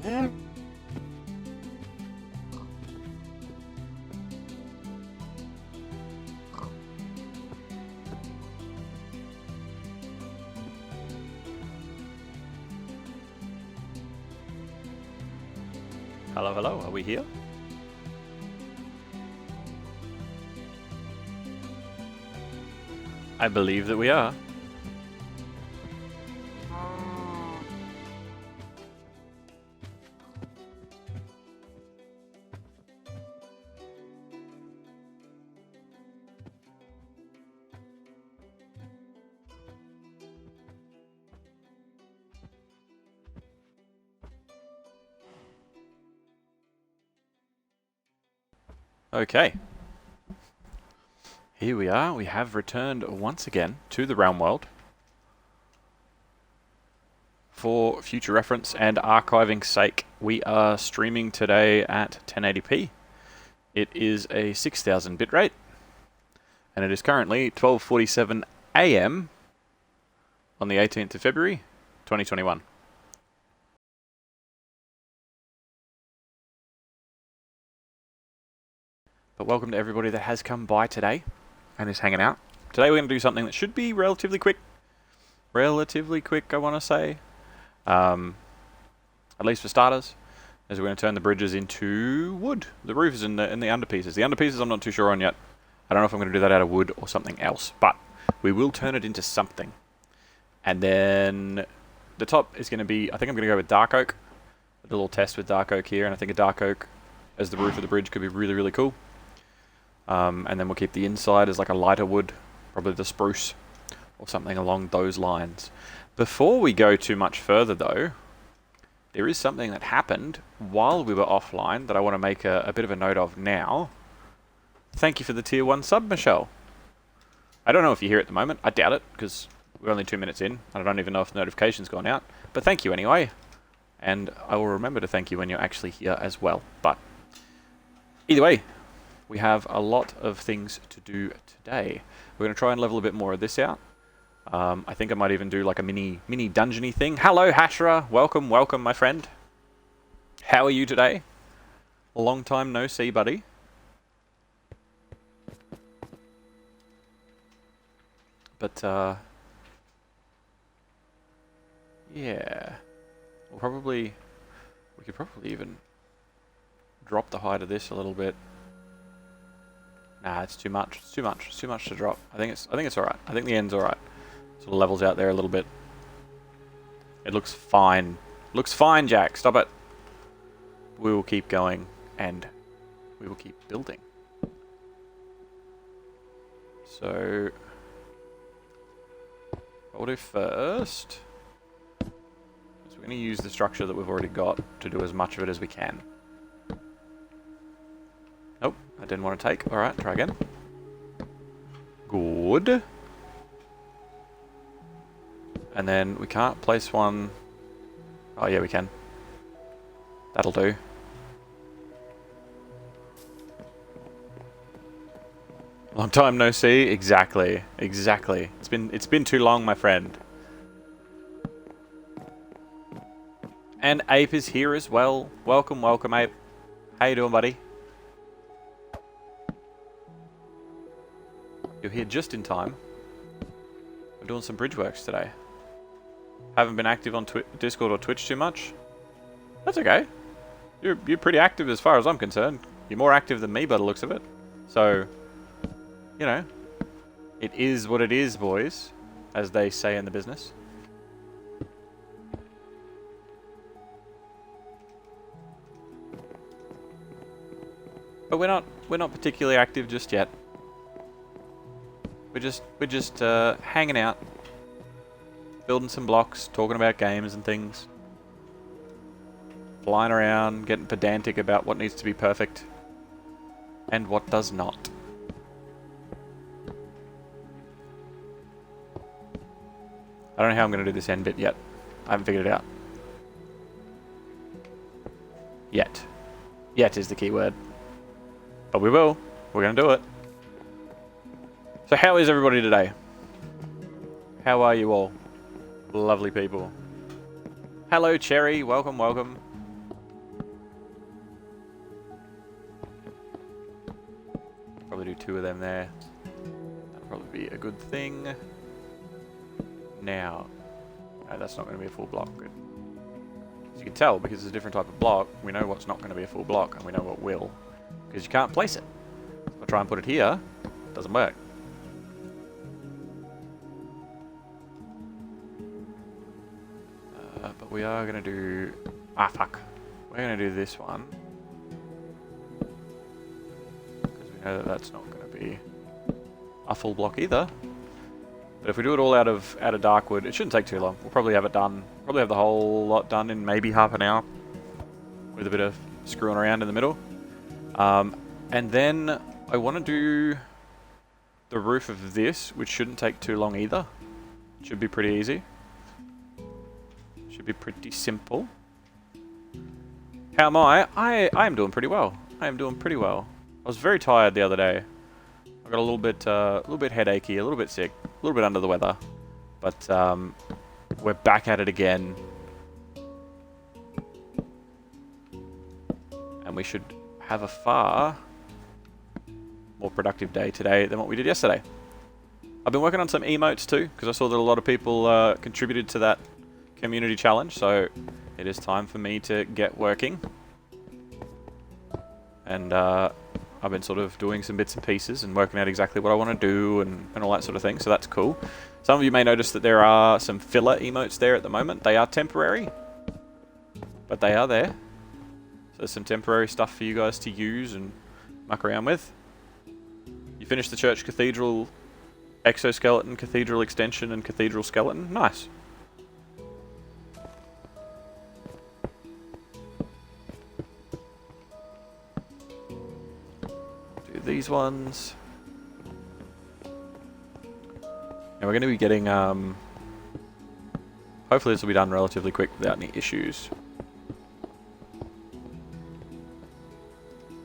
Hello, hello, are we here? I believe that we are. Okay. Here we are. We have returned once again to the realm world. For future reference and archiving sake, we are streaming today at 1080p. It is a 6000 bitrate, and it is currently 12:47 AM on the 18th of February, 2021. But welcome to everybody that has come by today and is hanging out. Today we're going to do something that should be relatively quick. Relatively quick, I want to say. At least for starters, as we're going to turn the bridges into wood. The roof is in the underpieces. The underpieces I'm not too sure on yet. I don't know if I'm going to do that out of wood or something else, but we will turn it into something. And then the top is going to be, I think I'm going to go with dark oak. A little test with dark oak here, and I think a dark oak as the roof of the bridge could be really, really cool. And then we'll keep the inside as like a lighter wood, probably the spruce or something along those lines. Before we go too much further though, there is something that happened while we were offline that I want to make a bit of a note of now. Thank you for the tier 1 sub, Michelle. I don't know if you're here at the moment. I doubt it, because we're only 2 minutes in, and I don't even know if the notification's gone out. But thank you anyway. And I will remember to thank you when you're actually here as well. But either way, we have a lot of things to do today. We're going to try and level a bit more of this out. I think I might even do like a mini dungeony thing. Hello, Hashra. Welcome, welcome, my friend. How are you today? A long time no see, buddy. But, yeah. We could probably even drop the height of this a little bit. Nah, it's too much. It's too much. It's too much to drop. I think it's alright. I think the end's alright. Sort of levels out there a little bit. It looks fine. Looks fine, Jack. Stop it. We will keep going and we will keep building. So what we'll do first is we're going to use the structure that we've already got to do as much of it as we can. Nope, I didn't want to take. Alright, try again. Good. And then we can't place one. Oh yeah, we can. That'll do. Long time no see. Exactly. Exactly. It's been too long, my friend. And Ape is here as well. Welcome, welcome, Ape. How you doing, buddy? You're here just in time. We're doing some bridge works today. Haven't been active on Discord or Twitch too much. That's okay. You're pretty active as far as I'm concerned. You're more active than me by the looks of it. So, you know, it is what it is, boys, as they say in the business. But we're not particularly active just yet. We're just hanging out, building some blocks, talking about games and things, flying around, getting pedantic about what needs to be perfect and what does not. I don't know how I'm going to do this end bit yet. I haven't figured it out. Yet. Yet is the key word. But we will. We're going to do it. So how is everybody today? How are you all? Lovely people. Hello, Cherry. Welcome, welcome. do 2 of them there. That'll probably be a good thing. Now, no, that's not going to be a full block. Good. As you can tell, because it's a different type of block, we know what's not going to be a full block, and we know what will, because you can't place it. If I try and put it here, it doesn't work. But we are going to do... Ah, fuck. We're going to do this one. Because we know that that's not going to be a full block either. But if we do it all out of Darkwood, it shouldn't take too long. We'll probably have it done. Probably have the whole lot done in maybe half an hour. With a bit of screwing around in the middle. And then I want to do the roof of this, which shouldn't take too long either. Should be pretty easy. Should be pretty simple. How am I? I am doing pretty well. I am doing pretty well. I was very tired the other day. I got a little bit headachy, a little bit sick, a little bit under the weather, but we're back at it again, and we should have a far more productive day today than what we did yesterday. I've been working on some emotes too, because I saw that a lot of people contributed to that community challenge, so it is time for me to get working. And I've been sort of doing some bits and pieces and working out exactly what I want to do and all that sort of thing, so that's cool. Some of you may notice that there are some filler emotes there at the moment. They are temporary, but they are there. So there's some temporary stuff for you guys to use and muck around with. You finished the church cathedral exoskeleton, cathedral extension, and cathedral skeleton. Nice. These ones, and we're going to be getting hopefully this will be done relatively quick without any issues,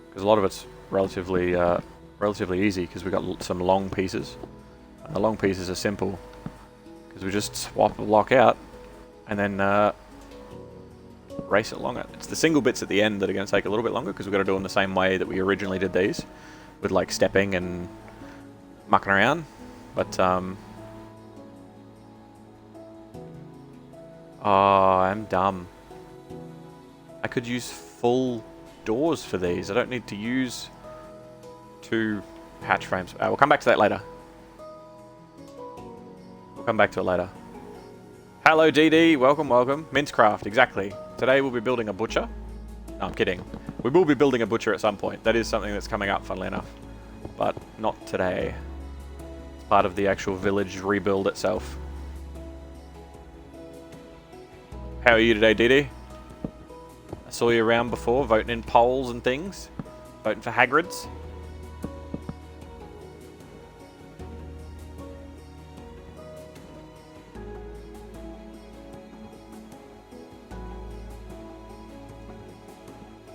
because a lot of it's relatively easy, because we've got some long pieces, and the long pieces are simple because we just swap a block out and then race it along it. It's the single bits at the end that are going to take a little bit longer, because we've got to do them the same way that we originally did these, with like stepping and mucking around. But oh, I'm dumb. I could use full doors for these. I don't need to use 2 hatch frames. We'll come back to that later. We'll come back to it later. Hello DD, welcome, welcome. Mincecraft, exactly. Today we'll be building a butcher. No, I'm kidding. We will be building a butcher at some point. That is something that's coming up, funnily enough. But not today. It's part of the actual village rebuild itself. How are you today, Didi? I saw you around before, voting in polls and things. Voting for Hagrid's.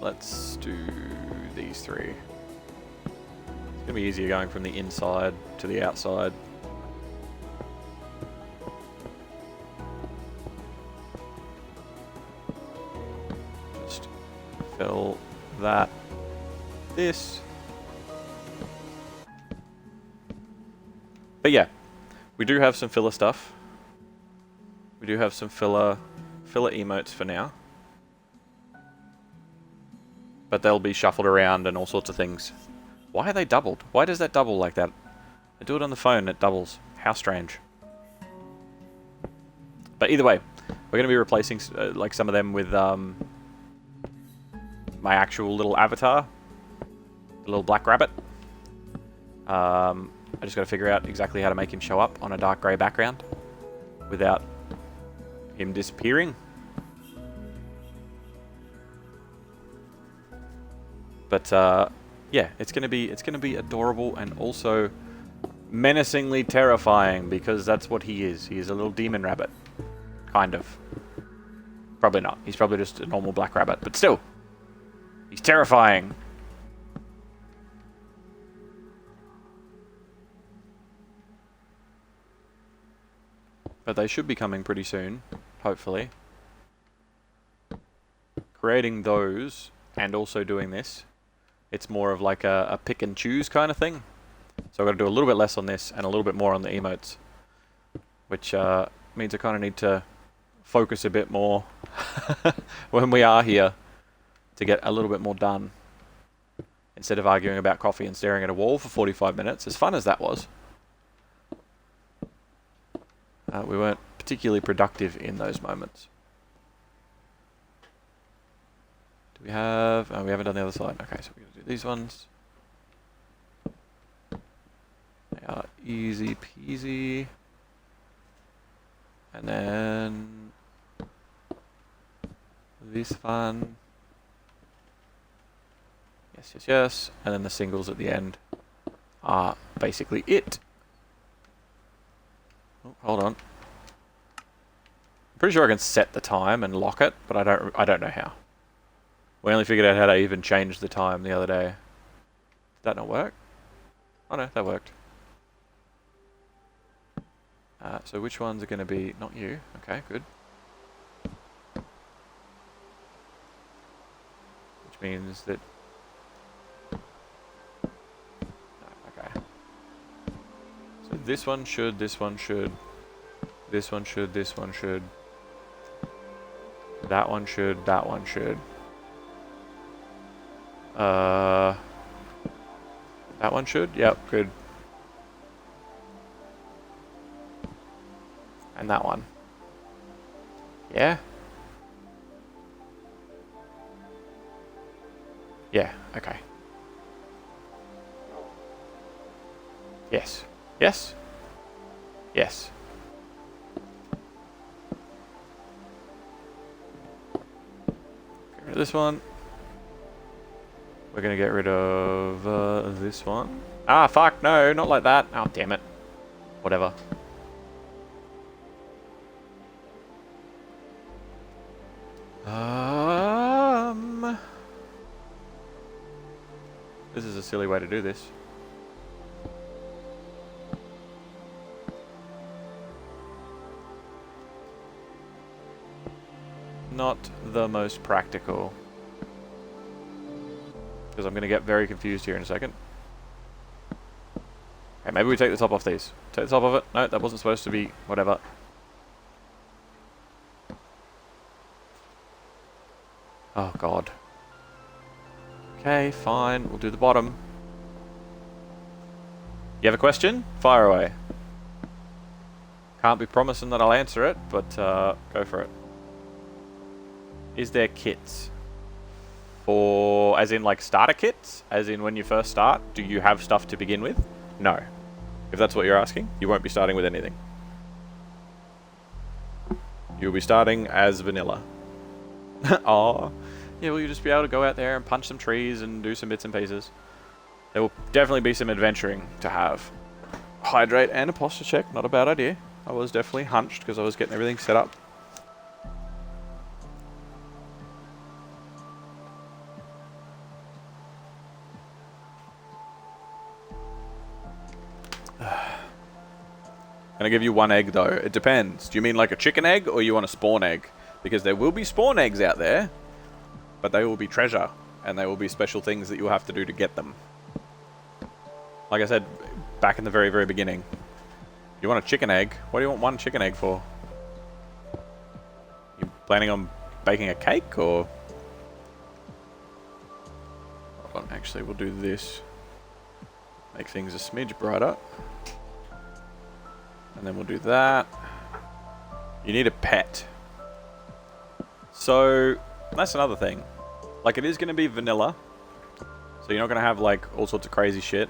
Let's do these 3. It's going to be easier going from the inside to the outside. Just fill that. This. But yeah, we do have some filler stuff. We do have some filler emotes for now. But they'll be shuffled around and all sorts of things. Why are they doubled? Why does that double like that? I do it on the phone, it doubles. How strange. But either way, we're going to be replacing like some of them with my actual little avatar. The little black rabbit. I just got to figure out exactly how to make him show up on a dark grey background without him disappearing. But yeah, it's gonna be adorable and also menacingly terrifying, because that's what he is. He is a little demon rabbit, kind of. Probably not. He's probably just a normal black rabbit, but still, he's terrifying. But they should be coming pretty soon, hopefully. Creating those and also doing this, it's more of like a pick and choose kind of thing. So I've got to do a little bit less on this and a little bit more on the emotes, which means I kind of need to focus a bit more when we are here to get a little bit more done. Instead of arguing about coffee and staring at a wall for 45 minutes, as fun as that was, we weren't particularly productive in those moments. Do we have... we haven't done the other side. Okay, so we're going to do these ones. They are easy peasy. And then... this one. Yes, yes, yes. And then the singles at the end are basically it. Oh, hold on. I'm pretty sure I can set the time and lock it, but I don't know how. We only figured out how to even change the time the other day. Did that not work? Oh no, that worked. So which ones are going to be... not you. Okay, good. Which means that... okay. So this one should, this one should, this one should, this one should, that one should, that one should. That one should? Yep, good. And that one. Yeah? Yeah, okay. Yes. Yes? Yes. Get rid of this one. We're gonna get rid of this one. Ah, fuck, no, not like that. Oh, damn it. Whatever. This is a silly way to do this. Not the most practical. Because I'm going to get very confused here in a second. Okay, maybe we take the top off these. Take the top of it. No, that wasn't supposed to be. Whatever. Oh, God. Okay, fine. We'll do the bottom. You have a question? Fire away. Can't be promising that I'll answer it, but go for it. Is there kits? For, as in like starter kits? As in when you first start, do you have stuff to begin with? No. If that's what you're asking, you won't be starting with anything. You'll be starting as vanilla. Oh, yeah, well, you'll just be able to go out there and punch some trees and do some bits and pieces. There will definitely be some adventuring to have. Hydrate and a posture check, not a bad idea. I was definitely hunched because I was getting everything set up. Gonna give you one egg though. It depends. Do you mean like a chicken egg or you want a spawn egg? Because there will be spawn eggs out there, but they will be treasure and they will be special things that you'll have to do to get them. Like I said back in the very, very beginning, you want a chicken egg. What do you want one chicken egg for? You planning on baking a cake or? Hold on, actually we'll do this. Make things a smidge brighter. And then we'll do that. You need a pet. So, that's another thing. Like, it is going to be vanilla. So you're not going to have, like, all sorts of crazy shit.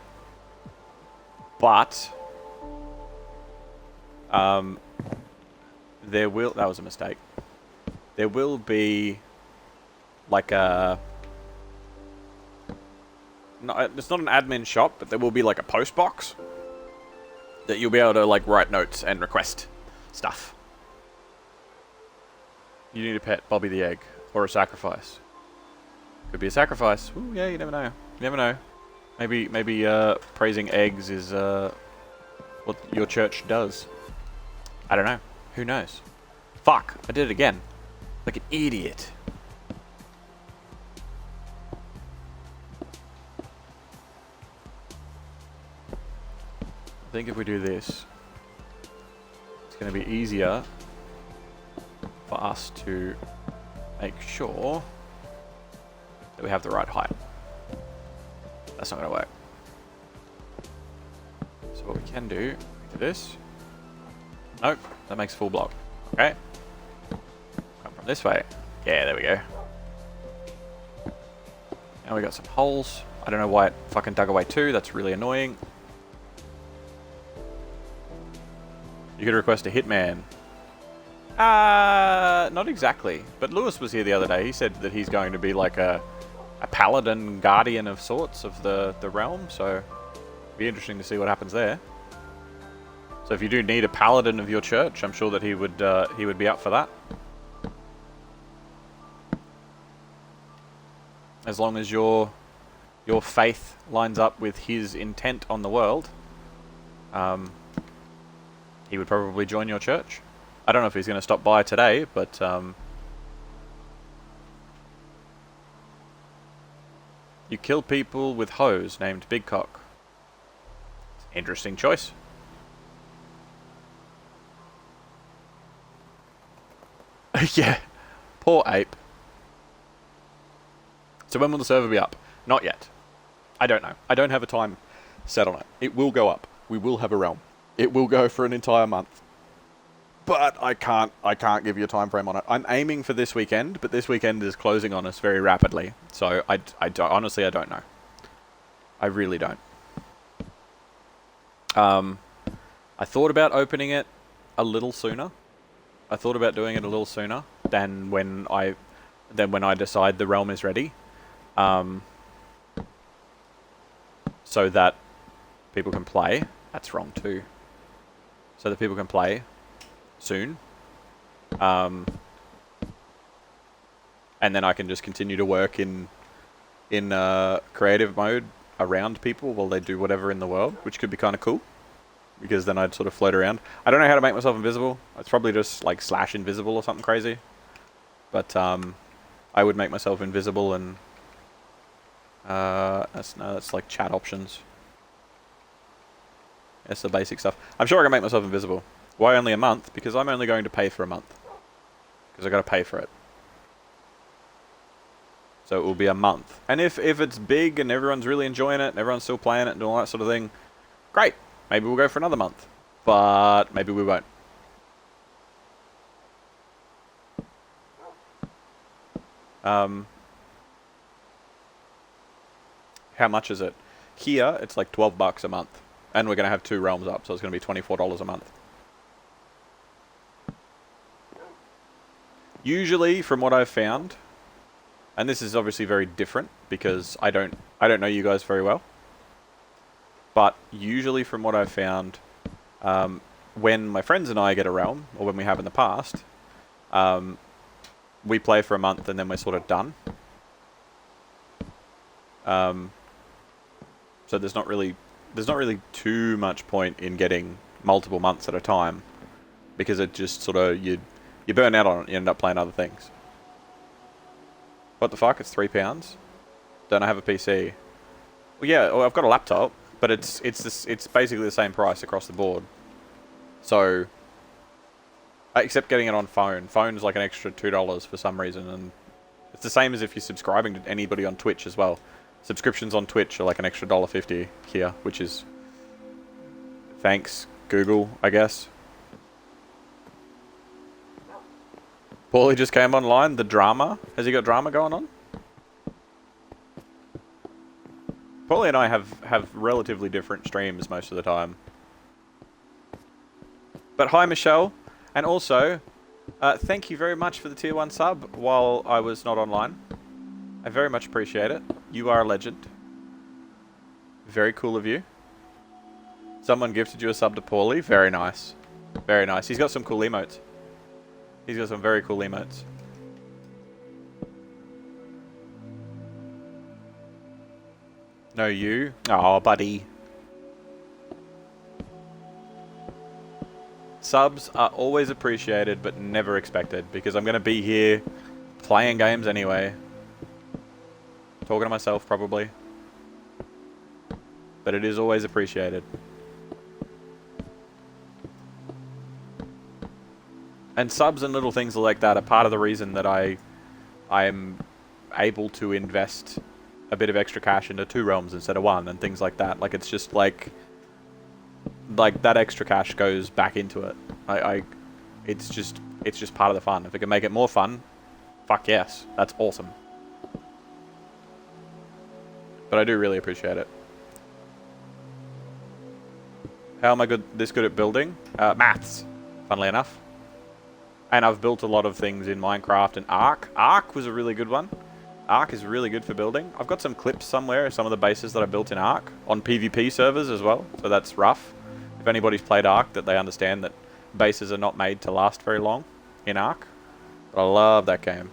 But, there will... That was a mistake. There will be, like, a... No, it's not an admin shop, but there will be, like, a post box that you'll be able to, like, write notes and request stuff. You need a pet, Bobby the Egg, or a sacrifice. Could be a sacrifice. Ooh, yeah, you never know. You never know. Maybe praising eggs is what your church does. I don't know. Who knows? Fuck! I did it again. Like an idiot. think if we do this, it's going to be easier for us to make sure that we have the right height. That's not going to work. So what we can do, we do this. Nope, that makes full block. Okay. Come from this way. Yeah, there we go. Now we got some holes. I don't know why it fucking dug away too. That's really annoying. You could request a hitman. Not exactly. But Lewis was here the other day. He said that he's going to be like a paladin guardian of sorts of the realm. So it'd be interesting to see what happens there. So if you do need a paladin of your church, I'm sure that he would be up for that. As long as your faith lines up with his intent on the world, he would probably join your church. I don't know if he's going to stop by today, but you kill people with hoes named Big Cock. Interesting choice. Yeah, poor ape. So when will the server be up? Not yet. I don't know. I don't have a time set on it. It will go up. We will have a realm. It will go for an entire month. But I can't give you a time frame on it. I'm aiming for this weekend, but this weekend is closing on us very rapidly. So honestly, I don't know. I really don't. I thought about opening it a little sooner. I thought about doing it a little sooner than when I decide the realm is ready. So that people can play. That's wrong too. So that people can play soon. And then I can just continue to work in creative mode around people while they do whatever in the world, which could be kind of cool. Because then I'd sort of float around. I don't know how to make myself invisible. It's probably just like / invisible or something crazy. But I would make myself invisible and that's like chat options. That's the basic stuff. I'm sure I can make myself invisible. Why only a month? Because I'm only going to pay for a month. Because I got to pay for it. So it will be a month. And if it's big and everyone's really enjoying it and everyone's still playing it and all that sort of thing, great. Maybe we'll go for another month. But maybe we won't. How much is it? Here, it's like $12 a month. And we're going to have 2 realms up, so it's going to be $24 a month. Usually, from what I've found, and this is obviously very different because I don't know you guys very well. But usually from what I've found, when my friends and I get a realm, or when we have in the past, we play for a month and then we're sort of done. So there's not really too much point in getting multiple months at a time, because it just sort of you burn out on it. You end up playing other things. What the fuck? It's £3. Don't I have a PC? Well, yeah, well, I've got a laptop, but it's basically the same price across the board. So, except getting it on phone. Phone's like an extra $2 for some reason, and it's the same as if you're subscribing to anybody on Twitch as well. Subscriptions on Twitch are like an extra $1.50 here, which is thanks Google, I guess. Paulie just came online. The drama. Has he got drama going on? Paulie and I have relatively different streams most of the time. But hi, Michelle. And also, thank you very much for the tier 1 sub while I was not online. I very much appreciate it. You are a legend. Very cool of you. Someone gifted you a sub to Paulie. Very nice. Very nice. He's got some cool emotes. He's got some very cool emotes. No, you? Oh, buddy. Subs are always appreciated, but never expected, because I'm going to be here playing games anyway. Talking to myself, probably. But it is always appreciated. And subs and little things like that are part of the reason that I'm able to invest a bit of extra cash into 2 realms instead of 1 and things like that. Like, it's just like that extra cash goes back into it. It's just part of the fun. If it can make it more fun, fuck yes, that's awesome. But I do really appreciate it. How am I this good at building? Maths, funnily enough. And I've built a lot of things in Minecraft and Ark. Ark was a really good one. Ark is really good for building. I've got some clips somewhere of some of the bases that I built in Ark on PvP servers as well, so that's rough. If anybody's played Ark, that they understand that bases are not made to last very long in Ark. But I love that game.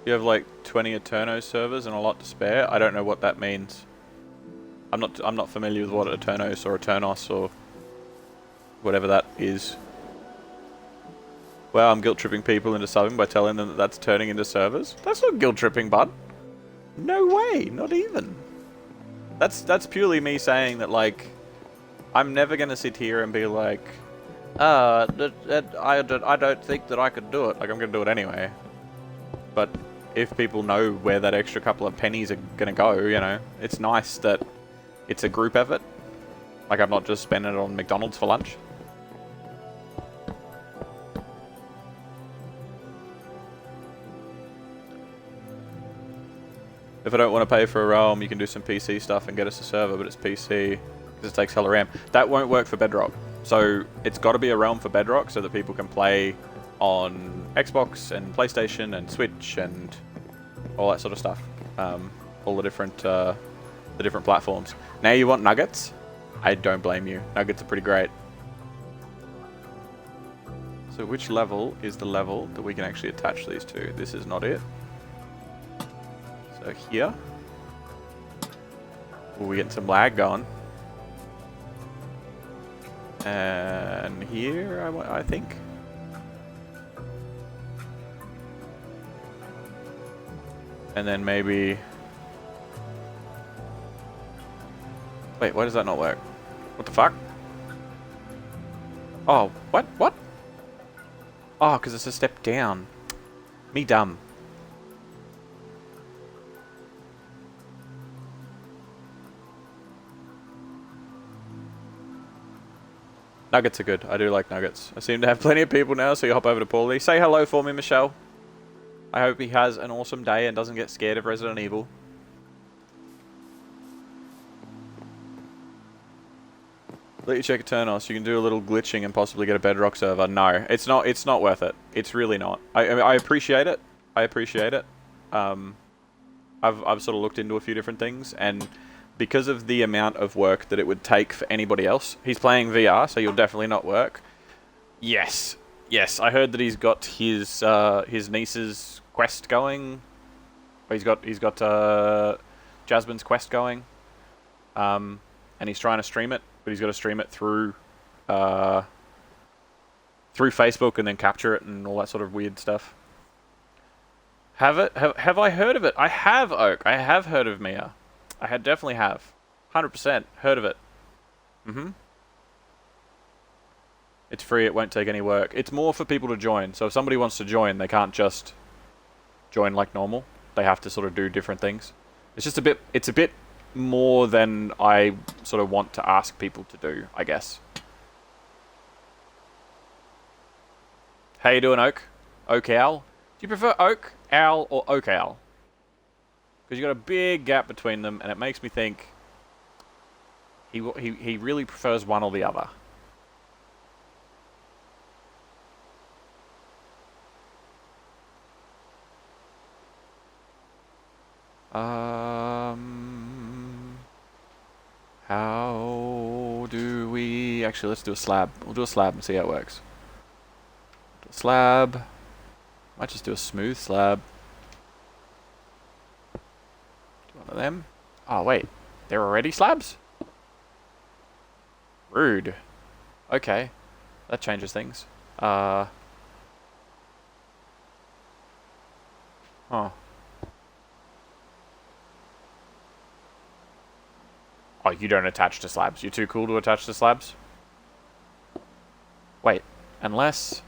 You have like 20 Eterno servers and a lot to spare. I don't know what that means. I'm not familiar with what Eternos or Eternos or whatever that is. Wow, I'm guilt tripping people into subbing by telling them that that's turning into servers. That's not guilt tripping, bud. No way, not even. That's purely me saying that, like, I'm never gonna sit here and be like, I don't think that I could do it. Like, I'm gonna do it anyway. But if people know where that extra couple of pennies are gonna go, you know, it's nice that it's a group effort. Like, I'm not just spending it on McDonald's for lunch. If I don't want to pay for a realm, you can do some PC stuff and get us a server, but it's PC because it takes hella RAM. That won't work for Bedrock. So it's got to be a realm for Bedrock so that people can play on Xbox and PlayStation and Switch and all that sort of stuff. All the different platforms. Now you want nuggets? I don't blame you. Nuggets are pretty great. So which level is the level that we can actually attach these to? This is not it. So here. Ooh, we're getting some lag going. And here, I think. And then maybe... Wait, why does that not work? What the fuck? Oh, what? What? Oh, because it's a step down. Me dumb. Nuggets are good. I do like nuggets. I seem to have plenty of people now, so you hop over to Paulie. Say hello for me, Michelle. I hope he has an awesome day and doesn't get scared of Resident Evil. Let you check Eternos. You can do a little glitching and possibly get a Bedrock server. No, it's not. It's not worth it. It's really not. I appreciate it. I appreciate it. I've sort of looked into a few different things, and because of the amount of work that it would take for anybody else, he's playing VR, so you'll definitely not work. Yes, yes. I heard that he's got his niece's quest going. He's got Jasmine's quest going, and he's trying to stream it. But he's got to stream it through Facebook and then capture it and all that sort of weird stuff. Have I heard of it? I have, Oak. I have heard of Mia. I definitely have. 100% heard of it. It's free. It won't take any work. It's more for people to join. So if somebody wants to join, they can't just join like normal. They have to sort of do different things. It's just a bit. It's a bit more than I sort of want to ask people to do, I guess. How you doing, Oak? Oak Owl? Do you prefer Oak Owl or Oak Owl? Because you got a big gap between them, and it makes me think he really prefers one or the other. How do we... Actually, let's do a slab. We'll do a slab and see how it works. Do a slab. Might just do a smooth slab. Do one of them. Oh, wait. They're already slabs? Rude. Okay. That changes things. Huh. Oh, you don't attach to slabs. You're too cool to attach to slabs? Wait, unless...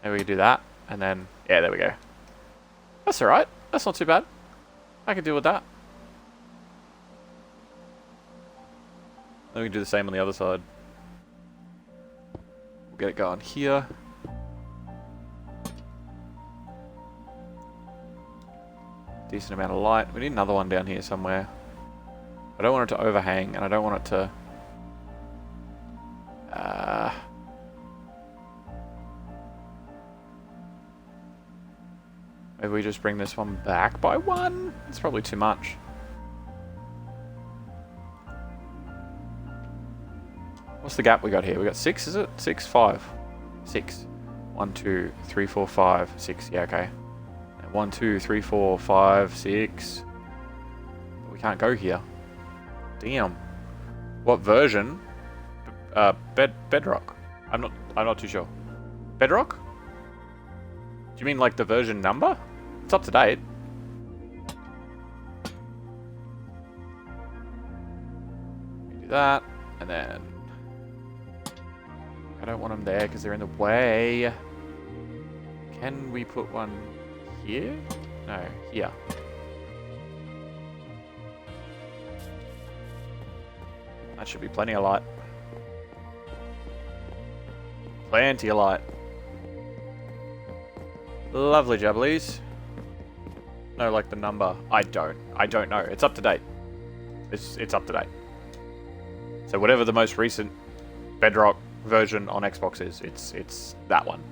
Maybe we can do that, and then... Yeah, there we go. That's alright. That's not too bad. I can deal with that. Then we can do the same on the other side. We'll get it going here. Decent amount of light. We need another one down here somewhere. I don't want it to overhang, and I don't want it to... Maybe we just bring this one back by one? It's probably too much. What's the gap we got here? We got 6, is it? 6, 5. 6. 1, 2, 3, 4, 5, 6. Yeah, okay. 1, 2, 3, 4, 5, 6. We can't go here. Damn. What version? Bedrock. I'm not too sure. Bedrock? Do you mean like the version number? It's up to date. Do that, and then I don't want them there because they're in the way. Can we put one here? No, here. That should be plenty of light. Plenty of light. Lovely jubblies. No, like the number. I don't know. It's up to date. It's up to date. So whatever the most recent Bedrock version on Xbox is, it's that one.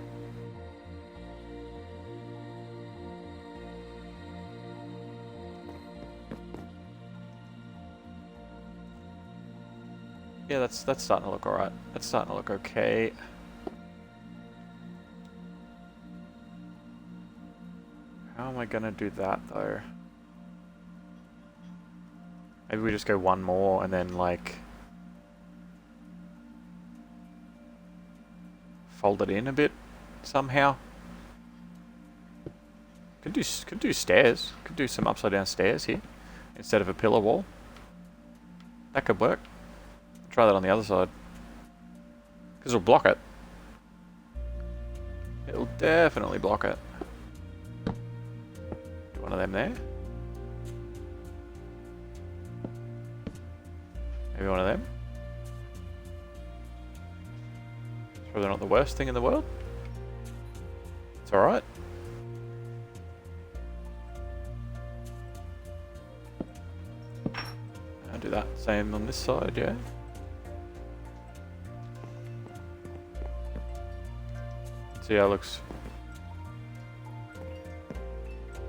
Yeah, that's starting to look alright. That's starting to look okay. How am I gonna do that though? Maybe we just go one more and then like fold it in a bit somehow. Could do stairs. Could do some upside down stairs here instead of a pillar wall. That could work. Try that on the other side. Because it'll block it. It'll definitely block it. Do one of them there. Maybe one of them. It's probably not the worst thing in the world. It's alright. I'll do that. Same on this side, yeah. See how it looks.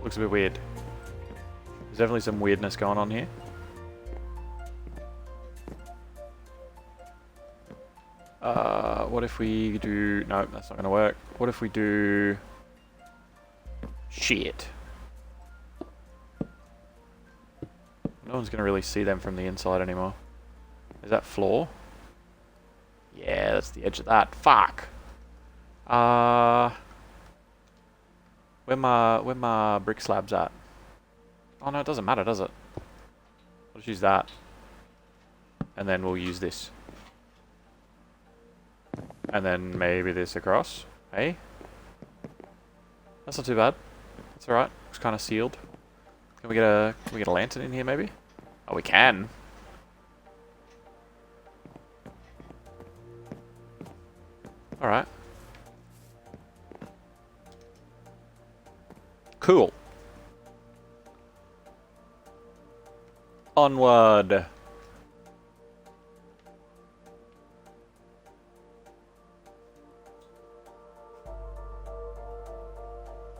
Looks a bit weird. There's definitely some weirdness going on here. What if we do... No, that's not going to work. What if we do... Shit. No one's going to really see them from the inside anymore. Is that floor? Yeah, that's the edge of that. Fuck! Where my brick slabs at? Oh no, it doesn't matter, does it? I'll just use that. And then we'll use this. And then maybe this across. Hey? That's not too bad. That's alright. It's kind of sealed. Can we get a lantern in here maybe? Oh, we can. Alright. Cool. Onward.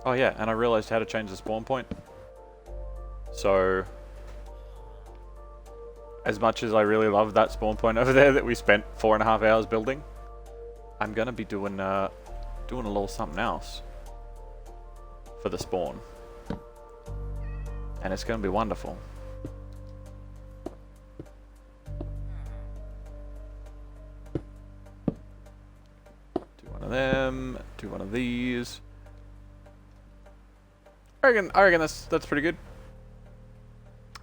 Oh yeah, and I realized how to change the spawn point. So, as much as I really love that spawn point over there that we spent 4.5 hours building, I'm gonna be doing a little something else for the spawn, and it's gonna be wonderful. Do one of them. Do one of these. reckon that's pretty good.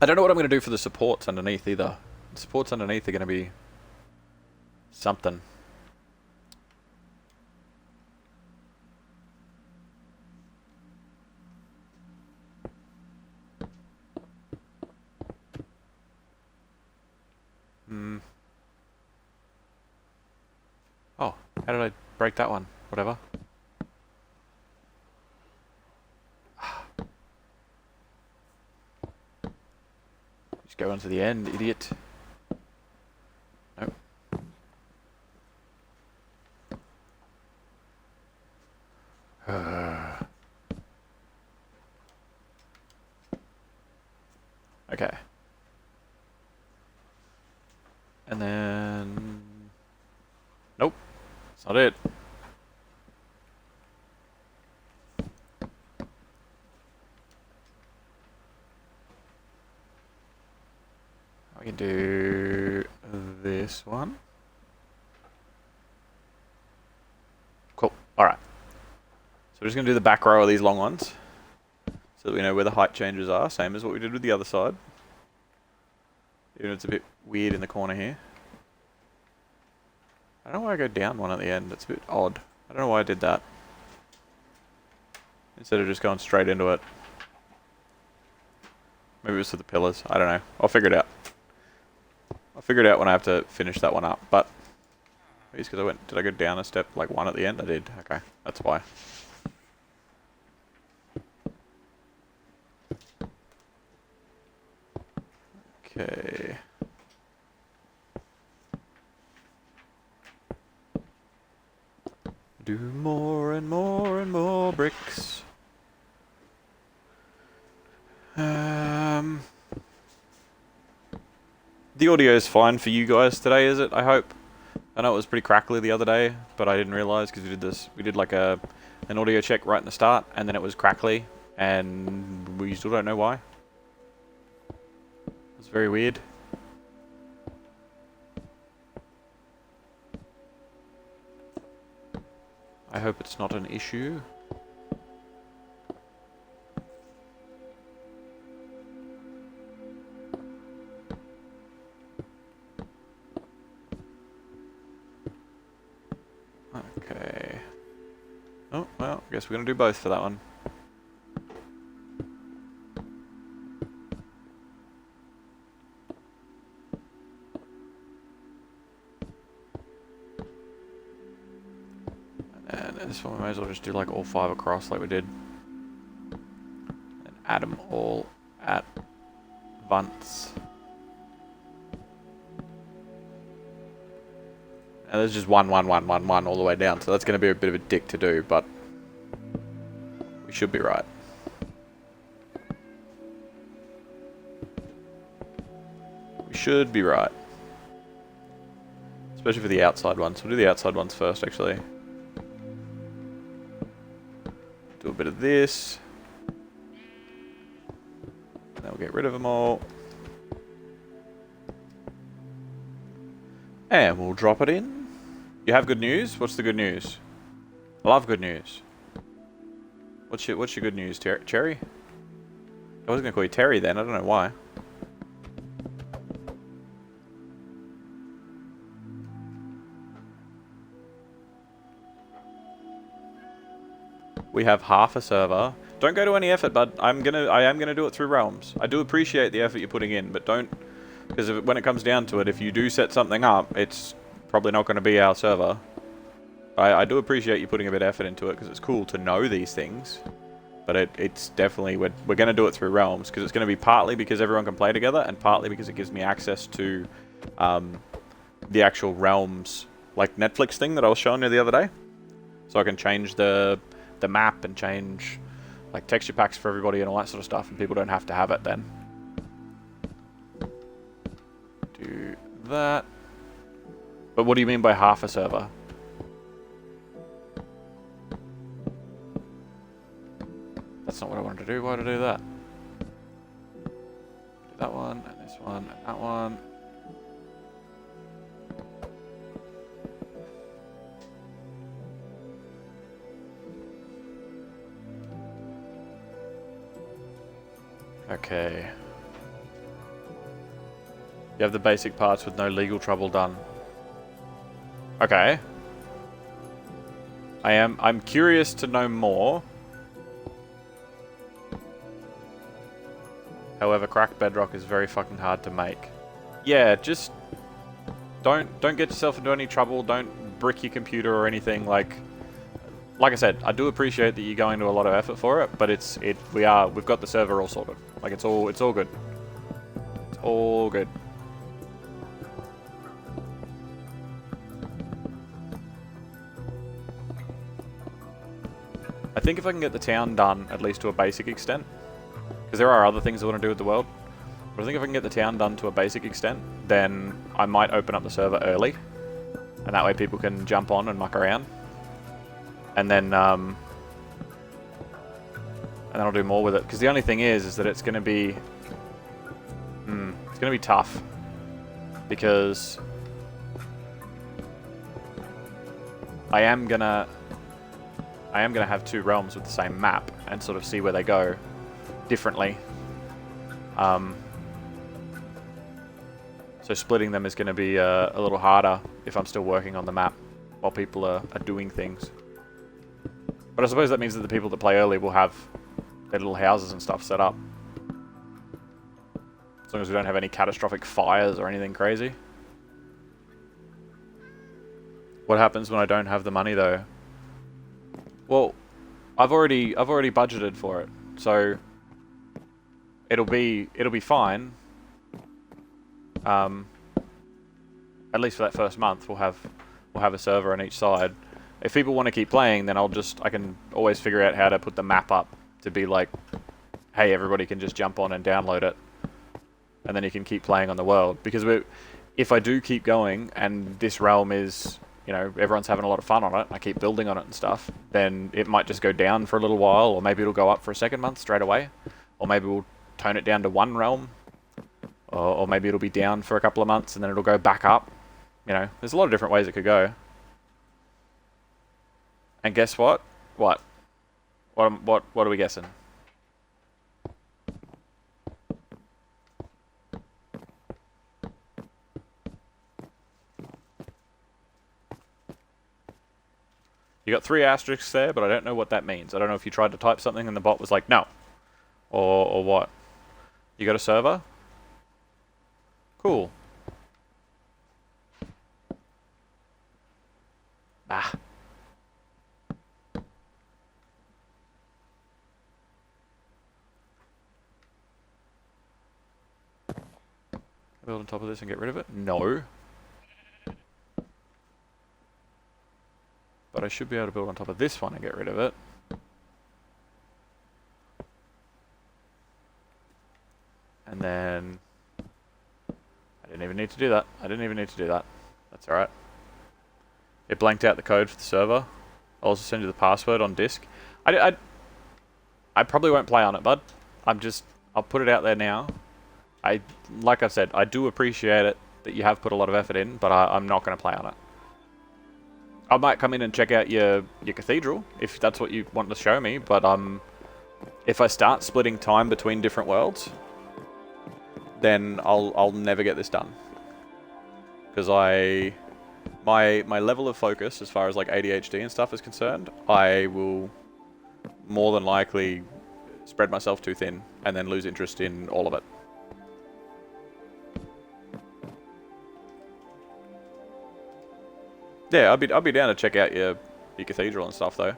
I don't know what I'm going to do for the supports underneath either. The supports underneath are going to be something. Oh, how did I break that one? Whatever. Just go on to the end, idiot. Nope. Okay. And then... Nope. That's not it. We can do this one. Cool. Alright. So we're just going to do the back row of these long ones, so that we know where the height changes are, same as what we did with the other side. Even if it's a bit weird in the corner here. I don't know why I go down one at the end, it's a bit odd. I don't know why I did that. Instead of just going straight into it. Maybe it was for the pillars, I don't know. I'll figure it out. I'll figure it out when I have to finish that one up, but... Maybe it's because did I go down a step, like one at the end? I did, okay, that's why. Okay. Do more and more and more bricks. The audio is fine for you guys today, is it? I hope. I know it was pretty crackly the other day, but I didn't realize because we did like an audio check right in the start, and then it was crackly, and we still don't know why. It's very weird. I hope it's not an issue. Okay. Oh, well, I guess we're going to do both for that one. And this one we may as well just do like all 5 across like we did. And add them all at once. And there's just 1, 1, 1, 1, 1 all the way down, so that's going to be a bit of a dick to do, but we should be right. We should be right. Especially for the outside ones. We'll do the outside ones first, actually. Do a bit of this. And then we'll get rid of them all. And we'll drop it in. You have good news? What's the good news? I love good news. What's your good news, Cherry? I was going to call you Terry then, I don't know why. We have half a server. Don't go to any effort, bud. I am gonna do it through Realms. I do appreciate the effort you're putting in, but don't, because when it comes down to it, if you do set something up, it's probably not going to be our server. I do appreciate you putting a bit of effort into it, because it's cool to know these things. But it's definitely, we're going to do it through Realms, because it's going to be partly because everyone can play together, and partly because it gives me access to the actual Realms, like Netflix thing that I was showing you the other day. So I can change the map and change like texture packs for everybody and all that sort of stuff, and people don't have to have it then. Do that. But what do you mean by half a server? That's not what I wanted to do. Why did I do that? Do that one, and this one, and that one. Okay. You have the basic parts with no legal trouble done. Okay. I'm curious to know more. However, cracked bedrock is very fucking hard to make. Yeah, just don't get yourself into any trouble. Don't brick your computer or anything. Like I said, I do appreciate that you're going to a lot of effort for it, but we've got the server all sorted. Like it's all good. It's all good. I think if I can get the town done, at least to a basic extent, because there are other things I want to do with the world, but I think if I can get the town done to a basic extent, then I might open up the server early, and that way people can jump on and muck around, and then I'll do more with it. Because the only thing is that it's going to be tough, because I am gonna have two realms with the same map and sort of see where they go differently. So splitting them is going to be a little harder if I'm still working on the map while people are doing things. But I suppose that means that the people that play early will have their little houses and stuff set up. As long as we don't have any catastrophic fires or anything crazy. What happens when I don't have the money though? Well, I've already budgeted for it, so it'll be fine. At least for that first month, we'll have a server on each side. If people want to keep playing, then I can always figure out how to put the map up to be like, hey, everybody can just jump on and download it, and then you can keep playing on the world. Because if I do keep going and this realm is, you know, everyone's having a lot of fun on it, I keep building on it and stuff, then it might just go down for a little while, or maybe it'll go up for a second month straight away, or maybe we'll tone it down to one realm, or maybe it'll be down for a couple of months and then it'll go back up. You know, there's a lot of different ways it could go. And guess what? What are we guessing? You got 3 asterisks there, but I don't know what that means. I don't know if you tried to type something and the bot was like, no. Or what? You got a server? Cool. Ah. Build on top of this and get rid of it? No. But I should be able to build on top of this one and get rid of it. And then I didn't even need to do that. That's alright. It blanked out the code for the server. I'll also send you the password on disk. I probably won't play on it, bud. I'll put it out there now. Like I said, I do appreciate it that you have put a lot of effort in, but I'm not going to play on it. I might come in and check out your cathedral, if that's what you want to show me, but if I start splitting time between different worlds, then I'll never get this done. Because my level of focus, as far as like ADHD and stuff is concerned, I will more than likely spread myself too thin and then lose interest in all of it. Yeah, I'd be down to check out your cathedral and stuff though.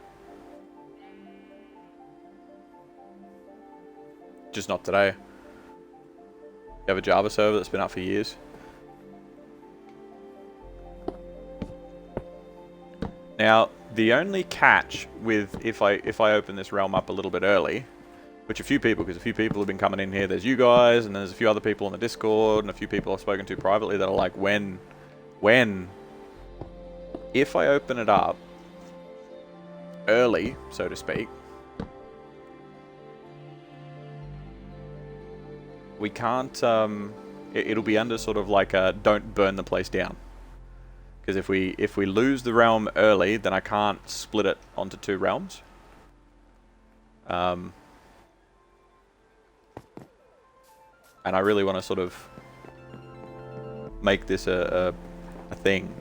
Just not today. You have a Java server that's been up for years. Now, the only catch with if I open this realm up a little bit early, which a few people have been coming in here. There's you guys, and there's a few other people on the Discord, and a few people I've spoken to privately that are like, if I open it up early, so to speak, we can't, it'll be under sort of like a don't burn the place down. Because if we lose the realm early, then I can't split it onto 2 realms. And I really want to sort of make this a thing.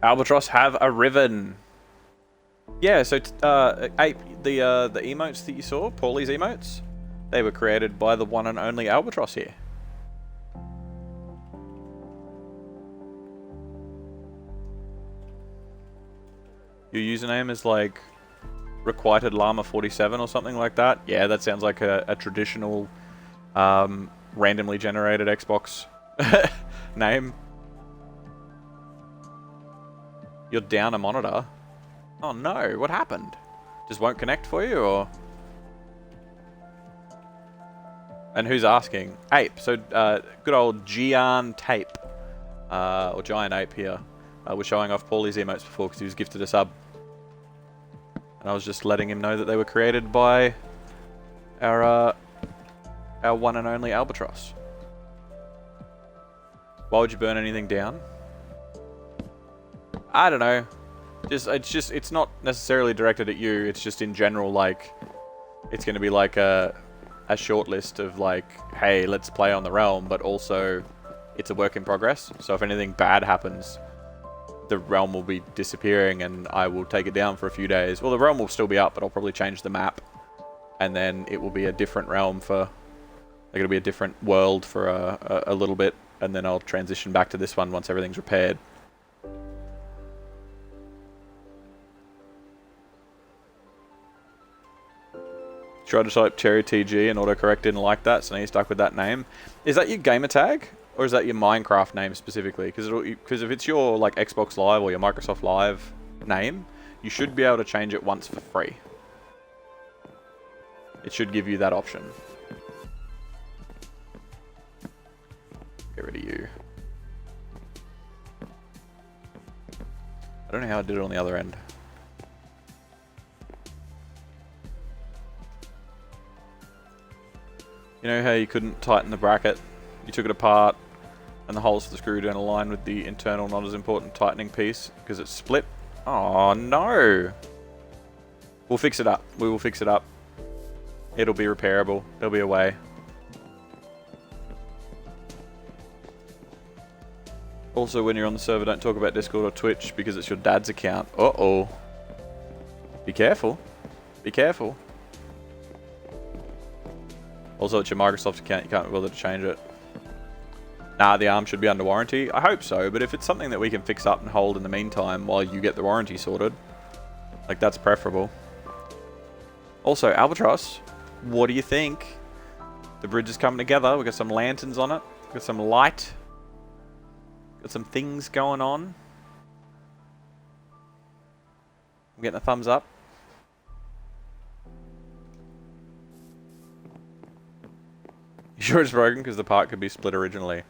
Albatross have a ribbon. Yeah, so Ape, the emotes that you saw, Paulie's emotes, they were created by the one and only Albatross here. Your username is like Requited Llama 47 or something like that. Yeah, that sounds like a traditional randomly generated Xbox name. You're down a monitor. Oh no, what happened? Just won't connect for you, or? And who's asking? Ape. So good old Gian Tape, or Giant Ape here, was showing off Paulie's emotes before because he was gifted a sub. And I was just letting him know that they were created by our one and only Albatross. Why would you burn anything down? I don't know. It's not necessarily directed at you. It's just in general, like, it's going to be like a short list of like, hey, let's play on the realm, but also it's a work in progress. So if anything bad happens, the realm will be disappearing and I will take it down for a few days. Well, the realm will still be up, but I'll probably change the map, and then it will be a different realm for, like, it'll be a different world for a little bit, and then I'll transition back to this one once everything's repaired. Tried to type Cherry TG and autocorrect didn't like that, so now you're stuck with that name. Is that your gamer tag, or is that your Minecraft name specifically? Because if it's your like Xbox Live or your Microsoft Live name, you should be able to change it once for free. It should give you that option. Get rid of you. I don't know how I did it on the other end. You know how you couldn't tighten the bracket? You took it apart and the holes for the screw don't align with the internal not as important tightening piece because it's split? Oh no! We'll fix it up. We will fix it up. It'll be repairable. There'll be a way. Also, when you're on the server, don't talk about Discord or Twitch because it's your dad's account. Uh-oh. Be careful. Be careful. Also, it's your Microsoft account, you can't be bothered to change it. Nah, the arm should be under warranty. I hope so, but if it's something that we can fix up and hold in the meantime while you get the warranty sorted, like, that's preferable. Also, Albatross, what do you think? The bridge is coming together. We've got some lanterns on it. We've got some light. Got some things going on. I'm getting a thumbs up. You sure it's broken? Because the part could be split originally.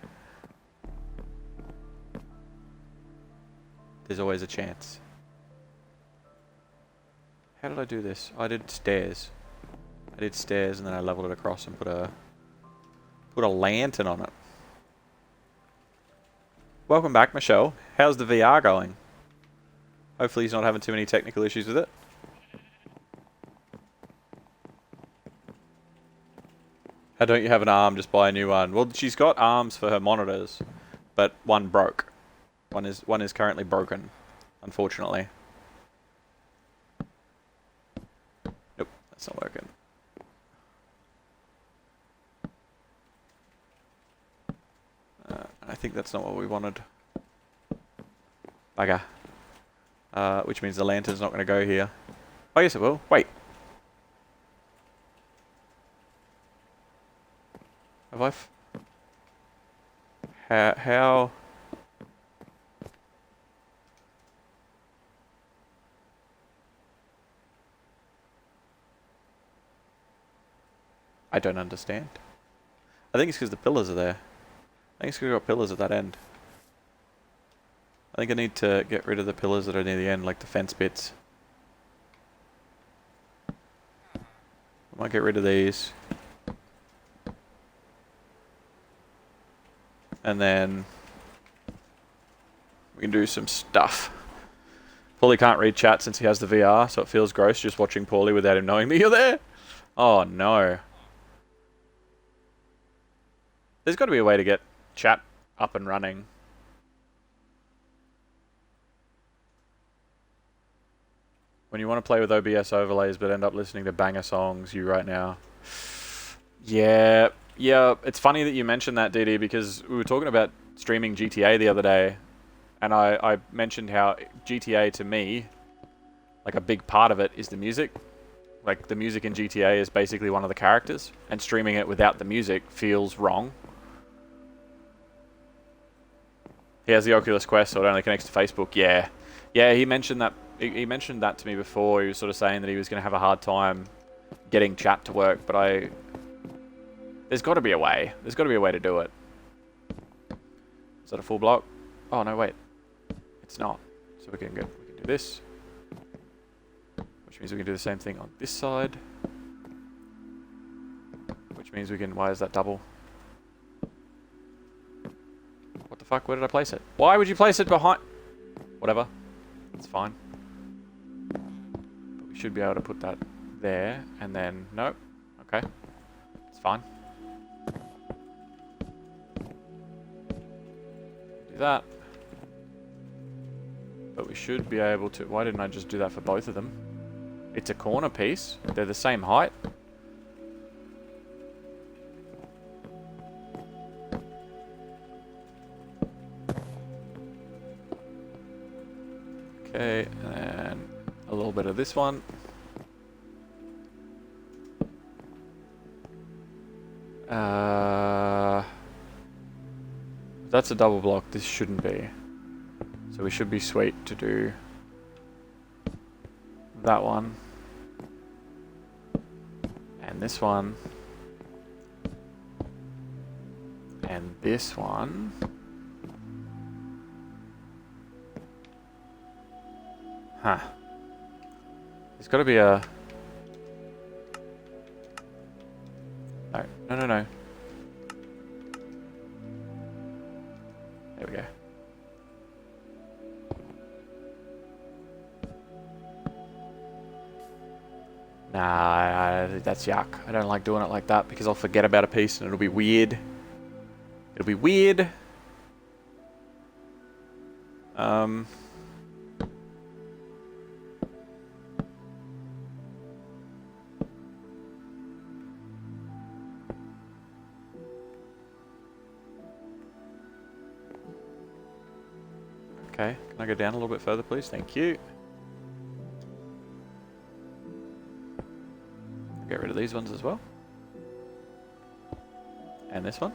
There's always a chance. How did I do this? I did stairs. I did stairs and then I leveled it across and put a lantern on it. Welcome back, Michelle. How's the VR going? Hopefully he's not having too many technical issues with it. How don't you have an arm? Just buy a new one. Well, she's got arms for her monitors, but one broke. One is currently broken, unfortunately. Nope, that's not working. I think that's not what we wanted. Bugger. Which means the lantern's not going to go here. Oh yes it will. Wait. Have I how? I don't understand. I think it's because the pillars are there. I think it's because we've got pillars at that end. I think I need to get rid of the pillars that are near the end, like the fence bits. I might get rid of these. And then We can do some stuff. Paulie can't read chat since he has the VR, so it feels gross just watching Paulie without him knowing that you're there. Oh no. There's got to be a way to get chat up and running. When you want to play with OBS overlays but end up listening to banger songs, you right now. Yeah, it's funny that you mentioned that, DD, because we were talking about streaming GTA the other day, and I mentioned how GTA, to me, like a big part of it is the music. Like, the music in GTA is basically one of the characters, and streaming it without the music feels wrong. He has the Oculus Quest, so it only connects to Facebook. Yeah, he mentioned that. He mentioned that to me before. He was sort of saying that he was going to have a hard time getting chat to work, but there's got to be a way. There's got to be a way to do it. Is that a full block? Oh no, wait, it's not. So we can do this, which means we can do the same thing on this side, which means we can. Why is that double? What the fuck? Where did I place it? Why would you place it behind? Whatever. It's fine. But we should be able to put that there, and then... Nope. Okay. It's fine. Do that. But we should be able to... Why didn't I just do that for both of them? It's a corner piece. They're the same height. Okay, and then a little bit of this one. That's a double block. This shouldn't be. So we should be sweet to do that one. And this one. And this one. Huh. There's got to be a... No. There we go. Nah, that's yuck. I don't like doing it like that because I'll forget about a piece and it'll be weird. It'll be weird. Okay, can I go down a little bit further, please? Thank you. Get rid of these ones as well. And this one.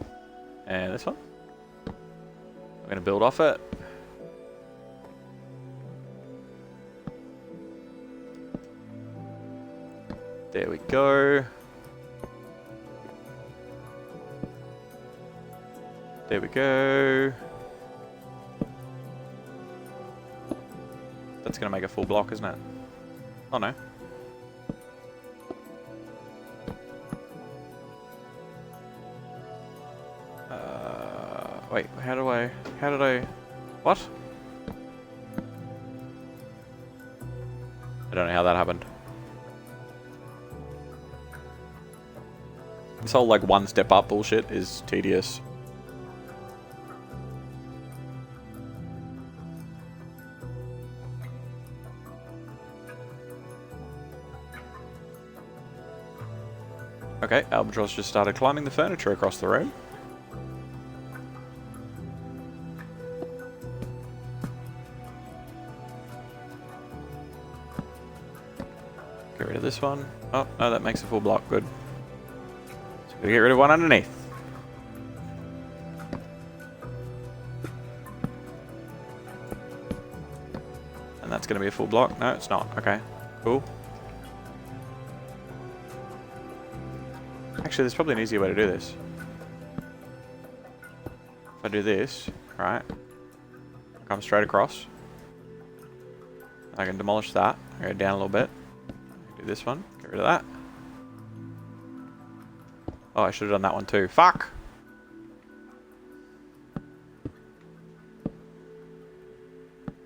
And this one. I'm going to build off it. There we go. There we go. That's going to make a full block, isn't it? Oh no. Wait, how did I... What? I don't know how that happened. This whole like one step up bullshit is tedious. Okay, Albatross just started climbing the furniture across the room. Get rid of this one. Oh, no, that makes a full block. Good. So we get rid of one underneath. And that's going to be a full block. No, it's not. Okay, cool. Actually, there's probably an easier way to do this. If I do this, right, come straight across. I can demolish that. I go down a little bit. Do this one. Get rid of that. Oh, I should have done that one too. Fuck!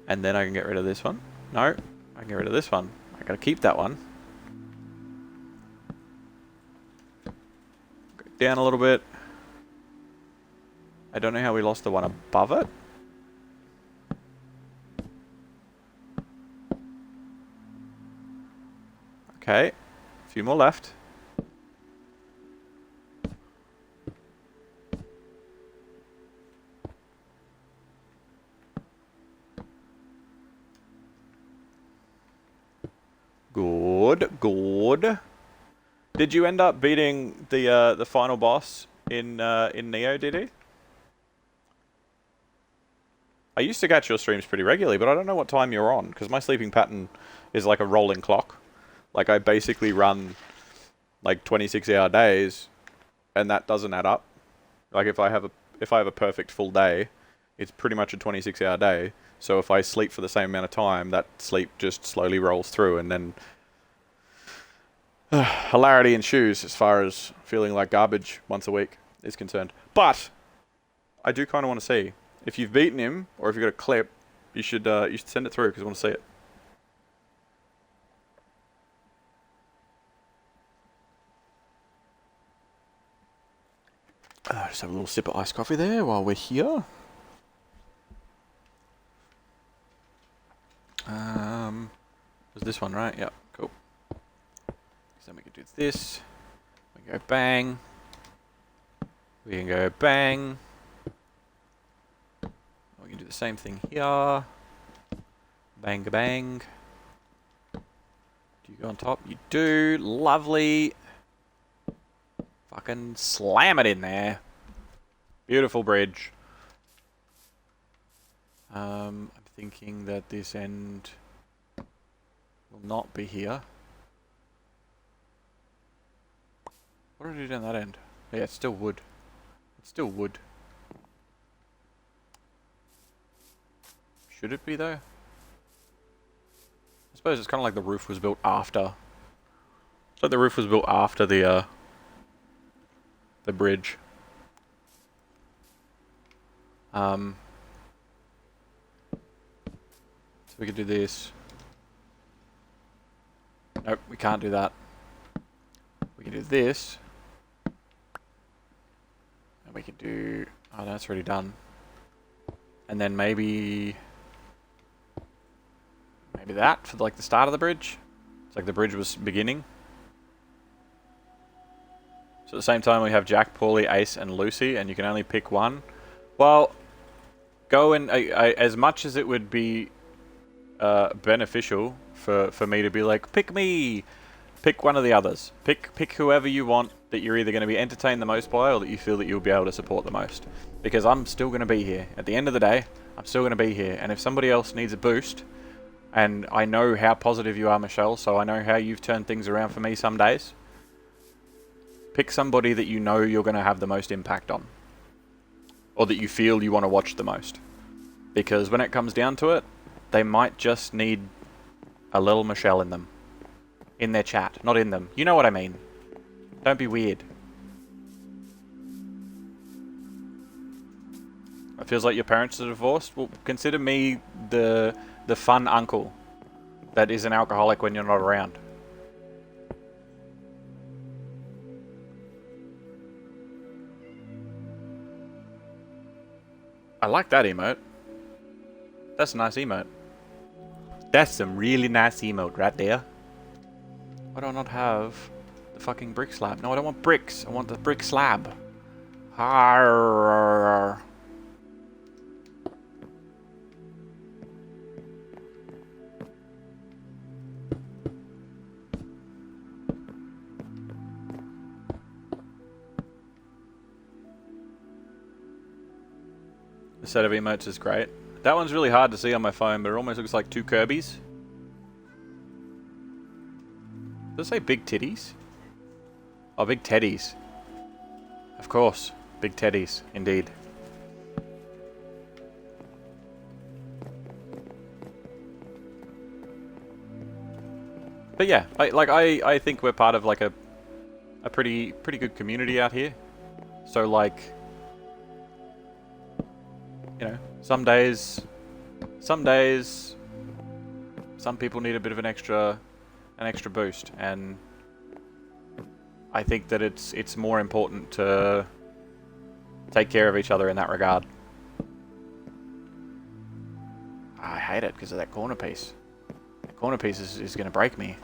And then I can get rid of this one. No, I can get rid of this one. I gotta keep that one. Go down a little bit. I don't know how we lost the one above it. Okay, a few more left. Good, good. Did you end up beating the final boss in Neo, did he? I used to catch your streams pretty regularly, but I don't know what time you're on, because my sleeping pattern is like a rolling clock. Like, I basically run, like, 26-hour days, and that doesn't add up. Like, if I have a perfect full day, it's pretty much a 26-hour day. So if I sleep for the same amount of time, that sleep just slowly rolls through, and then hilarity ensues as far as feeling like garbage once a week is concerned. But I do kind of want to see if you've beaten him, or if you've got a clip, you should send it through because I want to see it. Just have a little sip of iced coffee there while we're here. Was this one right? Yep, cool. So then we can do this. We can go bang. We can go bang. We can do the same thing here. Bang, bang. Do you go on top? You do. Lovely. Fucking slam it in there. Beautiful bridge. I'm thinking that this end will not be here. What did I do down that end? Yeah, it's still wood. It's still wood. Should it be though? I suppose it's kind of like the roof was built after. It's like the roof was built after the bridge. So we could do this. Nope, we can't do that. We can do this. And we can do... Oh, no, it's already done. And then maybe that for like the start of the bridge. It's like the bridge was beginning. So at the same time we have Jack, Paulie, Ace and Lucy, and you can only pick one. Well, go and as much as it would be beneficial for me to be like, pick me, pick one of the others. Pick whoever you want that you're either going to be entertained the most by or that you feel that you'll be able to support the most. Because I'm still going to be here. At the end of the day, I'm still going to be here. And if somebody else needs a boost, and I know how positive you are, Michelle, so I know how you've turned things around for me some days, pick somebody that you know you're going to have the most impact on. Or that you feel you want to watch the most. Because when it comes down to it, they might just need a little Michelle in them. In their chat, not in them. You know what I mean. Don't be weird. It feels like your parents are divorced. Well, consider me the fun uncle that is an alcoholic when you're not around. I like that emote. That's a nice emote. That's some really nice emote right there. Why do I not have the fucking brick slab? No, I don't want bricks. I want the brick slab. Arrgh. The set of emotes is great. That one's really hard to see on my phone, but it almost looks like two Kirby's. Does it say big titties? Oh, big teddies. Of course. Big teddies, indeed. But yeah, I think we're part of like a pretty good community out here. So like, you know, some days some days, some people need a bit of an extra boost, and I think that it's more important to take care of each other in that regard. I hate it because of that corner piece. That corner piece is going to break me.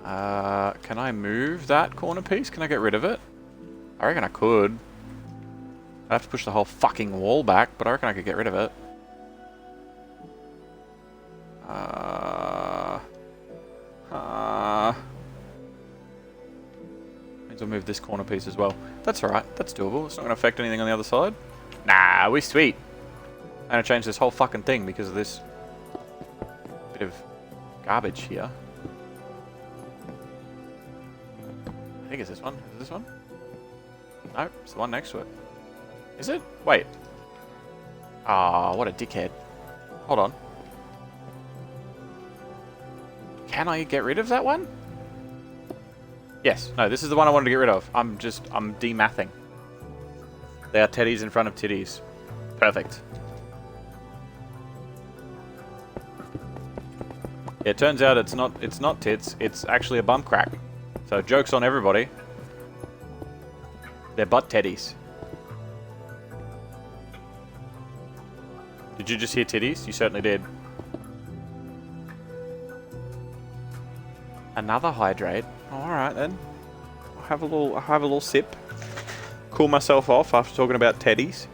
Can I move that corner piece? Can I get rid of it? I reckon I could. I'd have to push the whole fucking wall back, but I reckon I could get rid of it. Means I'll move this corner piece as well. That's alright. That's doable. It's not going to affect anything on the other side. Nah, we sweet. I'm going to change this whole fucking thing because of this bit of garbage here. I think it's this one. Is it this one? No, it's the one next to it. Is it? Wait. Ah, what a dickhead. Hold on. Can I get rid of that one? Yes. No, this is the one I wanted to get rid of. I'm demathing. They are teddies in front of titties. Perfect. Yeah, it turns out it's not tits, it's actually a bum crack. So joke's on everybody. They're butt teddies. Did you just hear titties? You certainly did. Another hydrate. Oh, alright then. I'll have a little sip. Cool myself off after talking about teddies.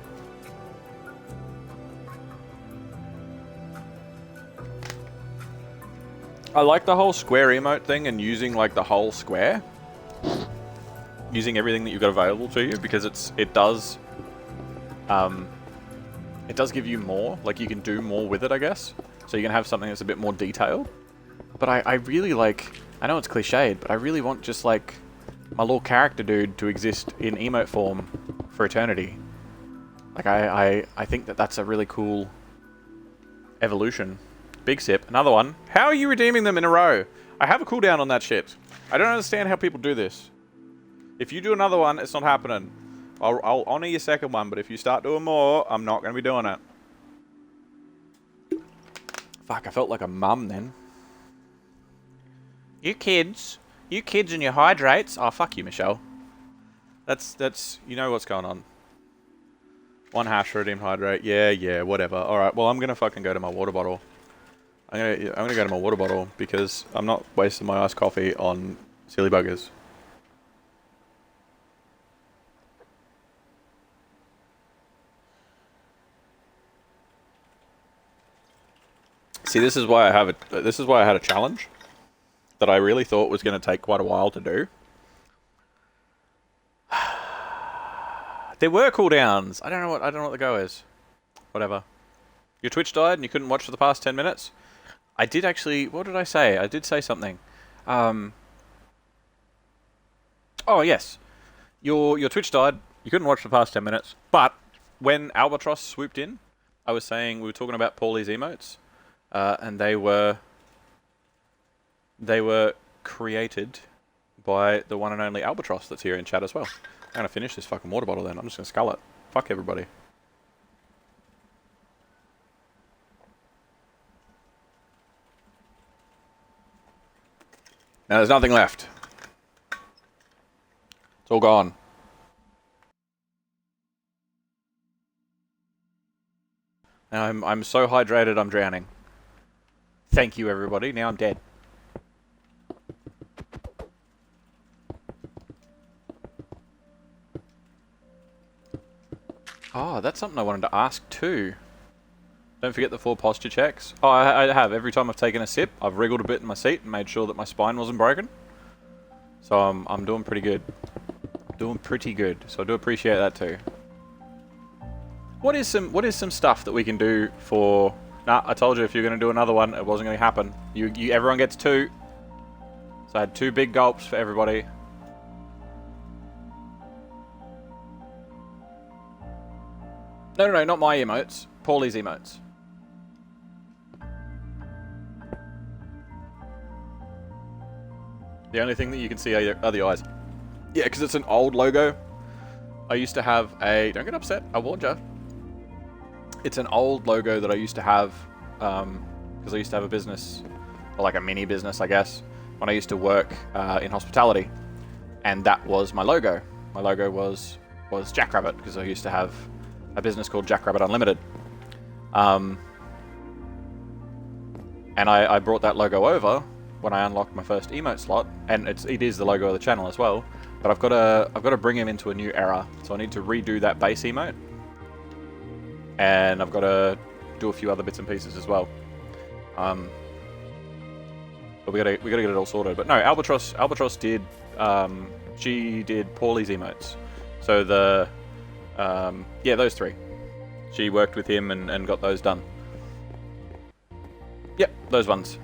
I like the whole square emote thing and using like the whole square. Using everything that you've got available to you, because it does give you more. Like you can do more with it, I guess. So you can have something that's a bit more detailed. But I really like, I know it's cliched, but I really want just like my little character dude to exist in emote form for eternity. Like I think that that's a really cool evolution. Big sip. Another one. How are you redeeming them in a row? I have a cooldown on that shit. I don't understand how people do this. If you do another one, it's not happening. I'll honor your second one, but if you start doing more, I'm not going to be doing it. Fuck, I felt like a mum then. You kids and your hydrates. Oh, fuck you, Michelle. That's you know what's going on. One hash redeemed hydrate. Yeah, whatever. Alright, well, I'm going to fucking go to my water bottle. I'm gonna go to my water bottle because I'm not wasting my iced coffee on silly buggers. See, this is why I had a challenge that I really thought was going to take quite a while to do. There were cooldowns. I don't know what the go is. Whatever. Your Twitch died and you couldn't watch for the past 10 minutes? I did actually... What did I say? I did say something. Oh, yes. Your Twitch died. You couldn't watch for the past 10 minutes. But when Albatross swooped in, I was saying... We were talking about Paulie's emotes. And they were created by the one and only Albatross that's here in chat as well. I'm going to finish this fucking water bottle then. I'm just going to scull it. Fuck everybody. Now there's nothing left. It's all gone. Now I'm so hydrated I'm drowning. Thank you everybody. Now I'm dead. Oh, that's something I wanted to ask too. Don't forget the 4 posture checks. Oh, I have. Every time I've taken a sip, I've wriggled a bit in my seat and made sure that my spine wasn't broken. So I'm doing pretty good. Doing pretty good. So I do appreciate that too. What is some stuff that we can do for... Nah, I told you if you're going to do another one, it wasn't going to happen. Everyone gets 2. So I had 2 big gulps for everybody. No, not my emotes. Paulie's emotes. The only thing that you can see are the eyes. Yeah, because it's an old logo. I used to have a... Don't get upset. I warned you. It's an old logo that I used to have, because I used to have a business, or like a mini business, I guess, when I used to work in hospitality, and that was my logo. My logo was Jackrabbit, because I used to have a business called Jackrabbit Unlimited. And I brought that logo over when I unlocked my first emote slot, and it is the logo of the channel as well. But I've got to bring him into a new era, so I need to redo that base emote, and I've got to do a few other bits and pieces as well. But we gotta get it all sorted. But no, Albatross did she did Paulie's emotes, so yeah, those three. She worked with him and got those done. Yep, those ones.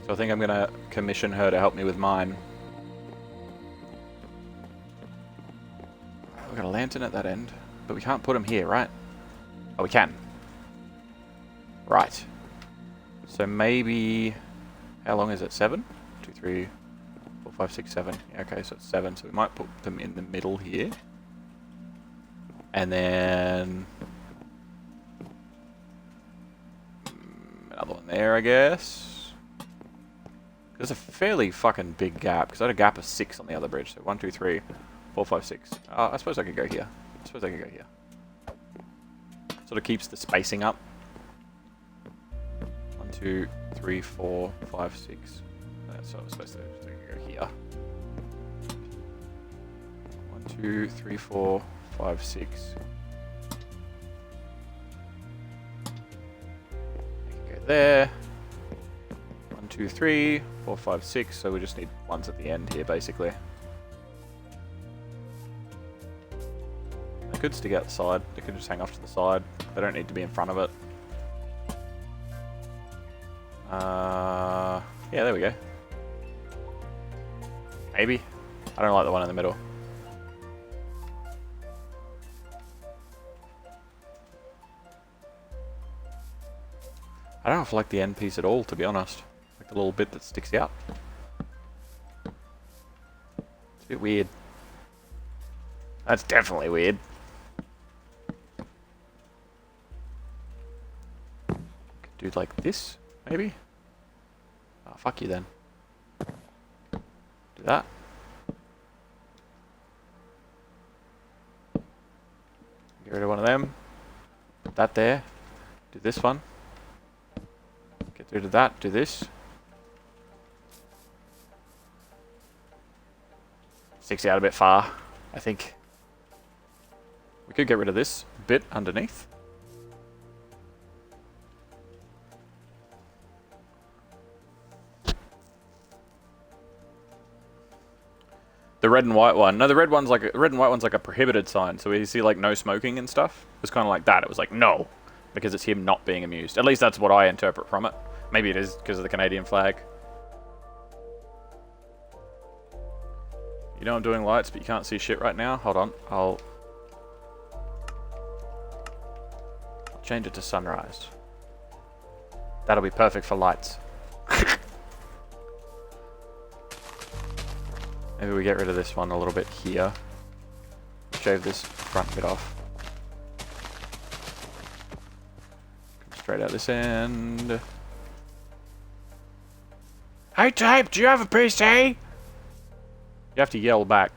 So I think I'm going to commission her to help me with mine. We've got a lantern at that end, but we can't put them here, right? Oh, we can. Right. So maybe... How long is it? 7? 2, 3, 4, 5, 6, 7. Yeah, okay, so it's 7. So we might put them in the middle here. And then... another one there, I guess. There's a fairly fucking big gap, because I had a gap of 6 on the other bridge. So 1, 2, 3, 4, 5, 6. I suppose I could go here. Sort of keeps the spacing up. 1, 2, 3, 4, 5, 6. So I was supposed to go here. 1, 2, 3, 4, 5, 6. I can go there. 1, 2, 3, 4, 5, 6. So we just need ones at the end here, basically. They could stick out the side. They could just hang off to the side. They don't need to be in front of it. Yeah, there we go. Maybe. I don't like the one in the middle. I don't know if I like the end piece at all, to be honest. Like the little bit that sticks out. It's a bit weird. That's definitely weird. Could do like this, maybe? Oh, fuck you then. Do that. Get rid of one of them. Put that there. Do this one. Get rid of that. Do this. Sticks out a bit far, I think. We could get rid of this bit underneath. The red and white one. No, the red and white one's like a prohibited sign. So you see like no smoking and stuff. It was kind of like that. It was like no, because it's him not being amused. At least that's what I interpret from it. Maybe it is because of the Canadian flag. You know I'm doing lights, but you can't see shit right now. Hold on. I'll change it to sunrise. That'll be perfect for lights. Maybe we get rid of this one a little bit here. Shave this front bit off. Come straight out this end. Hey Tape, do you have a PC? You have to yell back.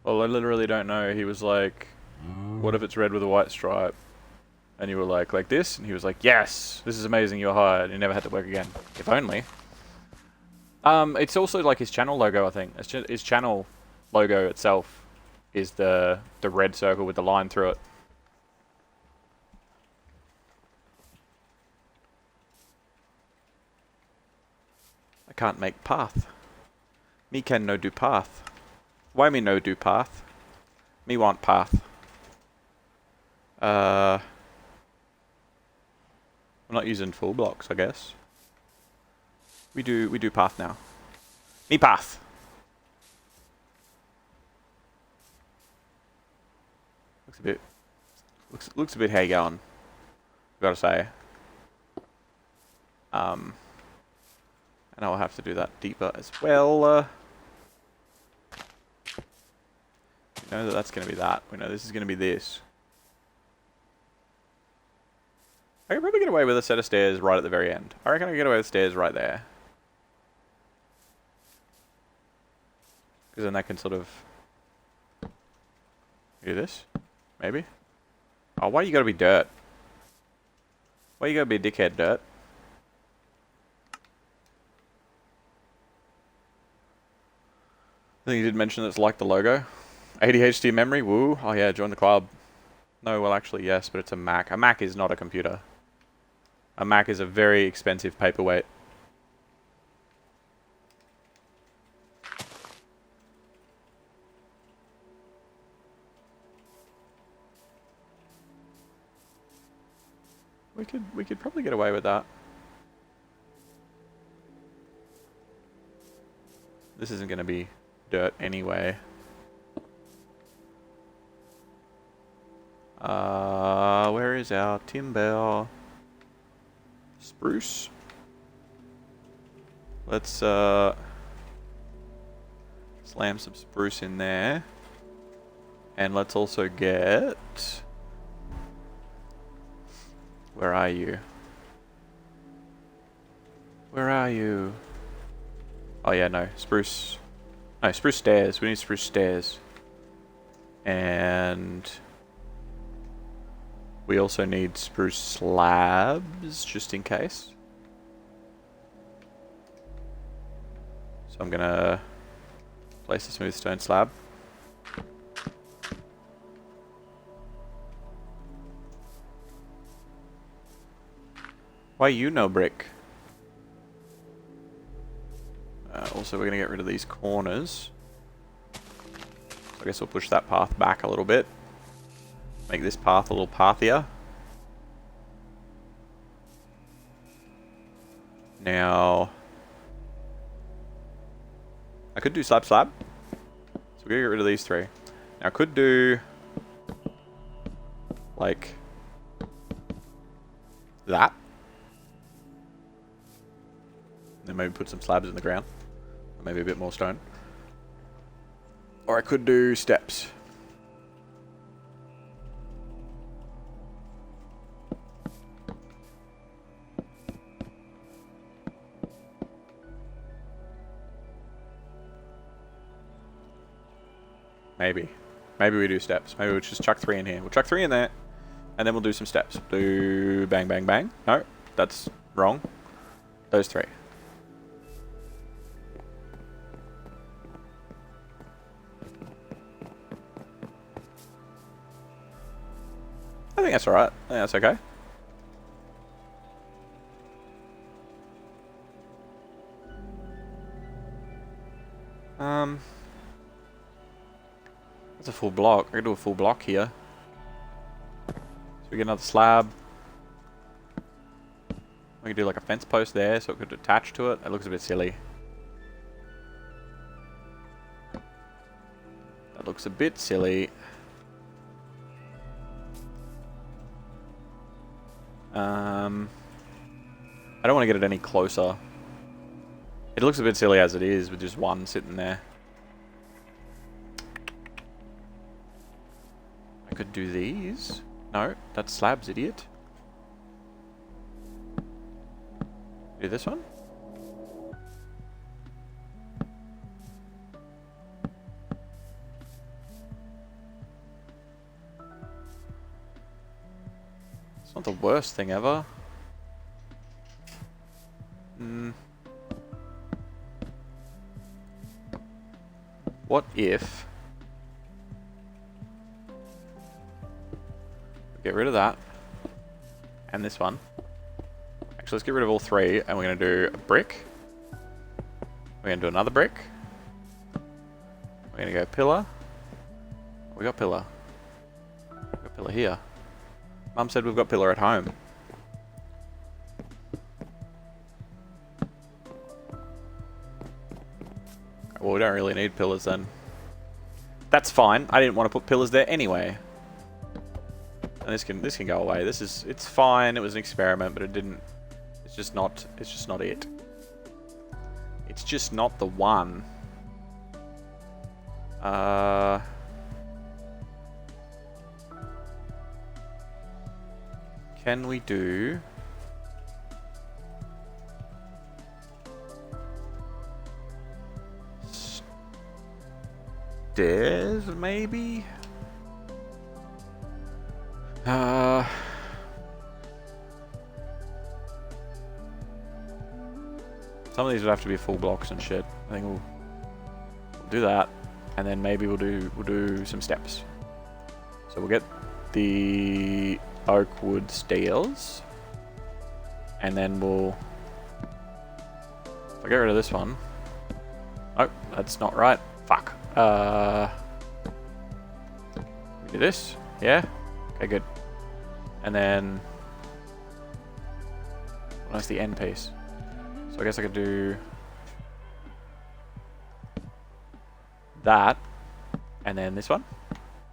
Well, I literally don't know. He was like, what if it's red with a white stripe? And you were like this? And he was like, yes, this is amazing, you're hired. You never had to work again. If only. It's also like his channel logo, I think. His channel logo itself is the red circle with the line through it. I can't make path. Me can no do path. Why me no do path? Me want path. I'm not using full blocks, I guess. We do path now. Me path. Looks a bit how you going. Gotta say. And I'll have to do that deeper as well. We know that that's going to be that. We know this is going to be this. I can probably get away with a set of stairs right at the very end. I reckon I can get away with stairs right there. Because then that can sort of... do this? Maybe? Oh, why you gotta be dirt? Why you gotta be a dickhead, dirt? I think you did mention that it's like the logo. ADHD memory, woo. Oh yeah, join the club. No, well actually yes, but it's a Mac. A Mac is not a computer. A Mac is a very expensive paperweight. We could probably get away with that. This isn't going to be dirt anyway. Where is our timber? Spruce. Let's slam some spruce in there. And let's also get... where are you? Where are you? Oh yeah, no. Spruce. No, spruce stairs. We need spruce stairs. And... we also need spruce slabs, just in case. So I'm gonna place a smooth stone slab. Why you no brick? Also, we're going to get rid of these corners. So I guess we'll push that path back a little bit. Make this path a little pathier. Now, I could do slab slab. So we're going to get rid of these three. Now I could do like that. Then maybe put some slabs in the ground. Or maybe a bit more stone. Or I could do steps. Maybe. Maybe we do steps. Maybe we'll just chuck 3 in here. We'll chuck 3 in there. And then we'll do some steps. Do bang, bang, bang. No, that's wrong. Those 3. I think that's alright. I think that's okay. That's a full block. I can do a full block here. So we get another slab. We can do like a fence post there so it could attach to it. It looks a bit silly. That looks a bit silly. I don't want to get it any closer. It looks a bit silly as it is with just one sitting there. I could do these. No, that's slabs, idiot. Do this one. It's not the worst thing ever. What if... get rid of that. And this one. Actually, let's get rid of all 3, and we're going to do a brick. We're going to do another brick. We're going to go pillar. We got pillar. We got pillar here. Mum said we've got pillar at home. Well, we don't really need pillars then. That's fine. I didn't want to put pillars there anyway. And this can go away. It's fine. It was an experiment, but it didn't. just not. It's just not it. It's just not the one. Can we do? Stairs, maybe? Some of these would have to be full blocks and shit. I think we'll do that, and then maybe we'll do some steps. So we'll get the oak wood stairs, and then we'll. If I get rid of this one, oh, that's not right. Fuck. We do this, yeah. Okay, good. And then that's the end piece. So I guess I could do that, and then this one.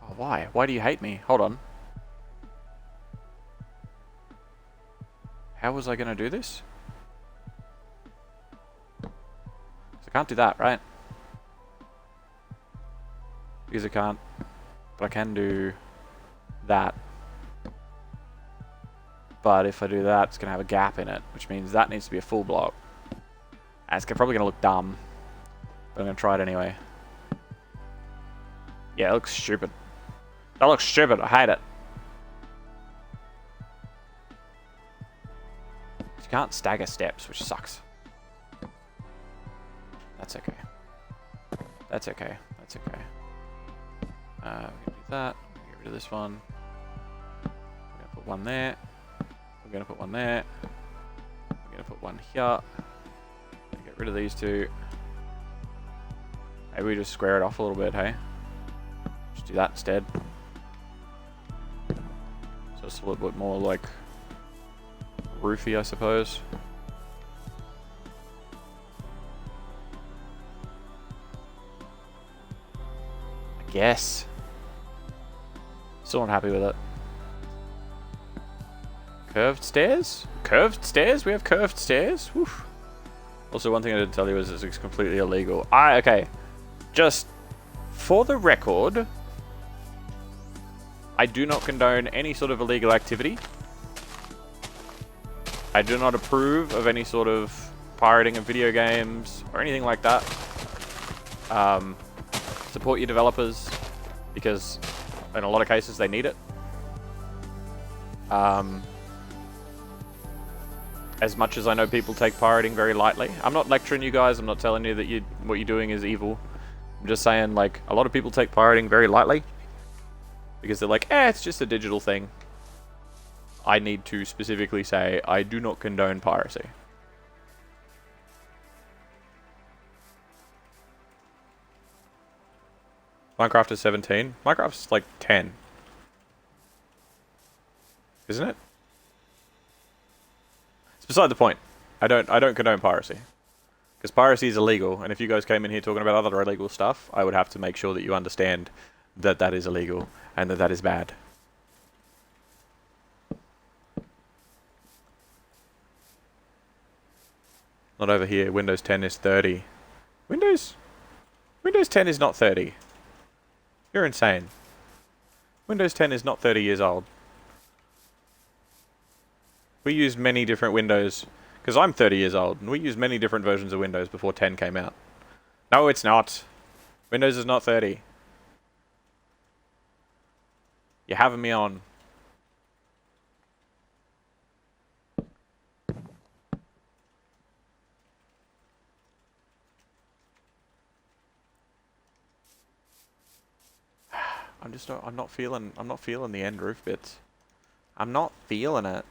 Oh, why? Why do you hate me? Hold on. How was I going to do this? So I can't do that, right? Because I can't. But I can do that. But if I do that, it's going to have a gap in it, which means that needs to be a full block. And it's probably going to look dumb, but I'm going to try it anyway. Yeah, it looks stupid. That looks stupid. I hate it. You can't stagger steps, which sucks. That's okay. That's okay. That's okay. We can do that. Get rid of this one. We're going to put one there. We're going to put one there. We're going to put one here. Get rid of these two. Maybe we just square it off a little bit, hey? Just do that instead. So it's a little bit more like roofy, I suppose. I guess. Still not happy with it. Curved stairs? Curved stairs? We have curved stairs? Woof. Also, one thing I didn't tell you is it's completely illegal. Okay. Just for the record, I do not condone any sort of illegal activity. I do not approve of any sort of pirating of video games or anything like that. Support your developers because in a lot of cases they need it. As much as I know people take pirating very lightly. I'm not lecturing you guys. I'm not telling you that what you're doing is evil. I'm just saying, like, a lot of people take pirating very lightly. Because they're like, it's just a digital thing. I need to specifically say, I do not condone piracy. Minecraft is 17. Minecraft's like 10. Isn't it? It's beside the point. I don't condone piracy. Because piracy is illegal, and if you guys came in here talking about other illegal stuff, I would have to make sure that you understand that that is illegal, and that that is bad. Not over here. Windows 10 is 30. Windows 10 is not 30. You're insane. Windows 10 is not 30 years old. We used many different Windows, because I'm 30 years old, and we used many different versions of Windows before 10 came out. No, it's not. Windows is not 30. You're having me on. I'm not feeling the end roof bits. I'm not feeling it.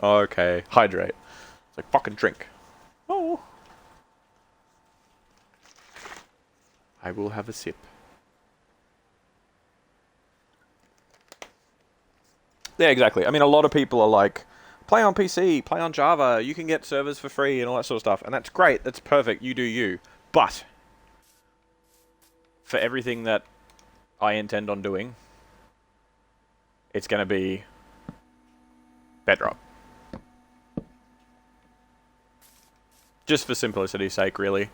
Okay, hydrate. It's like fucking drink. Oh. I will have a sip. Yeah, exactly. I mean, a lot of people are like, play on PC, play on Java, you can get servers for free and all that sort of stuff. And that's great, that's perfect, you do you. But, for everything that I intend on doing, it's going to be bedrock. Just for simplicity's sake, really.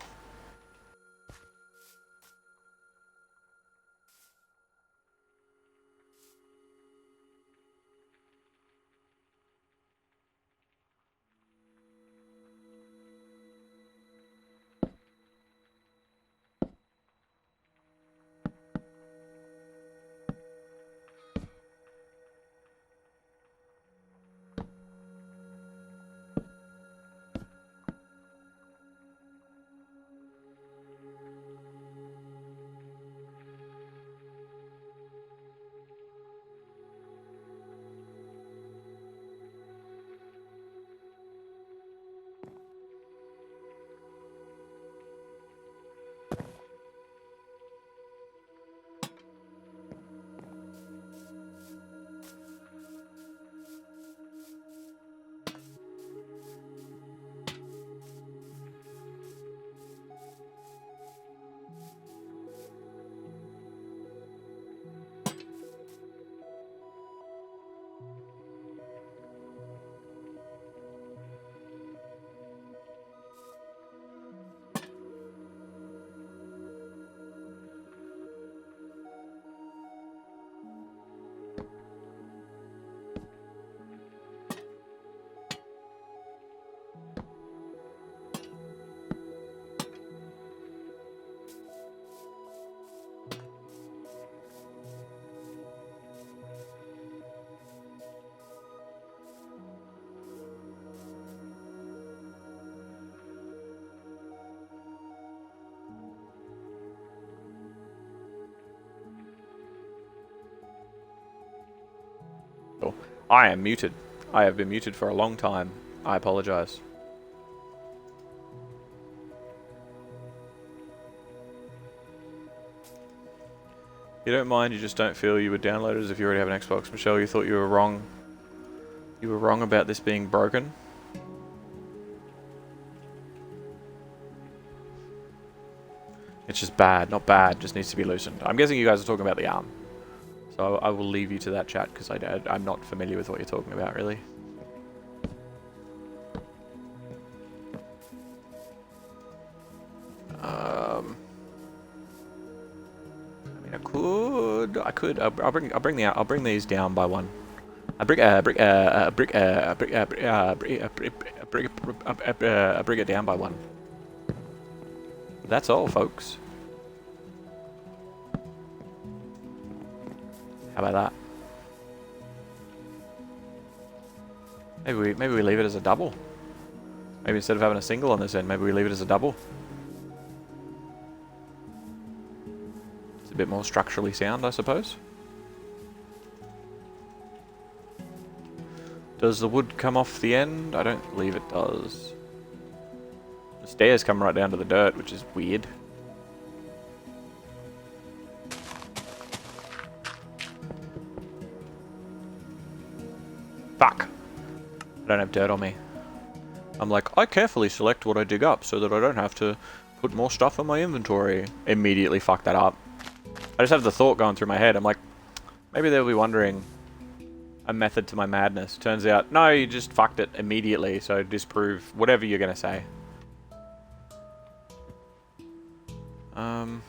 I am muted. I have been muted for a long time. I apologize. You don't mind, you just don't feel you would download it as if you already have an Xbox. Michelle, you thought you were wrong. You were wrong about this being broken. It's just bad. Not bad, just needs to be loosened. I'm guessing you guys are talking about the arm. So I will leave you to that chat because I'm not familiar with what you're talking about, really. I mean, I could. I'll bring these down by one. Bring it down by one. That's all, folks. How about that? Maybe we leave it as a double. Maybe instead of having a single on this end, maybe we leave it as a double. It's a bit more structurally sound, I suppose. Does the wood come off the end? I don't believe it does. The stairs come right down to the dirt, which is weird. Fuck. I don't have dirt on me. I'm like, I carefully select what I dig up so that I don't have to put more stuff in my inventory. Immediately fuck that up. I just have the thought going through my head. I'm like, maybe they'll be wondering a method to my madness. Turns out, no, you just fucked it immediately, so disprove whatever you're gonna say. You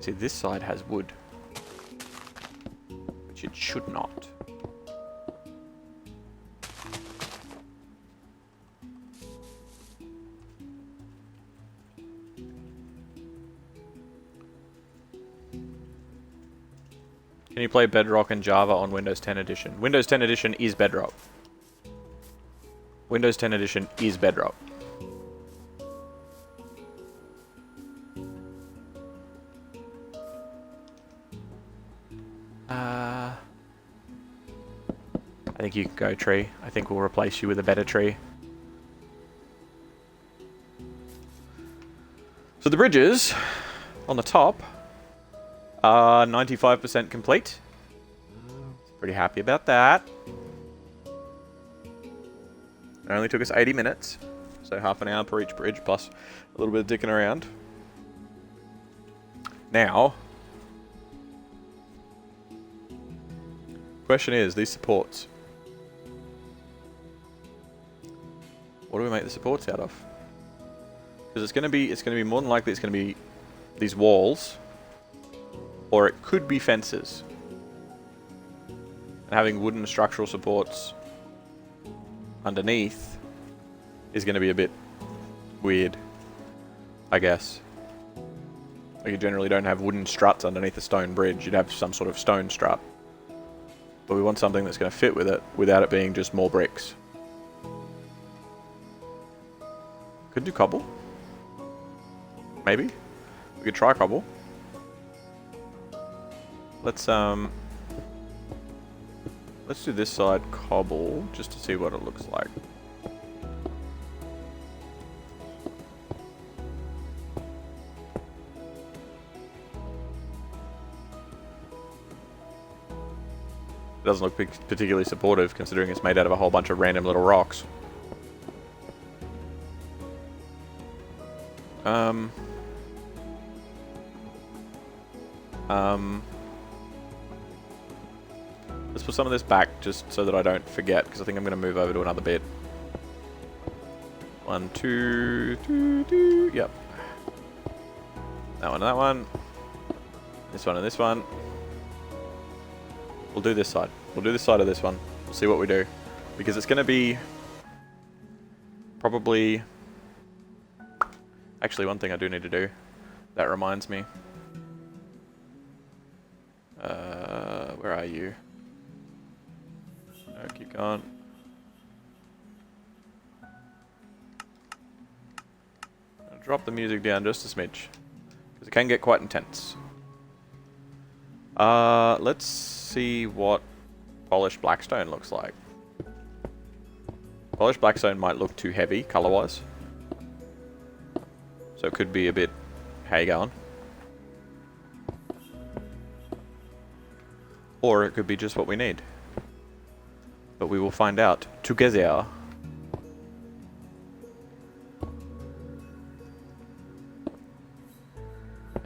see, this side has wood, which it should not. Can you play Bedrock and Java on Windows 10 Edition? Windows 10 Edition is Bedrock. Windows 10 Edition is Bedrock. I think you can go tree. I think we'll replace you with a better tree. So the bridges on the top are 95% complete. Pretty happy about that. It only took us 80 minutes. So half an hour per each bridge plus a little bit of dicking around. Now, question is, these supports. What do we make the supports out of? Because it's gonna be more than likely it's gonna be these walls, or it could be fences. And having wooden structural supports underneath is gonna be a bit weird, I guess. Like, you generally don't have wooden struts underneath a stone bridge. You'd have some sort of stone strut. But we want something that's going to fit with it without it being just more bricks. Could do cobble. Maybe. We could try cobble. Let's do this side cobble just to see what it looks like. It doesn't look particularly supportive considering it's made out of a whole bunch of random little rocks. Let's put some of this back just so that I don't forget, because I think I'm going to move over to another bit. 1, 2, 3, 2, yep. That one and that one. This one and this one. We'll do this side. We'll do this side of this one. We'll see what we do. Because it's going to be probably... Actually, one thing I do need to do. That reminds me. Where are you? No, keep going. I'll drop the music down just a smidge. Because it can get quite intense. Let's see what polished blackstone looks like. Polished blackstone might look too heavy color-wise. So it could be a bit... How you going? Or it could be just what we need. But we will find out together.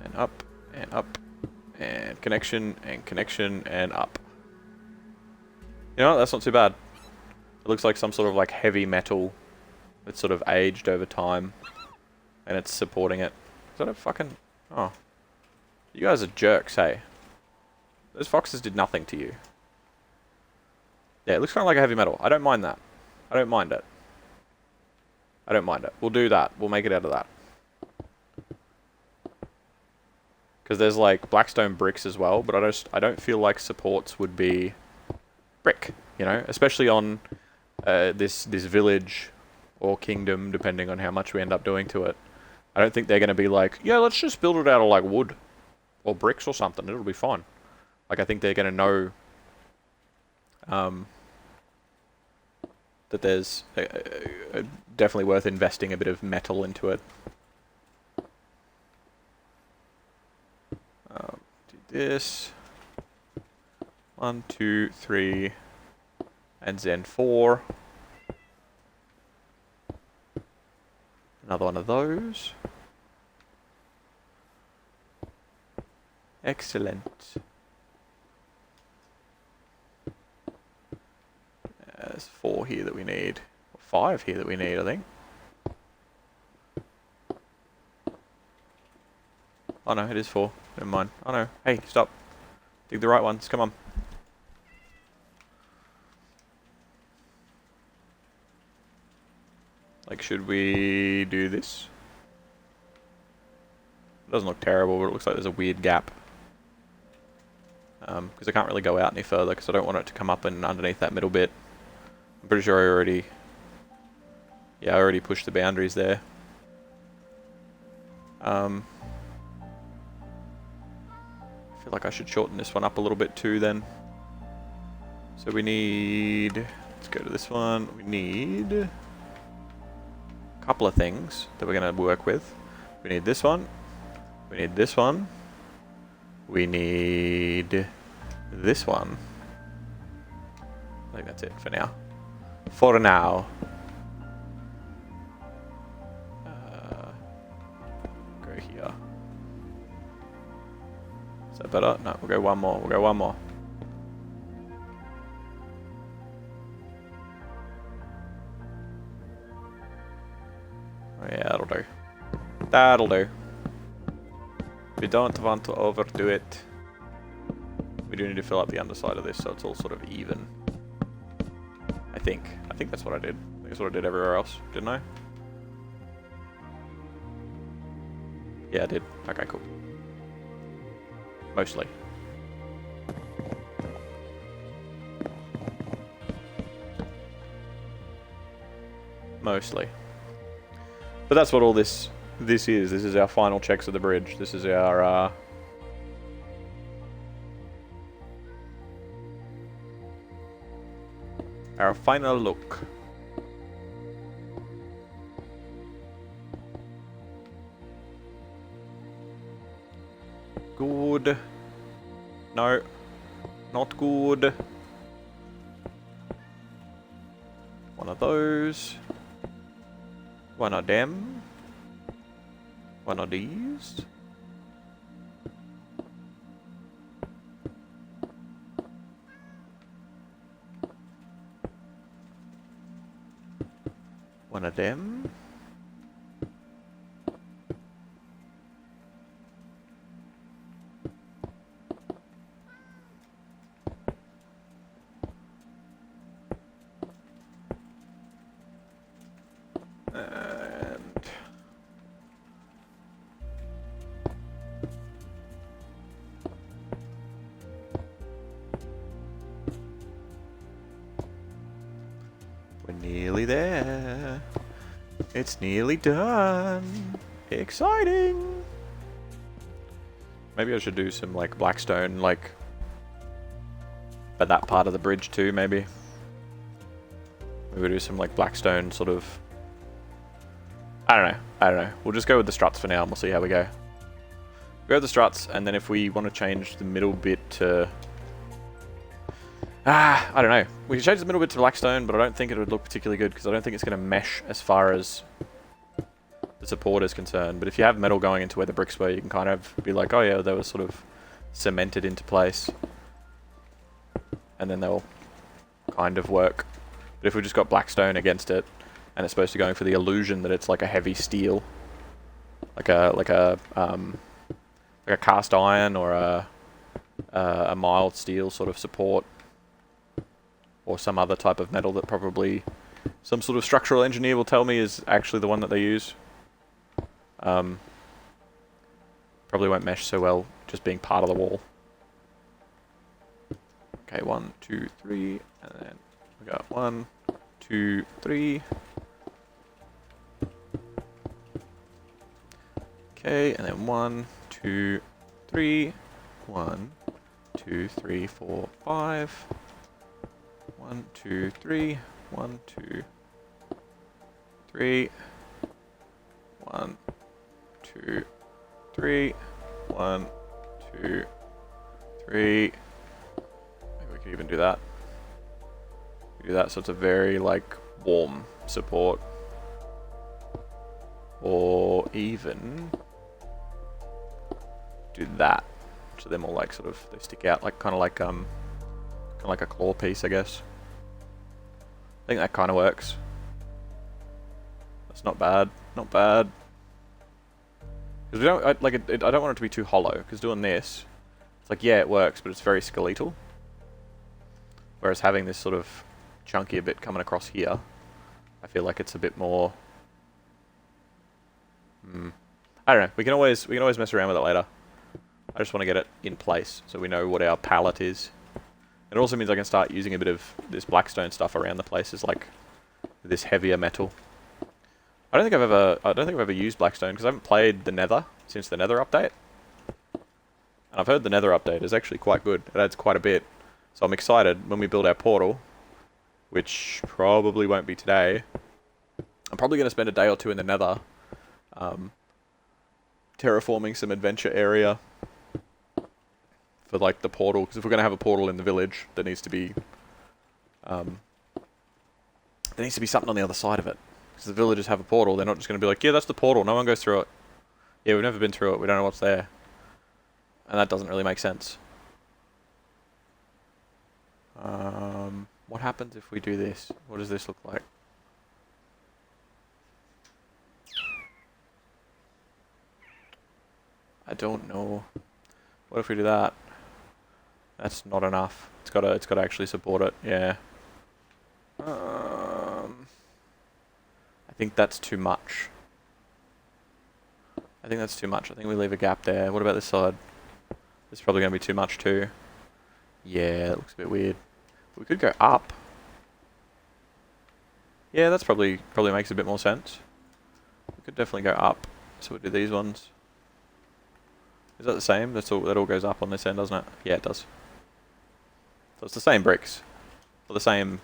And up, and up, and connection, and up. You know what? That's not too bad. It looks like some sort of like heavy metal that's sort of aged over time. And it's supporting it. Is that a fucking... Oh. You guys are jerks, hey? Those foxes did nothing to you. Yeah, it looks kind of like a heavy metal. I don't mind that. I don't mind it. I don't mind it. We'll do that. We'll make it out of that. Because there's like blackstone bricks as well, but I don't feel like supports would be brick, you know? Especially on this village or kingdom, depending on how much we end up doing to it. I don't think they're going to be like, yeah, let's just build it out of like wood or bricks or something. It'll be fine. Like, I think they're going to know that there's definitely worth investing a bit of metal into it. Do this. 1, 2, 3, and then 4. Another one of those. Excellent. There's 4 here that we need. 5 here that we need, I think. Oh no, it is 4. Never mind. Oh no. Hey, stop. Dig the right ones. Come on. Like, should we do this? It doesn't look terrible, but it looks like there's a weird gap. Because I can't really go out any further because I don't want it to come up and underneath that middle bit. I'm pretty sure I already... Yeah, I already pushed the boundaries there. I feel like I should shorten this one up a little bit too then. So we need... Let's go to this one. We need... a couple of things that we're going to work with. We need this one. We need this one. We need this one. I think that's it for now. For now. Go here. Is that better? No, we'll go one more. We'll go one more. That'll do. That'll do. We don't want to overdo it. We do need to fill up the underside of this so it's all sort of even. I think. I think that's what I did. I think that's what I did everywhere else, didn't I? Yeah, I did. Okay, cool. Mostly. Mostly. But that's what all this is. This is our final checks of the bridge. This is our final look. Good. No. Not good. One of those. One of them. One of these. One of them. Nearly there. It's nearly done. Exciting. Maybe I should do some like blackstone, like, at that part of the bridge too. Maybe do some like blackstone sort of. I don't know. We'll just go with the struts for now, and we'll see how we go. Go with the struts, and then if we want to change the middle bit to. I don't know. We can change the middle bit to blackstone, but I don't think it would look particularly good because I don't think it's going to mesh as far as the support is concerned. But if you have metal going into where the bricks were, you can kind of be like, oh yeah, they were sort of cemented into place. And then they'll kind of work. But if we just got blackstone against it, and it's supposed to be going for the illusion that it's like a heavy steel, like a cast iron or a mild steel sort of support, or some other type of metal that probably some sort of structural engineer will tell me is actually the one that they use. Probably won't mesh so well just being part of the wall. Okay, 1, 2, 3, and then we got 1, 2, 3. Okay, and then 1, 2, 3. 1, 2, 3, 4, 5. 1, 2, 3. 1, 2, 3. 1, 2, 3. 1, 2, 3. Maybe we could even do that. Do that so it's a very like warm support. Or even do that. So they're more like sort of they stick out like kind of like a claw piece, I guess. I think that kind of works. That's not bad. Not bad. Because we don't I don't want it to be too hollow. Because doing this, it's like yeah, it works, but it's very skeletal. Whereas having this sort of chunkier bit coming across here, I feel like it's a bit more. I don't know. We can always mess around with it later. I just want to get it in place so we know what our palette is. It also means I can start using a bit of this blackstone stuff around the places, like this heavier metal. I don't think I've ever used blackstone because I haven't played the Nether since the Nether update. And I've heard the Nether update is actually quite good. It adds quite a bit. So I'm excited when we build our portal, which probably won't be today. I'm probably going to spend a day or two in the Nether, terraforming some adventure area for like the portal, because if we're going to have a portal in the village, there needs to be something on the other side of it. Because the villagers have a portal, they're not just going to be like, yeah, that's the portal, no one goes through it. Yeah, we've never been through it, we don't know what's there. And that doesn't really make sense. What happens if we do this? What does this look like? don't know. What if we do that? That's not enough. It's gotta actually support it. Yeah. I think that's too much. I think we leave a gap there. What about this side? This is probably gonna be too much too. Yeah, that looks a bit weird. We could go up. Yeah, that's probably makes a bit more sense. We could definitely go up. So we'll do these ones. Is that the same? That all goes up on this end, doesn't it? Yeah, it does. So it's the same bricks. Or the same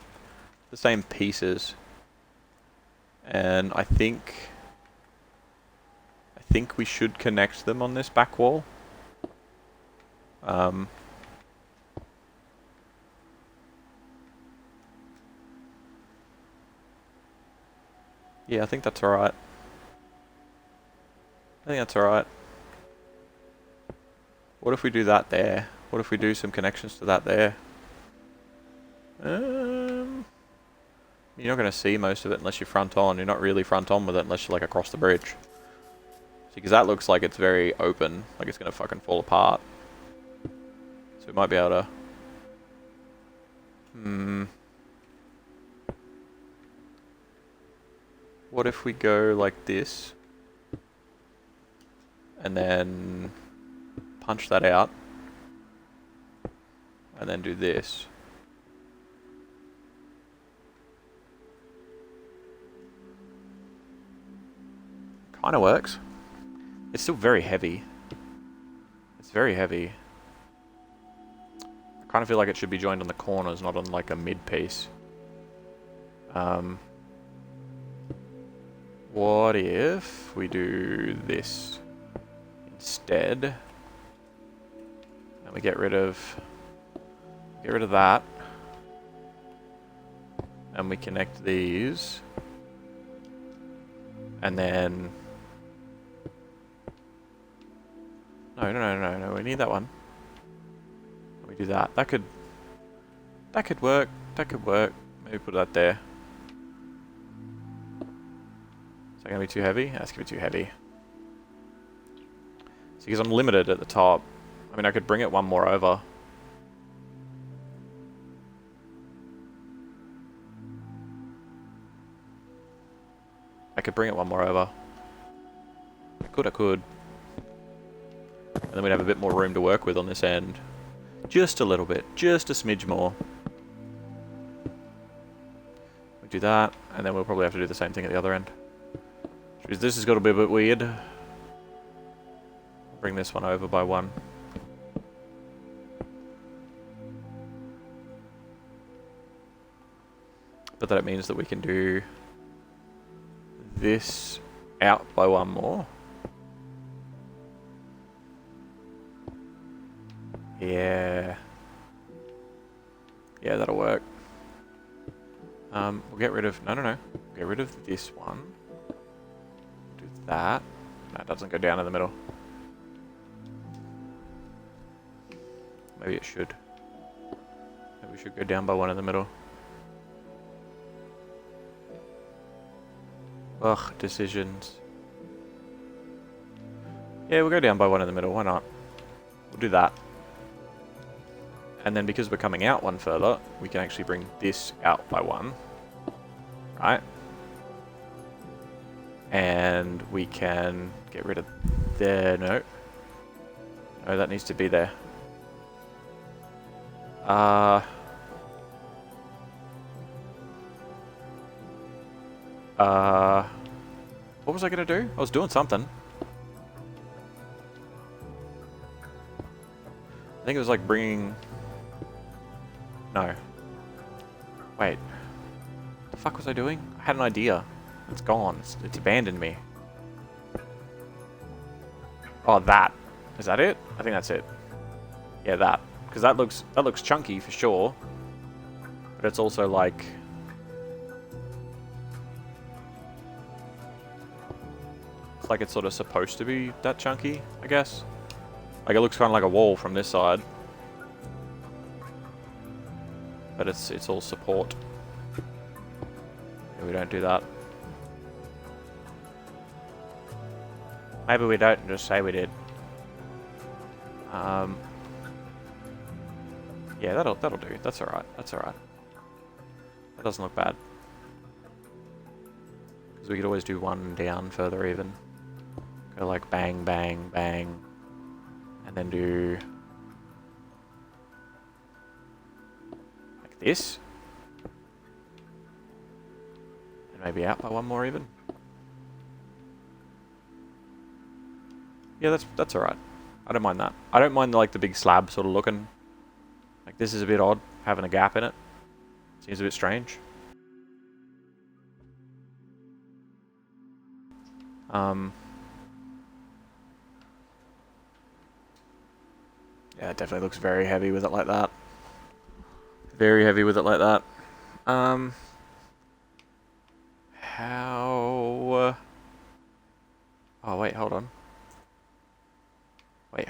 pieces. And I think we should connect them on this back wall. Yeah, I think that's alright. What if we do that there? What if we do some connections to that there? You're not going to see most of it unless you're front on. You're not really front on with it unless you're like across the bridge. Because that looks like it's very open, like it's going to fucking fall apart. So we might be able to... What if we go like this? And then punch that out. And then do this. Kind of works. It's still very heavy. It's very heavy. I kind of feel like it should be joined on the corners, not on like a mid piece. What if we do this instead? And we get rid of that. And we connect these. And then... No, we need that one. We do that. That could work. Maybe put that there. Is that going to be too heavy? That's going to be too heavy. See, because I'm limited at the top. I mean, I could bring it one more over. I could. And then we'd have a bit more room to work with on this end. Just a little bit. Just a smidge more. We do that, and then we'll probably have to do the same thing at the other end. This has got to be a bit weird. Bring this one over by one. But that means that we can do this out by one more. Yeah. Yeah, that'll work. We'll get rid of... No. Get rid of this one. Do that. No, it doesn't go down in the middle. Maybe it should. Maybe we should go down by one in the middle. Ugh, decisions. Yeah, we'll go down by one in the middle. Why not? We'll do that. And then because we're coming out one further, we can actually bring this out by one. Right? And we can get rid of there. No, that needs to be there. What was I going to do? I was doing something. I think it was like bringing... No. Wait. What the fuck was I doing? I had an idea. It's gone. It's abandoned me. Oh, that. Is that it? I think that's it. Yeah, that. Because that looks chunky for sure. But it's also like... It's like it's sort of supposed to be that chunky, I guess. Like it looks kind of like a wall from this side. But it's all support. Yeah, we don't do that. Maybe we don't, just say we did. Yeah, that'll do. That's alright. That's alright. That doesn't look bad. Because we could always do one down further even. Go like bang, bang, bang. And then do... like this. And maybe out by one more even. Yeah, that's alright. I don't mind that. I don't mind like the big slab sort of looking. Like this is a bit odd, having a gap in it. Seems a bit strange. Yeah, it definitely looks very heavy with it like that. Very heavy with it like that. How... oh, wait, hold on. Wait.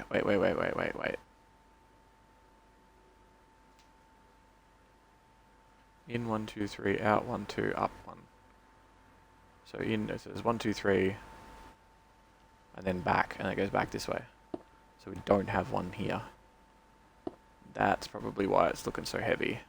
In 1, 2, 3, out 1, 2, up 1. So in, so there's 1, 2, 3, and then back, and it goes back this way. So we don't have one here. That's probably why it's looking so heavy.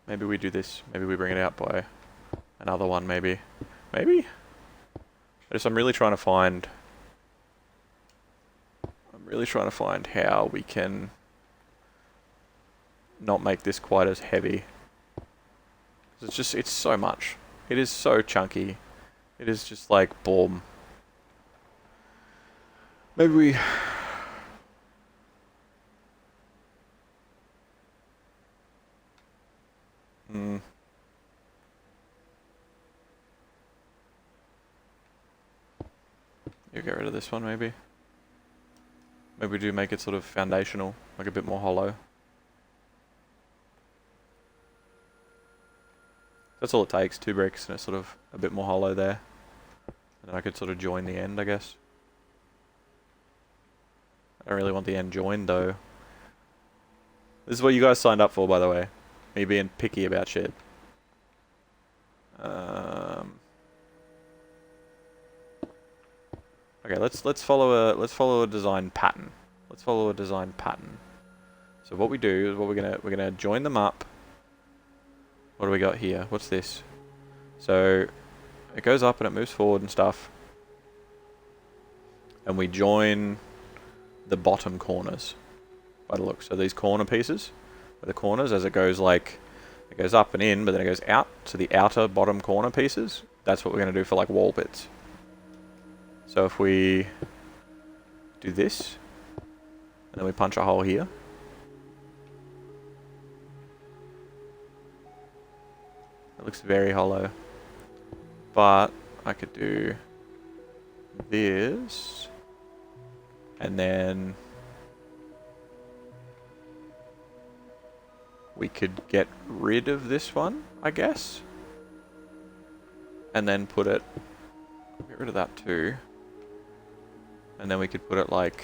Maybe we do this. Maybe we bring it out by another one, maybe. Maybe? I'm really trying to find... I'm really trying to find how we can not make this quite as heavy. It's just, it's so much. It is so chunky. It is just like, boom. Maybe we... You get rid of this one, maybe. Maybe we do make it sort of foundational, like a bit more hollow. That's all it takes, 2 bricks, and it's sort of a bit more hollow there. And then I could sort of join the end, I guess. I don't really want the end joined, though. This is what you guys signed up for, by the way. Me being picky about shit. Okay, let's follow a design pattern. Let's follow a design pattern. So what we do is we're gonna join them up. What do we got here? What's this? So it goes up and it moves forward and stuff. And we join the bottom corners by the look. So these corner pieces, where the corners, as it goes like, it goes up and in, but then it goes out to the outer bottom corner pieces. That's what we're going to do for like wall bits. So if we do this, and then we punch a hole here. It looks very hollow. But I could do this, and then we could get rid of this one, I guess. And then put it, get rid of that too. And then we could put it like,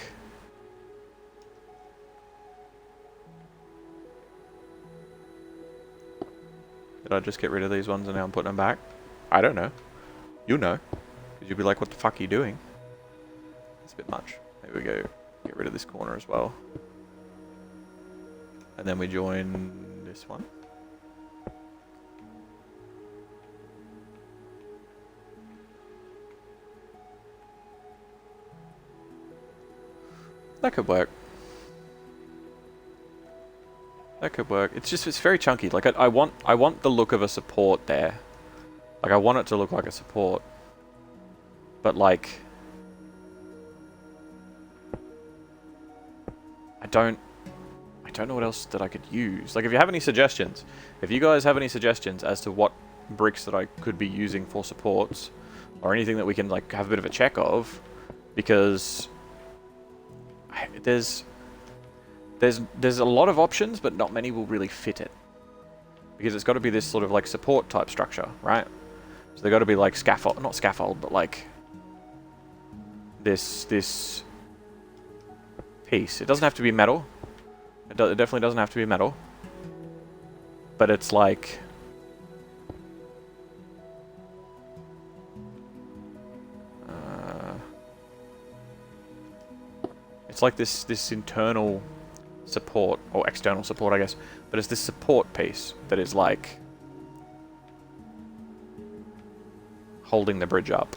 did I just get rid of these ones and now I'm putting them back? I don't know. You know. Because you'll be like, what the fuck are you doing? It's a bit much. Maybe we go get rid of this corner as well. And then we join this one. That could work. That could work. It's just, it's very chunky. Like I want the look of a support there. Like I want it to look like a support. But like, I don't don't know what else that I could use. Like, if you have any suggestions, if you guys have any suggestions as to what bricks that I could be using for supports, or anything that we can like have a bit of a check of, because there's a lot of options, but not many will really fit it, because it's got to be this sort of like support type structure, right? So they got to be like scaffold, not scaffold, but like this piece. It doesn't have to be metal. It definitely doesn't have to be metal. But it's like it's like this internal support, or external support, I guess. But it's this support piece that is like holding the bridge up.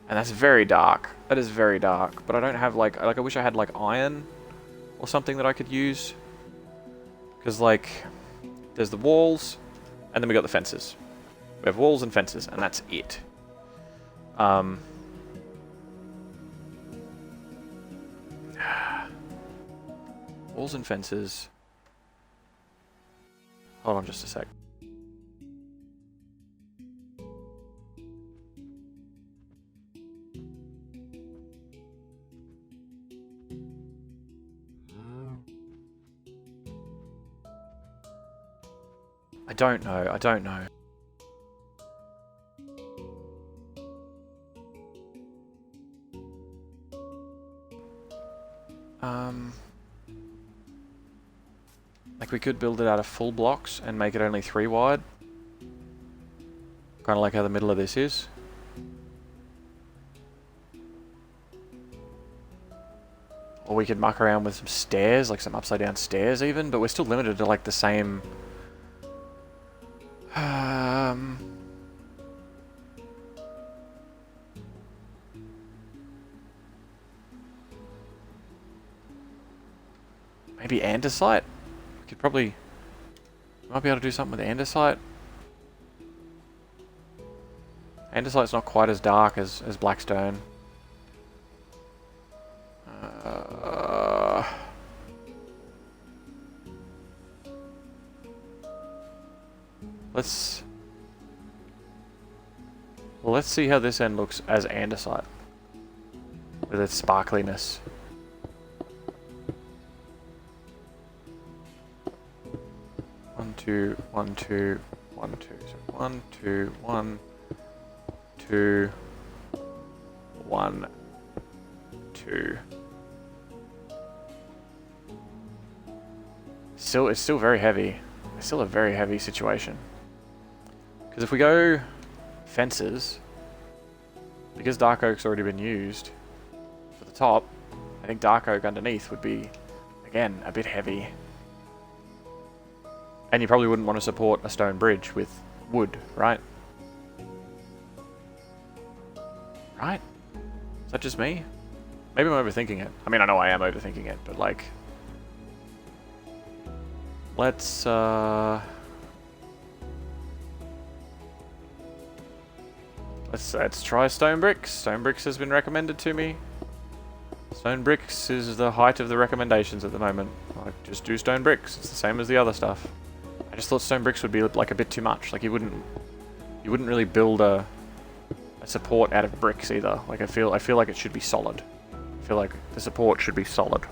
And that's very dark. That is very dark. But I don't have like I wish I had like iron or something that I could use. Because like there's the walls, and then we got the fences. We have walls and fences, and that's it. Walls and fences. Hold on just a sec. I don't know. I don't know. Like we could build it out of full blocks and make it only 3 wide. Kind of like how the middle of this is. Or we could muck around with some stairs, like some upside down stairs even, but we're still limited to like the same... Maybe andesite? We could probably... Might be able to do something with andesite. Andesite's not quite as dark as blackstone. Let's see how this end looks as andesite. With its sparkliness. One, two, one, two, one, two. So 1, 2, 1, 2, 1, 2. It's still very heavy. It's still a very heavy situation. Because if we go fences, because dark oak's already been used for the top, I think dark oak underneath would be, again, a bit heavy. And you probably wouldn't want to support a stone bridge with wood, right? Right? Is that just me? Maybe I'm overthinking it. I mean, I know I am overthinking it, but like... Let's try stone bricks. Stone bricks has been recommended to me. Stone bricks is the height of the recommendations at the moment. Like, just do stone bricks. It's the same as the other stuff. I just thought stone bricks would be like a bit too much. Like you wouldn't really build a support out of bricks either. Like I feel like it should be solid. I feel like the support should be solid.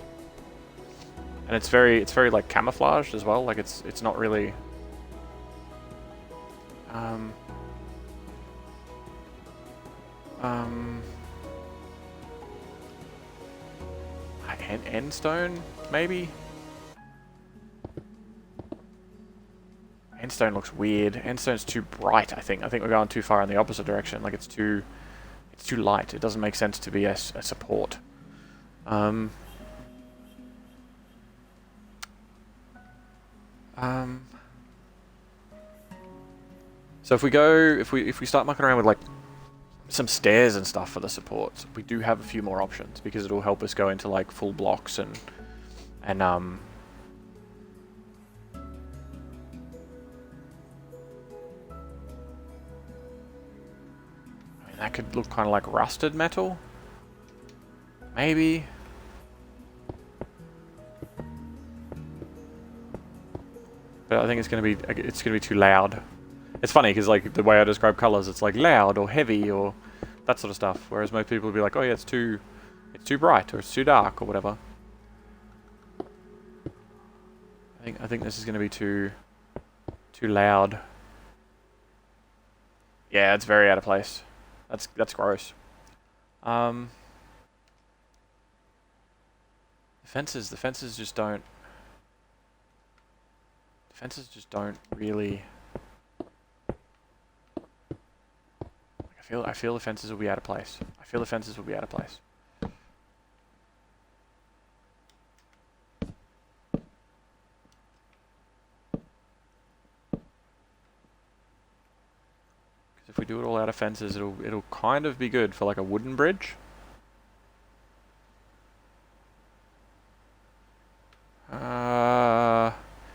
And it's very like camouflaged as well. Like it's not really end stone maybe. Endstone looks weird. Endstone's too bright, I think. I think we're going too far in the opposite direction. Like it's too light. It doesn't make sense to be a support. So if we start mucking around with like some stairs and stuff for the supports, we do have a few more options because it'll help us go into like full blocks and I mean, that could look kind of like rusted metal. Maybe. I think it's gonna be too loud. It's funny because like the way I describe colors, it's like loud or heavy or that sort of stuff. Whereas most people will be like, oh yeah, it's too bright or it's too dark or whatever. I think this is gonna be too loud. Yeah, it's very out of place. That's gross. The fences just don't. The fences just don't really. I feel the fences will be out of place. I feel the fences will be out of place. Because if we do it all out of fences, it'll kind of be good for like a wooden bridge.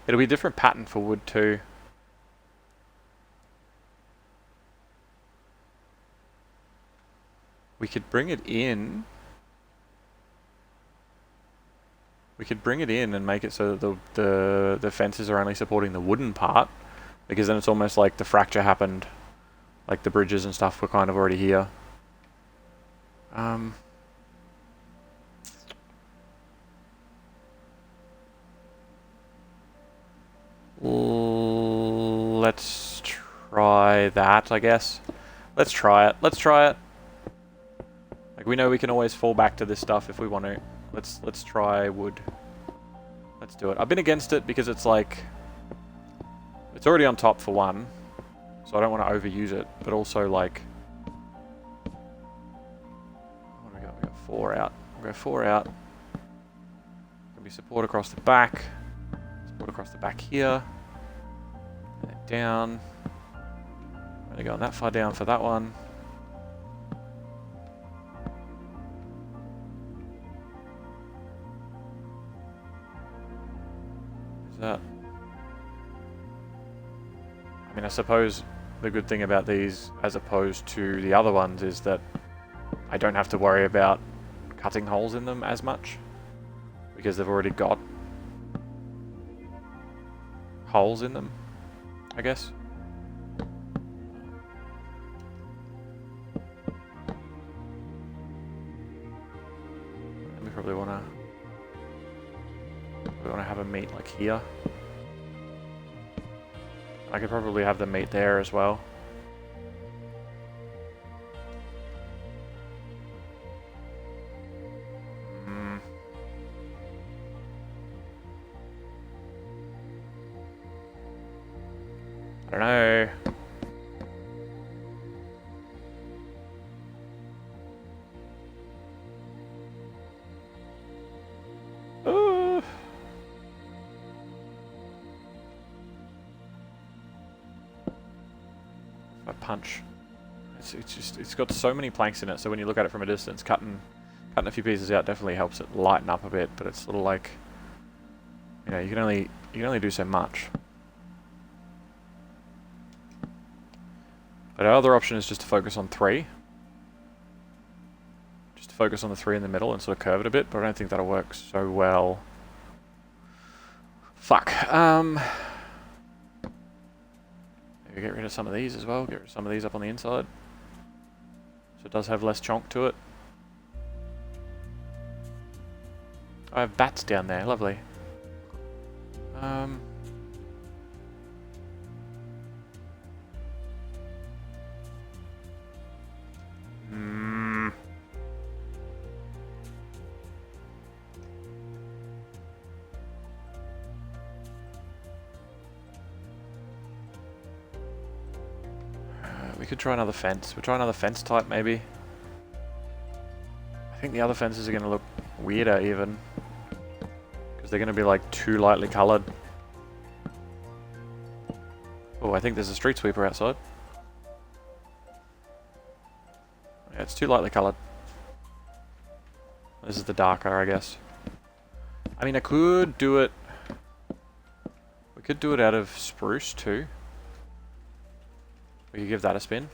It'll be a different pattern for wood too. We could bring it in. We could bring it in and make it so that the fences are only supporting the wooden part, because then it's almost like the fracture happened, like the bridges and stuff were kind of already here. Let's try that, I guess. Let's try it. Let's try it. Like, we know we can always fall back to this stuff if we want to. Let's try wood. Let's do it. I've been against it because it's like, it's already on top for one, so I don't want to overuse it, but also like, what do we got? We got 4 out. We'll go 4 out. Gonna be support across the back. Support across the back here. And then down. I'm gonna go that far down for that one. That. I mean, I suppose the good thing about these, as opposed to the other ones, is that I don't have to worry about cutting holes in them as much, because they've already got holes in them, I guess. And we probably want to have a meet like here. I could probably have the meet there as well. I don't know. Punch. It's got so many planks in it, so when you look at it from a distance, cutting a few pieces out definitely helps it lighten up a bit, but it's sort of like, you know, you can only do so much. But our other option is just to focus on 3. Just to focus on the 3 in the middle and sort of curve it a bit, but I don't think that'll work so well. Fuck. Maybe get rid of some of these as well. Get rid of some of these up on the inside. So it does have less chonk to it. I have bats down there. Lovely. We could try another fence. We'll try another fence type, maybe. I think the other fences are going to look weirder, even. Because they're going to be, like, too lightly coloured. Oh, I think there's a street sweeper outside. Yeah, it's too lightly coloured. This is the darker, I guess. I mean, I could do it... We could do it out of spruce, too. We could give that a spin.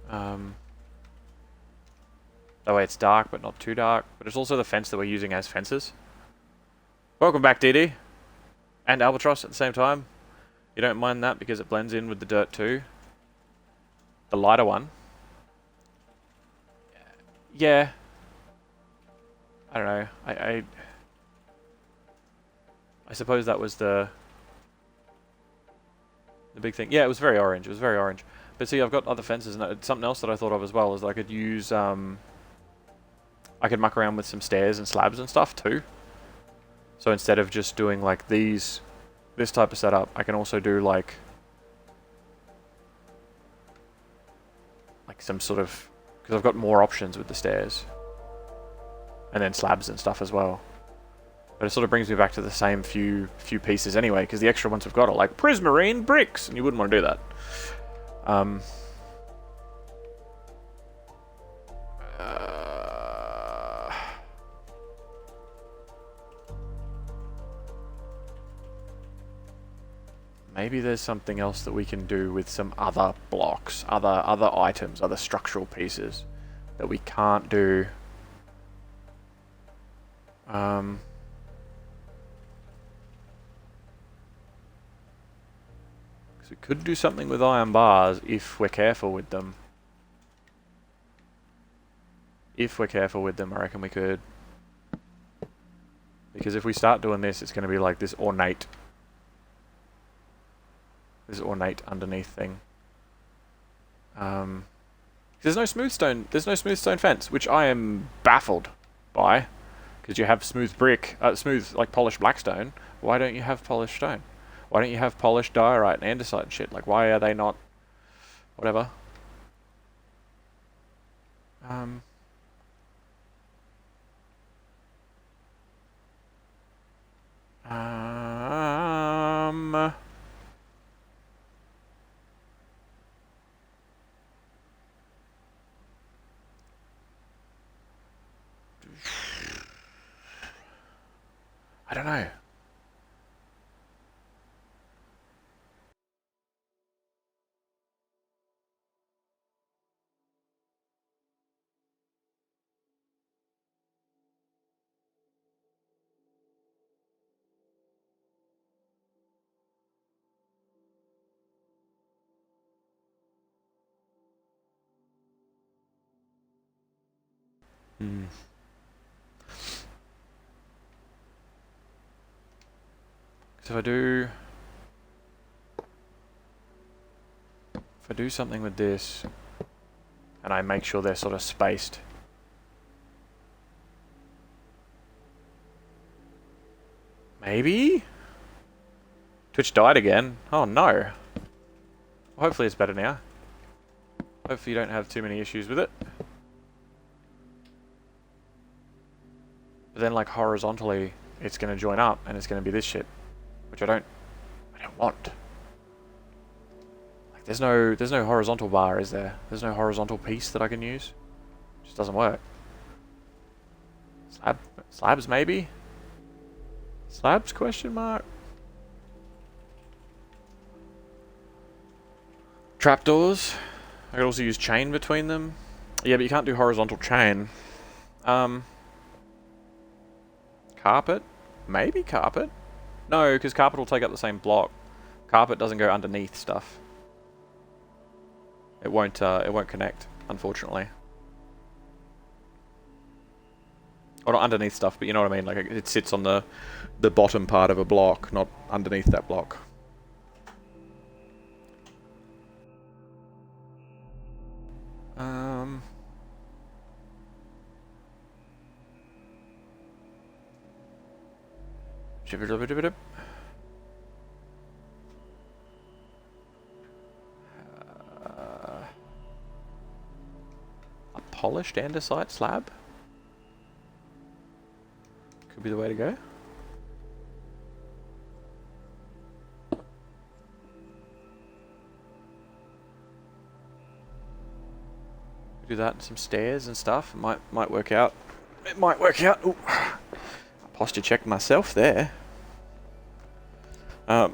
That way it's dark, but not too dark. But it's also the fence that we're using as fences. Welcome back, DD. And albatross at the same time. You don't mind that because it blends in with the dirt too. The lighter one. Yeah. I don't know. I suppose that was the big thing. Yeah, it was very orange. It was very orange. But see, I've got other fences, and something else that I thought of as well is that I could use I could muck around with some stairs and slabs and stuff too. So instead of just doing like this type of setup, I can also do like some sort of, because I've got more options with the stairs. And then slabs and stuff as well. But it sort of brings me back to the same few pieces anyway, because the extra ones we've got are like prismarine bricks, and you wouldn't want to do that. Maybe there's something else that we can do with some other blocks, other items, other structural pieces that we can't do. So we could do something with iron bars if we're careful with them. If we're careful with them, I reckon we could. Because if we start doing this, it's going to be like this ornate underneath thing. There's no smooth stone. There's no smooth stone fence, which I am baffled by. Because you have smooth brick, smooth like polished blackstone. Why don't you have polished stone? Why don't you have polished diorite and andesite and shit? Like, why are they not? Whatever. I don't know. So if I do something with this, and I make sure they're sort of spaced. Maybe? Twitch died again. Oh no. Well, hopefully it's better now. Hopefully you don't have too many issues with it. But then like horizontally, it's going to join up and it's going to be this shit. Which I don't want. Like there's no horizontal bar, is there? There's no horizontal piece that I can use. It just doesn't work. Slabs maybe? Slabs question mark? Trapdoors. I could also use chain between them. Yeah, but you can't do horizontal chain. Carpet? Maybe carpet? No, because carpet will take up the same block. Carpet doesn't go underneath stuff. It won't connect, unfortunately. Or not underneath stuff, but you know what I mean. Like it sits on the bottom part of a block, not underneath that block. A polished andesite slab could be the way to go. Do that and some stairs and stuff. It might work out. It might work out. Ooh. I posture checked myself there. So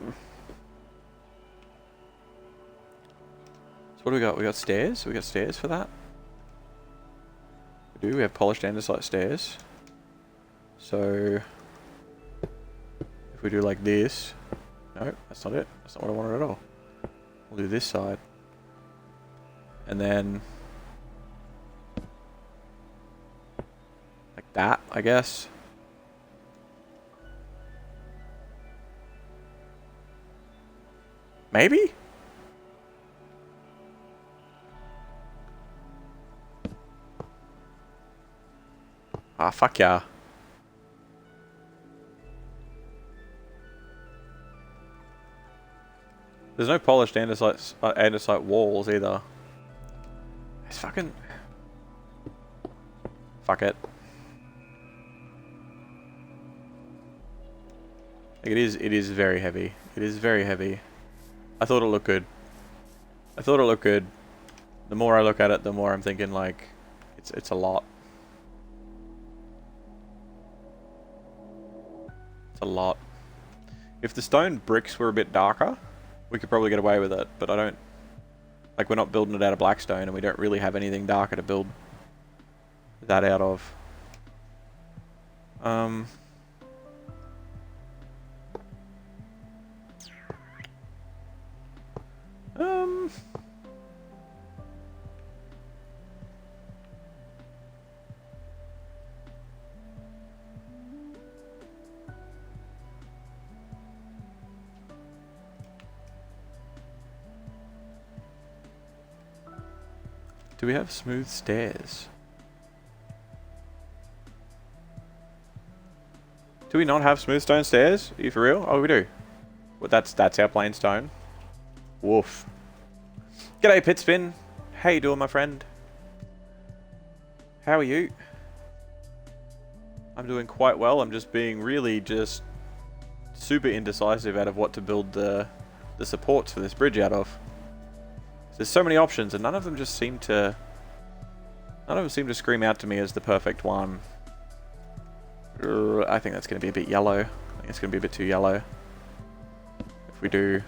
what do we got? We got stairs. We got stairs for that. We do. We have polished andesite stairs. So if If we do like this... No, that's not it. That's not what I wanted at all. We'll do this side. And then... like that, I guess. Maybe? Ah, fuck yeah. There's no polished andesite walls either. It's fucking... Fuck it. Like it is very heavy. It is very heavy. I thought it looked good. I thought it looked good. The more I look at it, the more I'm thinking like, it's a lot. It's a lot. If the stone bricks were a bit darker, we could probably get away with it, but I don't... Like, we're not building it out of blackstone, and we don't really have anything darker to build that out of. Do we have smooth stairs? Do we not have smooth stone stairs? Are you for real? Oh, we do. Well, that's our plain stone. Woof. G'day, Pitspin. How you doing, my friend? How are you? I'm doing quite well. I'm just being really just super indecisive out of what to build the supports for this bridge out of. There's so many options, and none of them just seem to... None of them seem to scream out to me as the perfect one. I think that's going to be a bit yellow. I think it's going to be a bit too yellow. If we do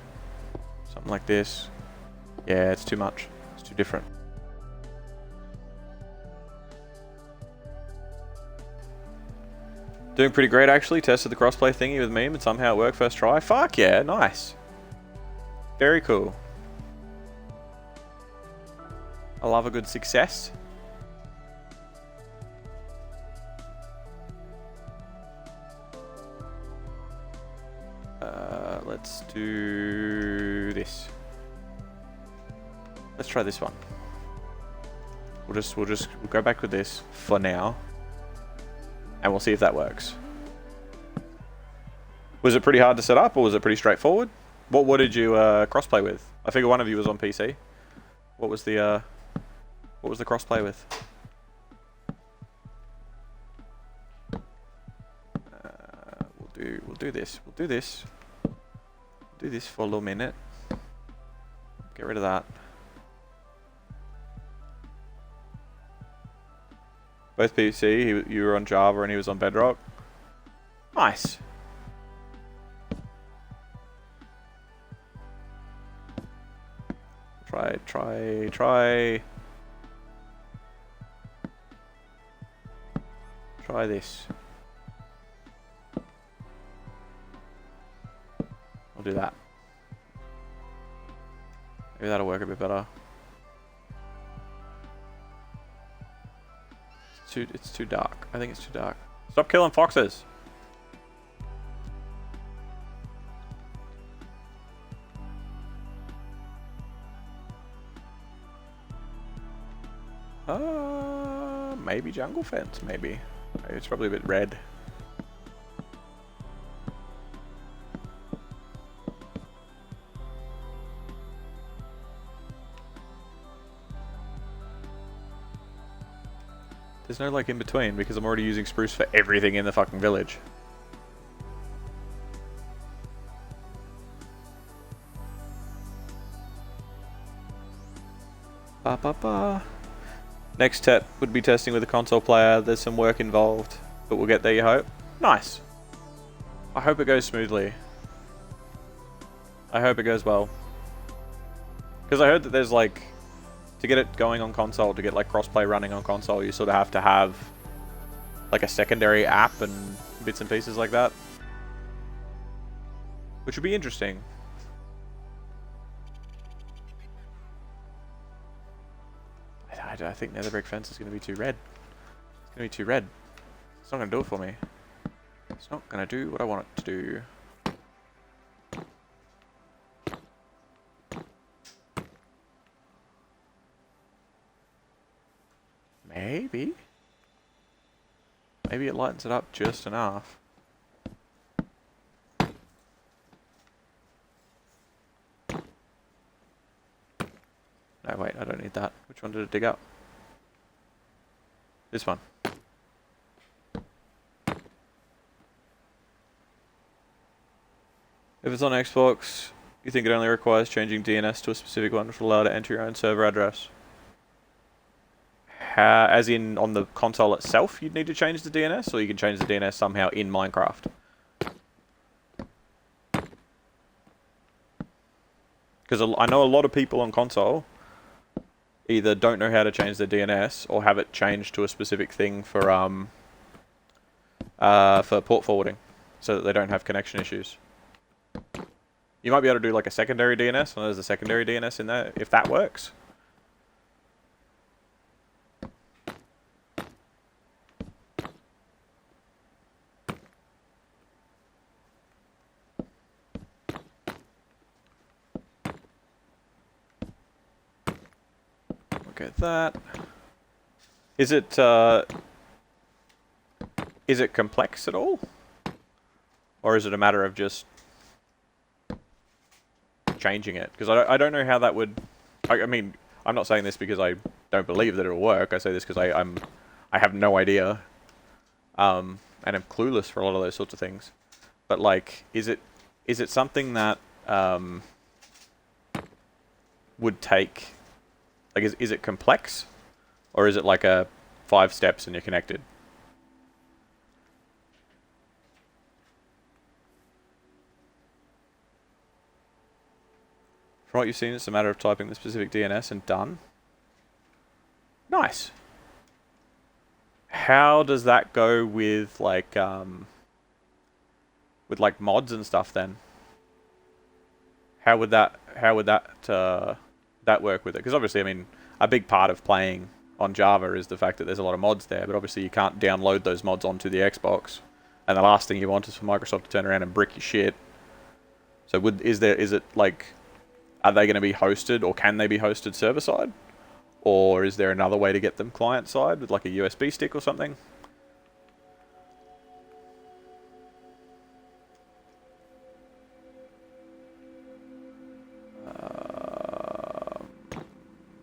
something like this... Yeah, it's too much. It's too different. Doing pretty great, actually. Tested the crossplay thingy with Meme, and somehow it worked first try. Fuck yeah, nice. Very cool. I love a good success. Let's do this. Let's try this one. We'll go back with this for now, and we'll see if that works. Was it pretty hard to set up, or was it pretty straightforward? What did you crossplay with? I figure one of you was on PC. What was the crossplay with? We'll do this. We'll do this. Do this for a little minute. Get rid of that. Both PC. You were on Java and he was on Bedrock. Nice. Try this. I'll do that. Maybe that'll work a bit better. It's too dark. I think it's too dark. Stop killing foxes. Maybe jungle fence, maybe. It's probably a bit red. There's no like in between because I'm already using spruce for everything in the fucking village. Ba ba ba. Next step would be testing with a console player. There's some work involved, but we'll get there, you hope. Nice. I hope it goes smoothly. I hope it goes well. Because I heard that there's like, to get it going on console, to get like crossplay running on console, you sort of have to have like a secondary app and bits and pieces like that. which would be interesting. I think nether brick fence is going to be too red. It's going to be too red. It's not going to do it for me. It's not going to do what I want it to do. Maybe? Maybe it lightens it up just enough. No, wait, I don't need that. Which one did it dig up? This one. If it's on Xbox, you think it only requires changing DNS to a specific one, which will allow you to enter your own server address? As in on the console itself, you'd need to change the DNS, or you can change the DNS somehow in Minecraft? Because I know a lot of people on console either don't know how to change their DNS or have it changed to a specific thing for port forwarding, so that they don't have connection issues. You might be able to do like a secondary DNS, and there's a secondary DNS in there, if that works. Look at that. Is it complex at all? Or is it a matter of just changing it? Because I don't know how that would... I mean, I'm not saying this because I don't believe that it'll work. I say this because I have no idea. And I'm clueless for a lot of those sorts of things. But like, is it something that would take... Like, is it complex? Or is it like a 5 steps and you're connected? From what you've seen, it's a matter of typing the specific DNS and done. Nice. How does that go with like mods and stuff then? How would that work with it? Because obviously, I mean, a big part of playing on Java is the fact that there's a lot of mods there, but obviously you can't download those mods onto the Xbox, and the last thing you want is for Microsoft to turn around and brick your shit. So is it like, are they going to be hosted, or can they be hosted server side? Or is there another way to get them client side with like a USB stick or something?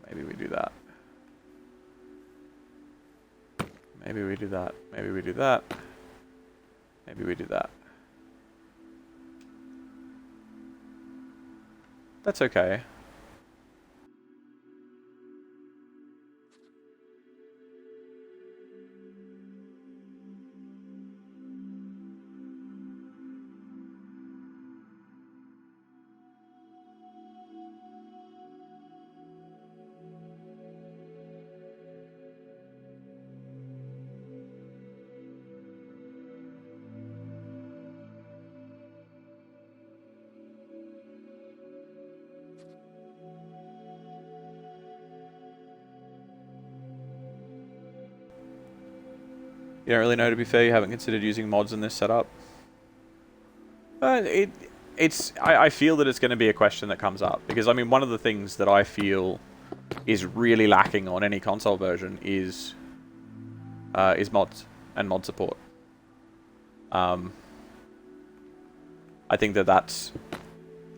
Maybe we do that. Maybe we do that. Maybe we do that. Maybe we do that. That's okay. You don't really know, to be fair. You haven't considered using mods in this setup. I feel that it's going to be a question that comes up, because I mean, one of the things that I feel is really lacking on any console version is mods and mod support. I think that that's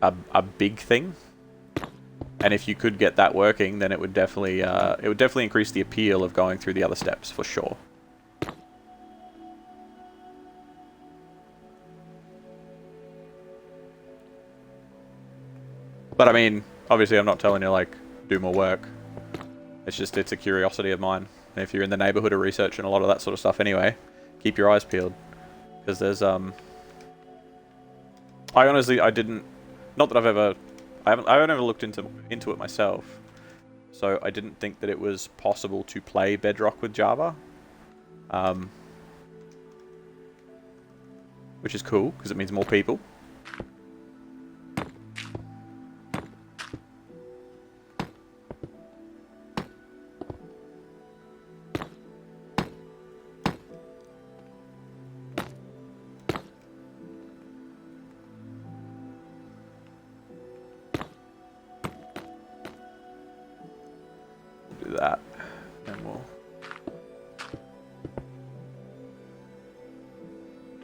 a big thing, and if you could get that working, then it would definitely increase the appeal of going through the other steps for sure. But I mean, obviously I'm not telling you, like, do more work. It's a curiosity of mine. And if you're in the neighborhood of researching a lot of that sort of stuff anyway, keep your eyes peeled. Because there's, I didn't, not that I haven't ever looked into it myself. So I didn't think that it was possible to play Bedrock with Java. Which is cool, because it means more people.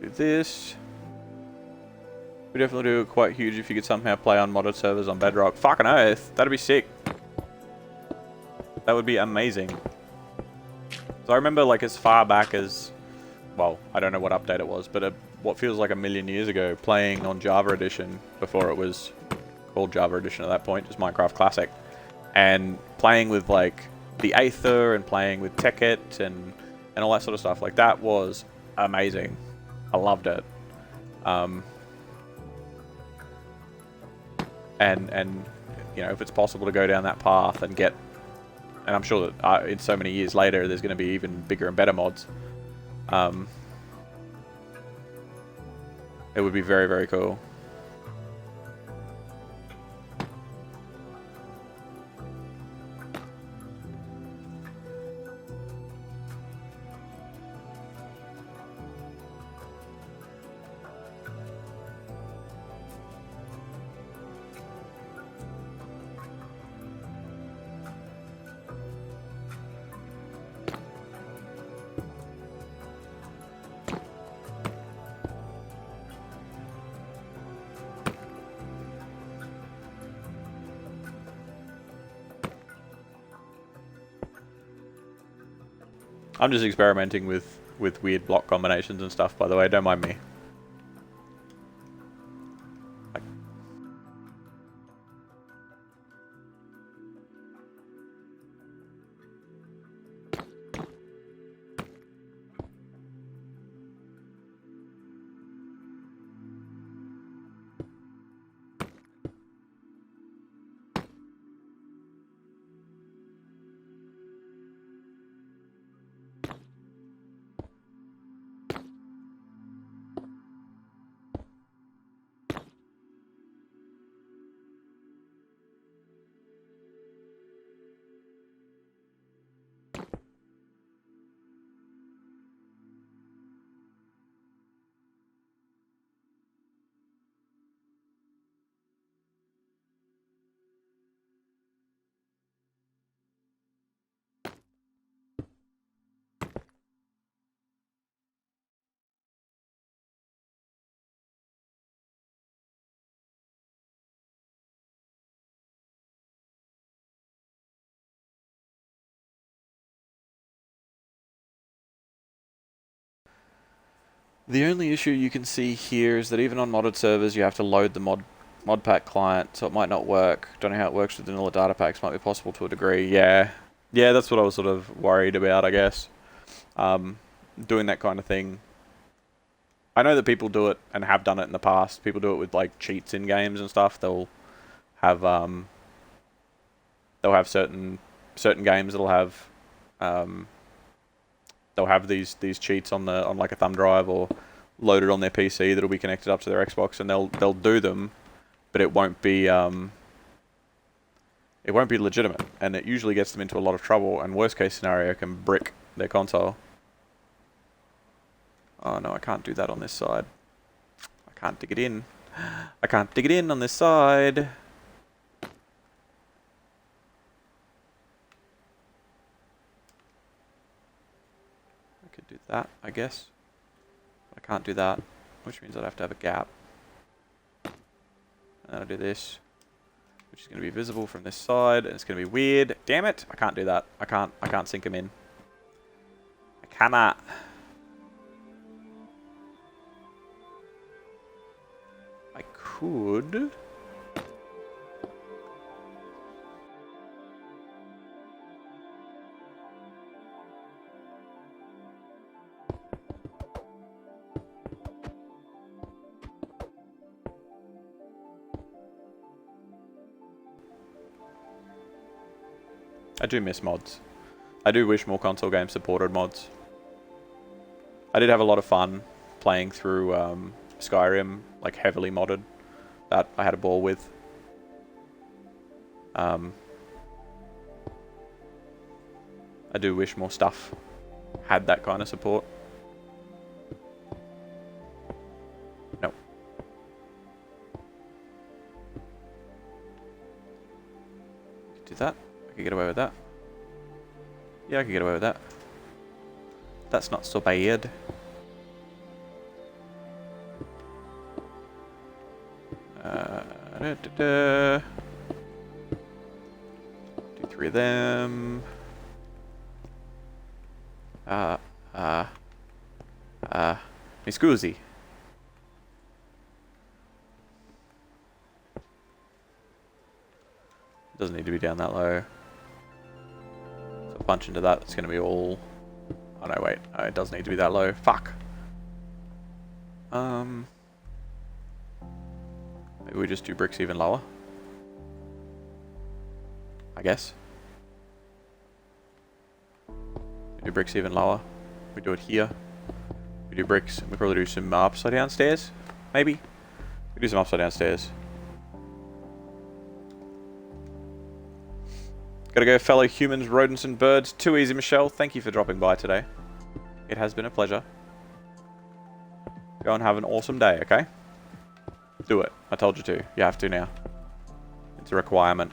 do this. We definitely do quite huge if you could somehow play on modded servers on Bedrock. Fucking oath, that'd be sick. That would be amazing. So I remember like as far back as, well, I don't know what update it was, but what feels like a million years ago, playing on Java Edition before it was called Java Edition at that point, just Minecraft Classic, and playing with like the Aether and playing with Tekkit and all that sort of stuff. Like that was amazing. I loved it. And you know, if it's possible to go down that path and get, and I'm sure that in so many years later there's going to be even bigger and better mods, it would be very, very cool. I'm just experimenting with weird block combinations and stuff, by the way, don't mind me. The only issue you can see here is that even on modded servers you have to load the mod pack client, so it might not work. Don't know how it works with vanilla data packs. Might be possible to a degree. Yeah, that's what I was sort of worried about, I guess. Doing that kind of thing. I know that people do it and have done it in the past. People do it with like cheats in games and stuff. They'll have certain games that'll have they'll have these cheats on like a thumb drive or loaded on their PC that'll be connected up to their Xbox, and they'll do them, but it won't be legitimate, and it usually gets them into a lot of trouble, and worst case scenario can brick their console. Oh no, I can't do that on this side. I can't dig it in. I can't dig it in on this side. I could do that, I guess. I can't do that, which means I'd have to have a gap. And then I'll do this, which is going to be visible from this side, and it's going to be weird. Damn it! I can't do that. I can't sink them in. I cannot. I could. I do miss mods. I do wish more console games supported mods. I did have a lot of fun playing through Skyrim, like heavily modded. That I had a ball with. I do wish more stuff had that kind of support. No. Do that. I could get away with that. Yeah, I could get away with that. That's not so bad. Do 3 of them. Mi scusi. Doesn't need to be down that low. So punch into that, it's going to be all... Oh no, wait. Oh, it does need to be that low. Fuck. Maybe we just do bricks even lower. I guess. We do bricks even lower. We do it here. We do bricks, and we probably do some upside down stairs. Maybe. We do some upside down stairs. Gotta go, fellow humans, rodents, and birds. Too easy, Michelle. Thank you for dropping by today. It has been a pleasure. Go and have an awesome day, okay? Do it. I told you to. You have to now. It's a requirement.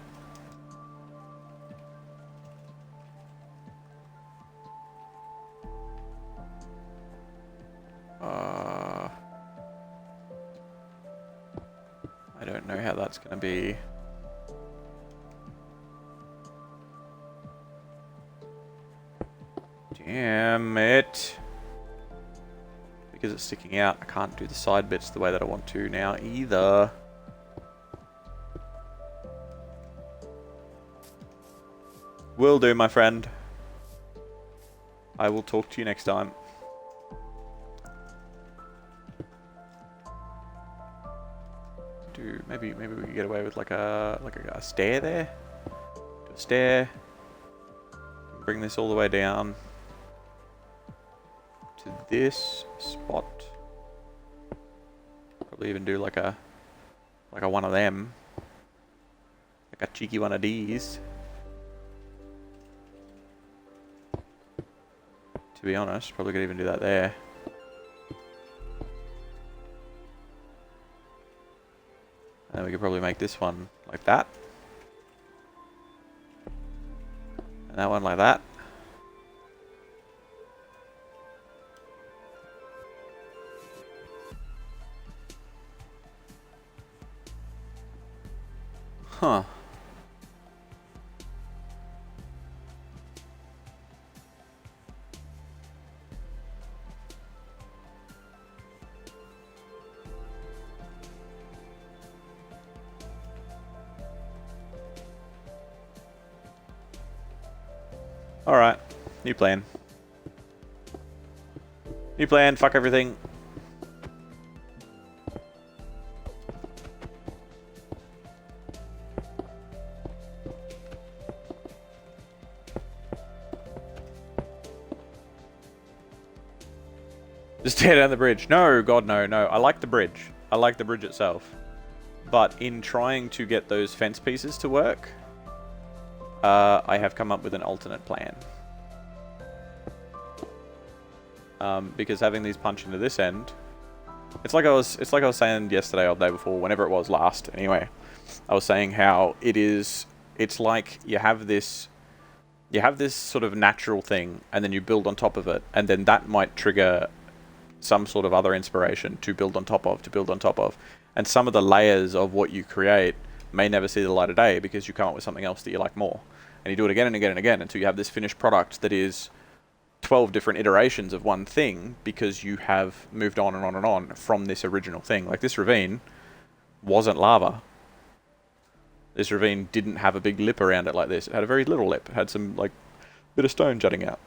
I don't know how that's gonna be. Damn it. Because it's sticking out, I can't do the side bits the way that I want to now either. Will do, my friend. I will talk to you next time. Maybe we could get away with like a stair there. Do a stair. Bring this all the way down to this spot. Probably even do like a one of them. Like a cheeky one of these. To be honest, probably could even do that there. And we could probably make this one like that. And that one like that. Huh. Alright. New plan. New plan, fuck everything. Just tear down the bridge. No, God, no, no. I like the bridge. I like the bridge itself. But in trying to get those fence pieces to work, I have come up with an alternate plan. Because having these punch into this end, it's like I was saying yesterday or the day before, whenever it was last. Anyway, I was saying how it's like you have this sort of natural thing, and then you build on top of it, and then that might trigger some sort of other inspiration to build on top of, and some of the layers of what you create may never see the light of day because you come up with something else that you like more, and you do it again and again and again until you have this finished product that is 12 different iterations of one thing because you have moved on and on and on from this original thing. Like this ravine wasn't lava. This ravine didn't have a big lip around it like this. It had a very little lip. It had some like bit of stone jutting out.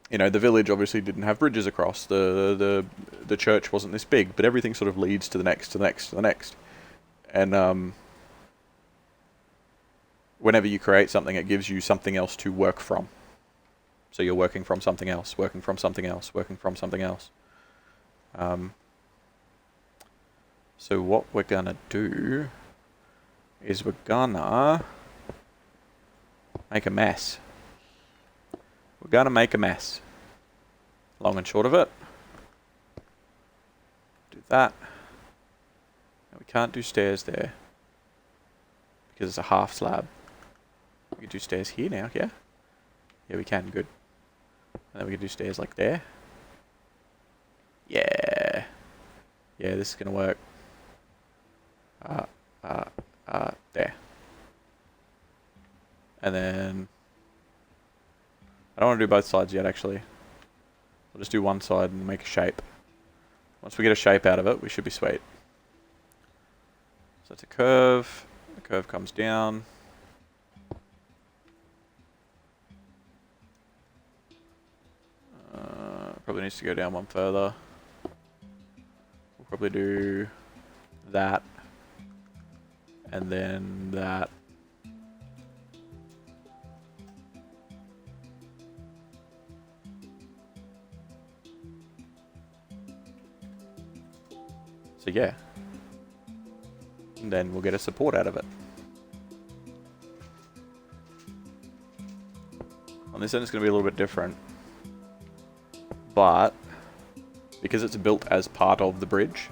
You know, the village obviously didn't have bridges across. The church wasn't this big, but everything sort of leads to the next, to the next, to the next. And whenever you create something, it gives you something else to work from. So you're working from something else, working from something else, working from something else. So what we're gonna do is we're gonna make a mess. We're gonna make a mess. Long and short of it. Do that. Now we can't do stairs there because it's a half slab. We can do stairs here now, yeah? Yeah, we can, good. And then we can do stairs like there. Yeah. Yeah, this is gonna work. And then... I don't want to do both sides yet, actually. I'll just do one side and make a shape. Once we get a shape out of it, we should be sweet. So it's a curve. The curve comes down. Probably needs to go down one further. We'll probably do that. And then that. So yeah. And then we'll get a support out of it. On this end it's going to be a little bit different. But because it's built as part of the bridge,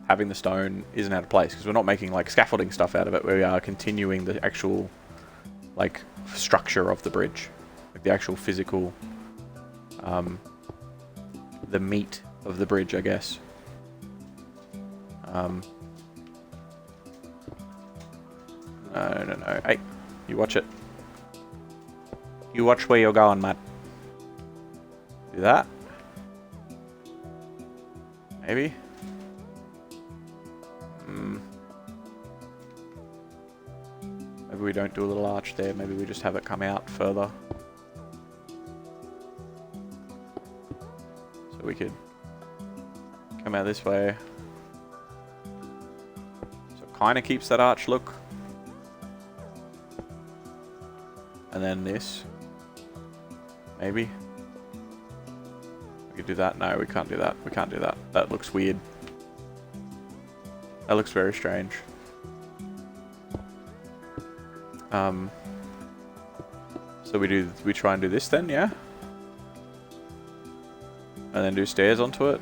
having the stone isn't out of place because we're not making like scaffolding stuff out of it. We are continuing the actual like structure of the bridge, like the actual physical, the meat of the bridge, I guess. No. Hey, you watch it. You watch where you're going, Matt. Do that. Maybe. Maybe we don't do a little arch there. Maybe we just have it come out further. So we could come out this way. So it kind of keeps that arch look. And then this. Maybe. We could do that. No, we can't do that. We can't do that. That looks weird. That looks very strange. So we try and do this then, yeah? And then do stairs onto it.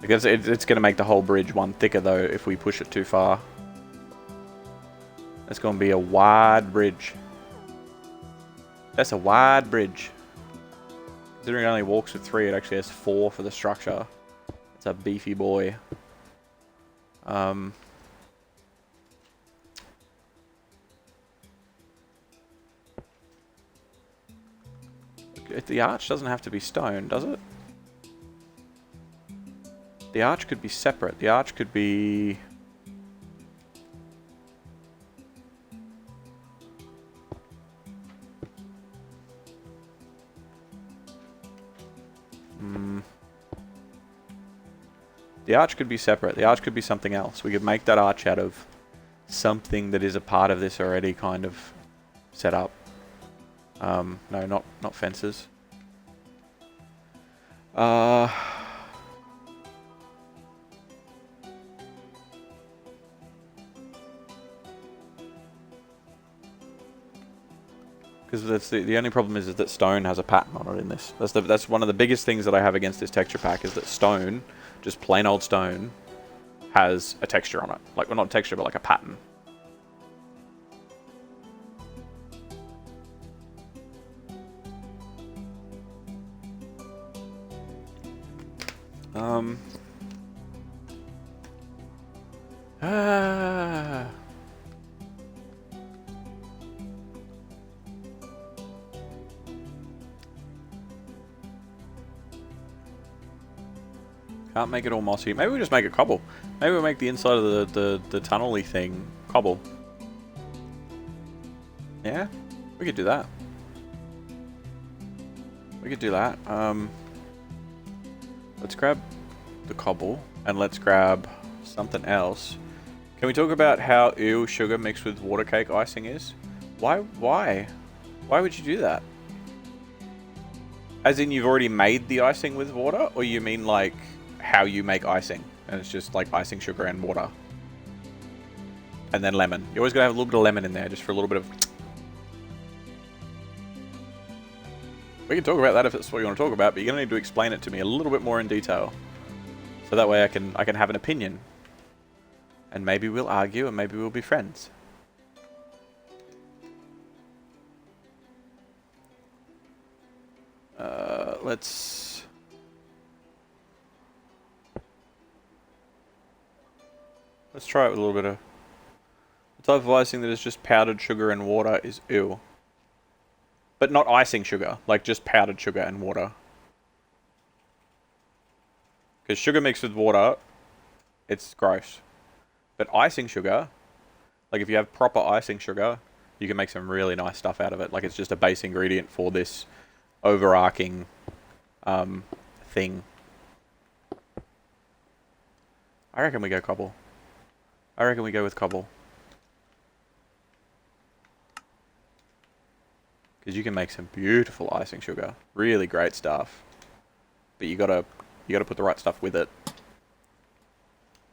Because it's going to make the whole bridge one thicker though if we push it too far. It's going to be a wide bridge. That's a wide bridge. Considering it only walks with 3, it actually has 4 for the structure. It's a beefy boy. The arch doesn't have to be stone, does it? The arch could be separate. The arch could be... The arch could be separate. The arch could be something else. We could make that arch out of something that is a part of this already kind of set up. No, not fences. Because that's the only problem is that stone has a pattern on it in this. That's one of the biggest things that I have against this texture pack is that stone, just plain old stone, has a texture on it. Like, well, not a texture, but like a pattern. Can't make it all mossy. Maybe we just make it cobble. Maybe we make the inside of the tunnel-y thing cobble. Yeah? We could do that. We could do that. Let's grab the cobble and let's grab something else. Can we talk about how ew sugar mixed with water cake icing is? Why? Why would you do that? As in you've already made the icing with water? Or you mean like how you make icing? And it's just like icing sugar and water. And then lemon. You always gotta have a little bit of lemon in there just for a little bit of... We can talk about that if it's what you want to talk about, but you're gonna need to explain it to me a little bit more in detail. So that way I can have an opinion. And maybe we'll argue and maybe we'll be friends. Let's try it with a little bit The type of icing that is just powdered sugar and water is ew. But not icing sugar, like just powdered sugar and water. Because sugar mixed with water, it's gross. But icing sugar, like if you have proper icing sugar, you can make some really nice stuff out of it. Like it's just a base ingredient for this overarching thing. I reckon we go cobble. I reckon we go with cobble. Because you can make some beautiful icing sugar. Really great stuff. But you gotta put the right stuff with it.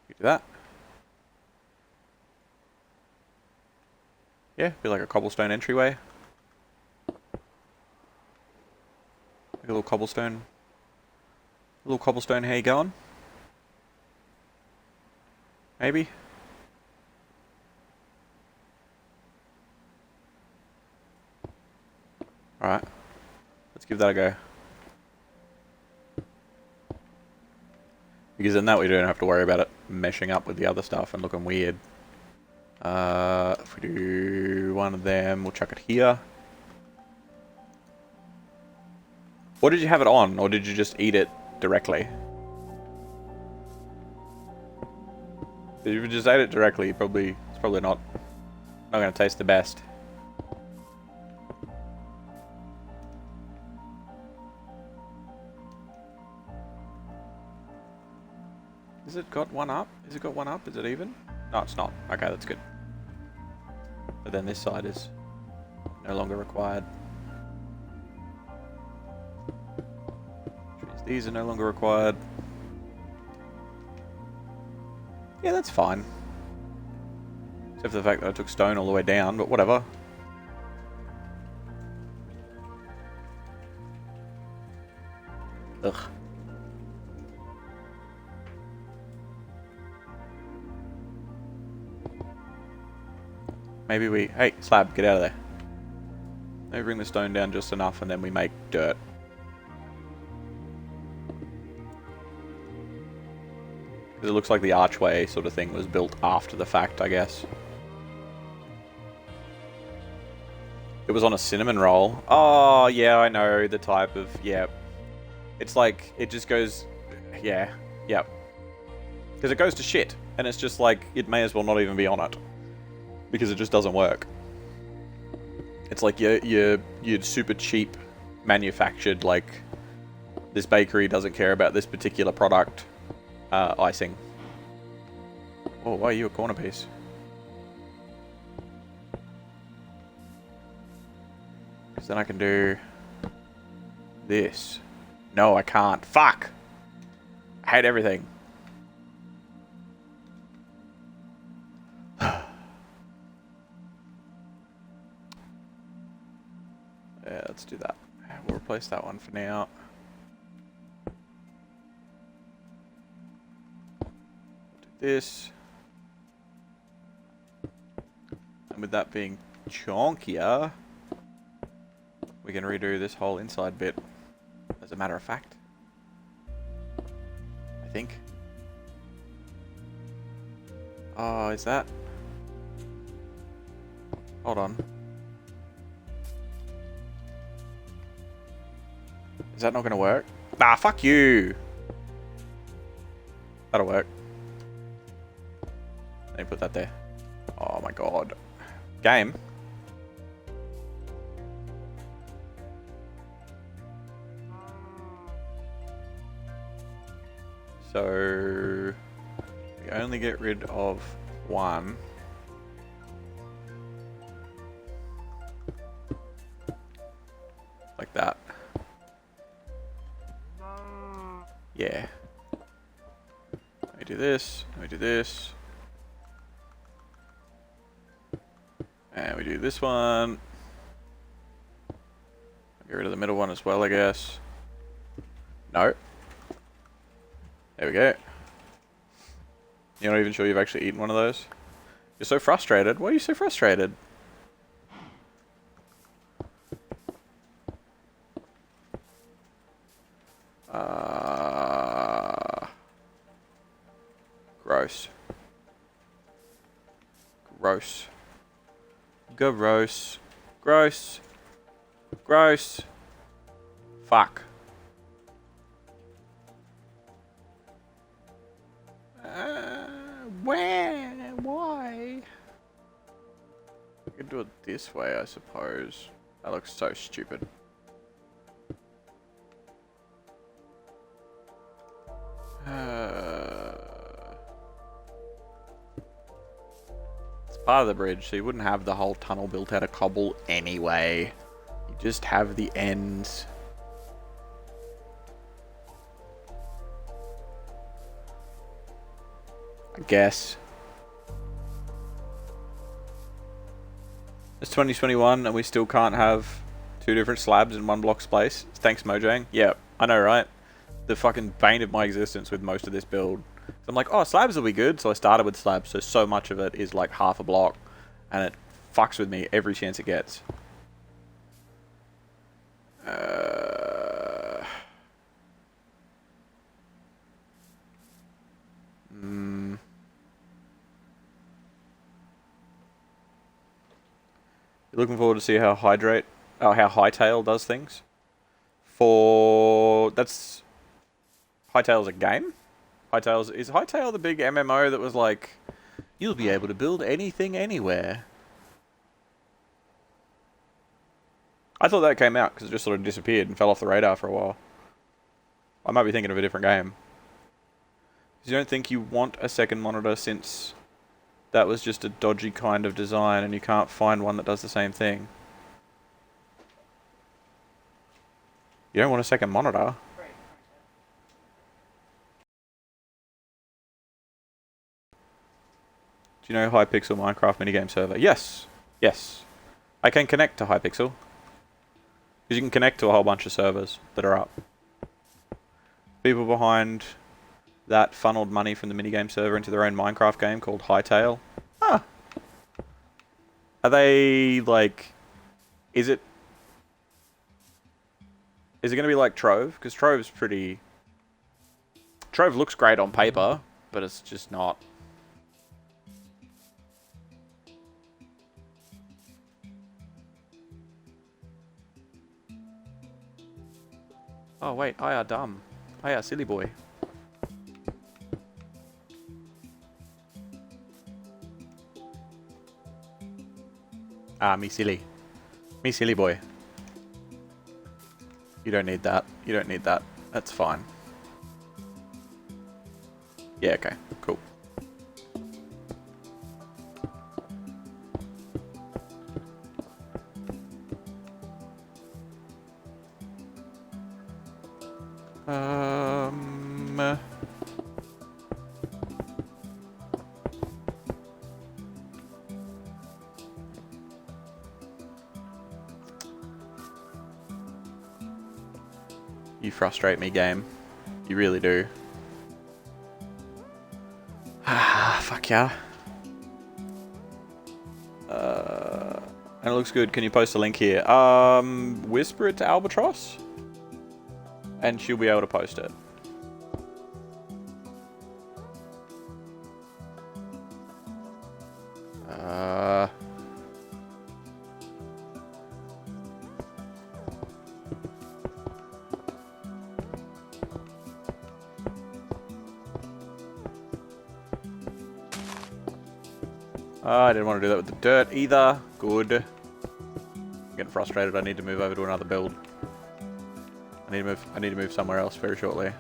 You do that. Yeah, be like a cobblestone entryway. Like a little cobblestone. A little cobblestone, how you going? Maybe? Alright. Let's give that a go. Because then that way you don't have to worry about it meshing up with the other stuff and looking weird. If we do one of them, we'll chuck it here. Or did you have it on, or did you just eat it directly? If you just ate it directly, it's probably not going to taste the best. Has it got one up? Has it got one up? Is it even? No, it's not. Okay, that's good. But then this side is no longer required. Which means these are no longer required. Yeah, that's fine. Except for the fact that I took stone all the way down, but whatever. Ugh. Maybe we... Hey, slab, get out of there. Maybe bring the stone down just enough and then we make dirt. Because it looks like the archway sort of thing was built after the fact, I guess. It was on a cinnamon roll. Oh, yeah, I know the type of... Yeah. It's like, it just goes... Yeah. Yep. Because it goes to shit. And it's just like, it may as well not even be on it. Because it just doesn't work. It's like you're super cheap manufactured, like, this bakery doesn't care about this particular product. Icing. Oh, why are you a corner piece? Because then I can do this. No, I can't. Fuck! I hate everything. Yeah, let's do that. We'll replace that one for now. Do this. And with that being chonkier, we can redo this whole inside bit, as a matter of fact. I think. Oh, is that? Hold on. Is that not going to work? Ah, fuck you! That'll work. Let me put that there. Oh my god. Game. So... we only get rid of one. Like that. Yeah. Let me do this. Let me do this. And we do this one. Get rid of the middle one as well, I guess. No. There we go. You're not even sure you've actually eaten one of those? You're so frustrated. Why are you so frustrated? Gross. Gross. Gross. Gross. Gross. Fuck. Where? Why? I could do it this way, I suppose. That looks so stupid. It's part of the bridge, so you wouldn't have the whole tunnel built out of cobble anyway. You just have the ends. I guess. It's 2021 and we still can't have two different slabs in one block space. Thanks, Mojang. Yeah, I know, right? The fucking bane of my existence with most of this build. I'm like, oh, slabs will be good. So I started with slabs, so much of it is like half a block. And it fucks with me every chance it gets. You're looking forward to see how how Hightail does things. That's Hightail's a game. Is Hightail the big MMO that was like, you'll be able to build anything anywhere? I thought that came out because it just sort of disappeared and fell off the radar for a while. I might be thinking of a different game. You don't think you want a second monitor since that was just a dodgy kind of design and you can't find one that does the same thing? You don't want a second monitor? Do you know Hypixel Minecraft minigame server? Yes. Yes. I can connect to Hypixel. Because you can connect to a whole bunch of servers that are up. People behind that funneled money from the minigame server into their own Minecraft game called Hightail. Huh. Are they, like... Is it going to be like Trove? Because Trove's pretty... Trove looks great on paper, but it's just not. Oh wait, I are dumb. I are silly boy. Ah, me silly. Me silly boy. You don't need that. You don't need that. That's fine. Yeah, okay. Cool. You frustrate me, game. You really do. Ah, fuck yeah. And it looks good. Can you post a link here? Whisper it to Albatross, and she'll be able to post it. I didn't want to do that with the dirt either. Good. I'm getting frustrated. I need to move over to another build. I need to move somewhere else very shortly.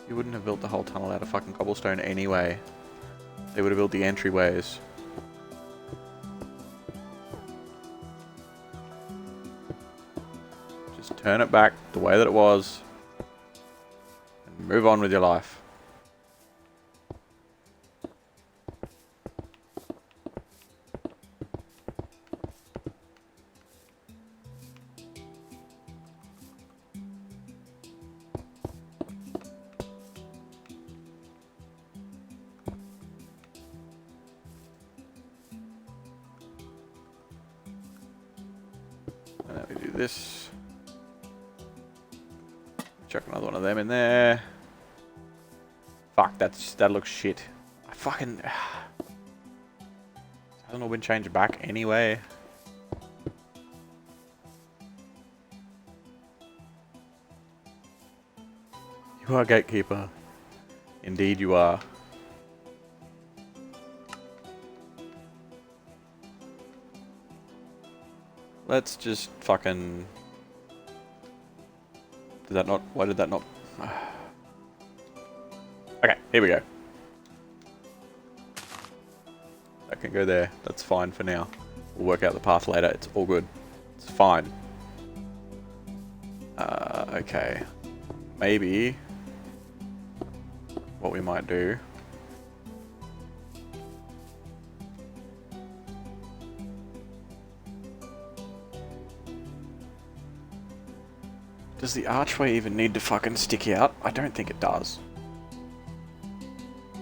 You wouldn't have built the whole tunnel out of fucking cobblestone anyway. They would have built the entryways. Just turn it back the way that it was. And move on with your life. And then we do this. Chuck another one of them in there. Fuck, that looks shit. I fucking... hasn't all been changed back anyway. You are gatekeeper. Indeed you are. Let's just fucking... Did that not... Why did that not... Okay, here we go. That can go there. That's fine for now. We'll work out the path later. It's all good. It's fine. Okay. Maybe... What we might do... Does the archway even need to fucking stick out? I don't think it does.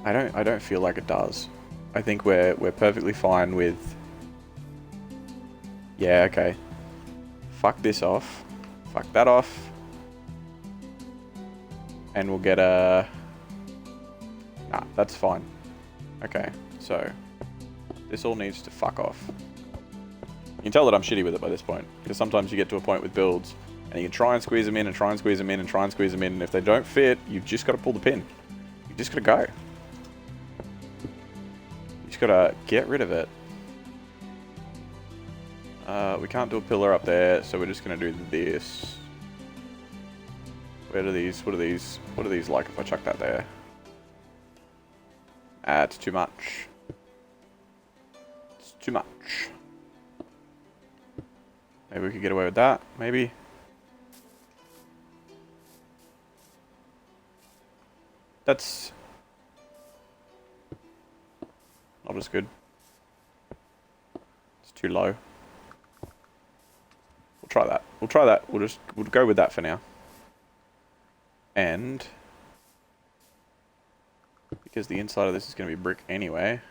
I don't feel like it does. I think we're perfectly fine with... Yeah, okay. Fuck this off. Fuck that off. And we'll get a... Nah, that's fine. Okay, so... This all needs to fuck off. You can tell that I'm shitty with it by this point. Because sometimes you get to a point with builds... And you can try and squeeze them in and try and squeeze them in and try and squeeze them in. And if they don't fit, you've just got to pull the pin. You've just got to go. You just got to get rid of it. We can't do a pillar up there, so we're just going to do this. Where do these, what are these like if I chuck that there? It's too much. It's too much. Maybe we could get away with that, maybe. That's not as good. It's too low. We'll try that. We'll try that. We'll go with that for now. And because the inside of this is going to be brick anyway.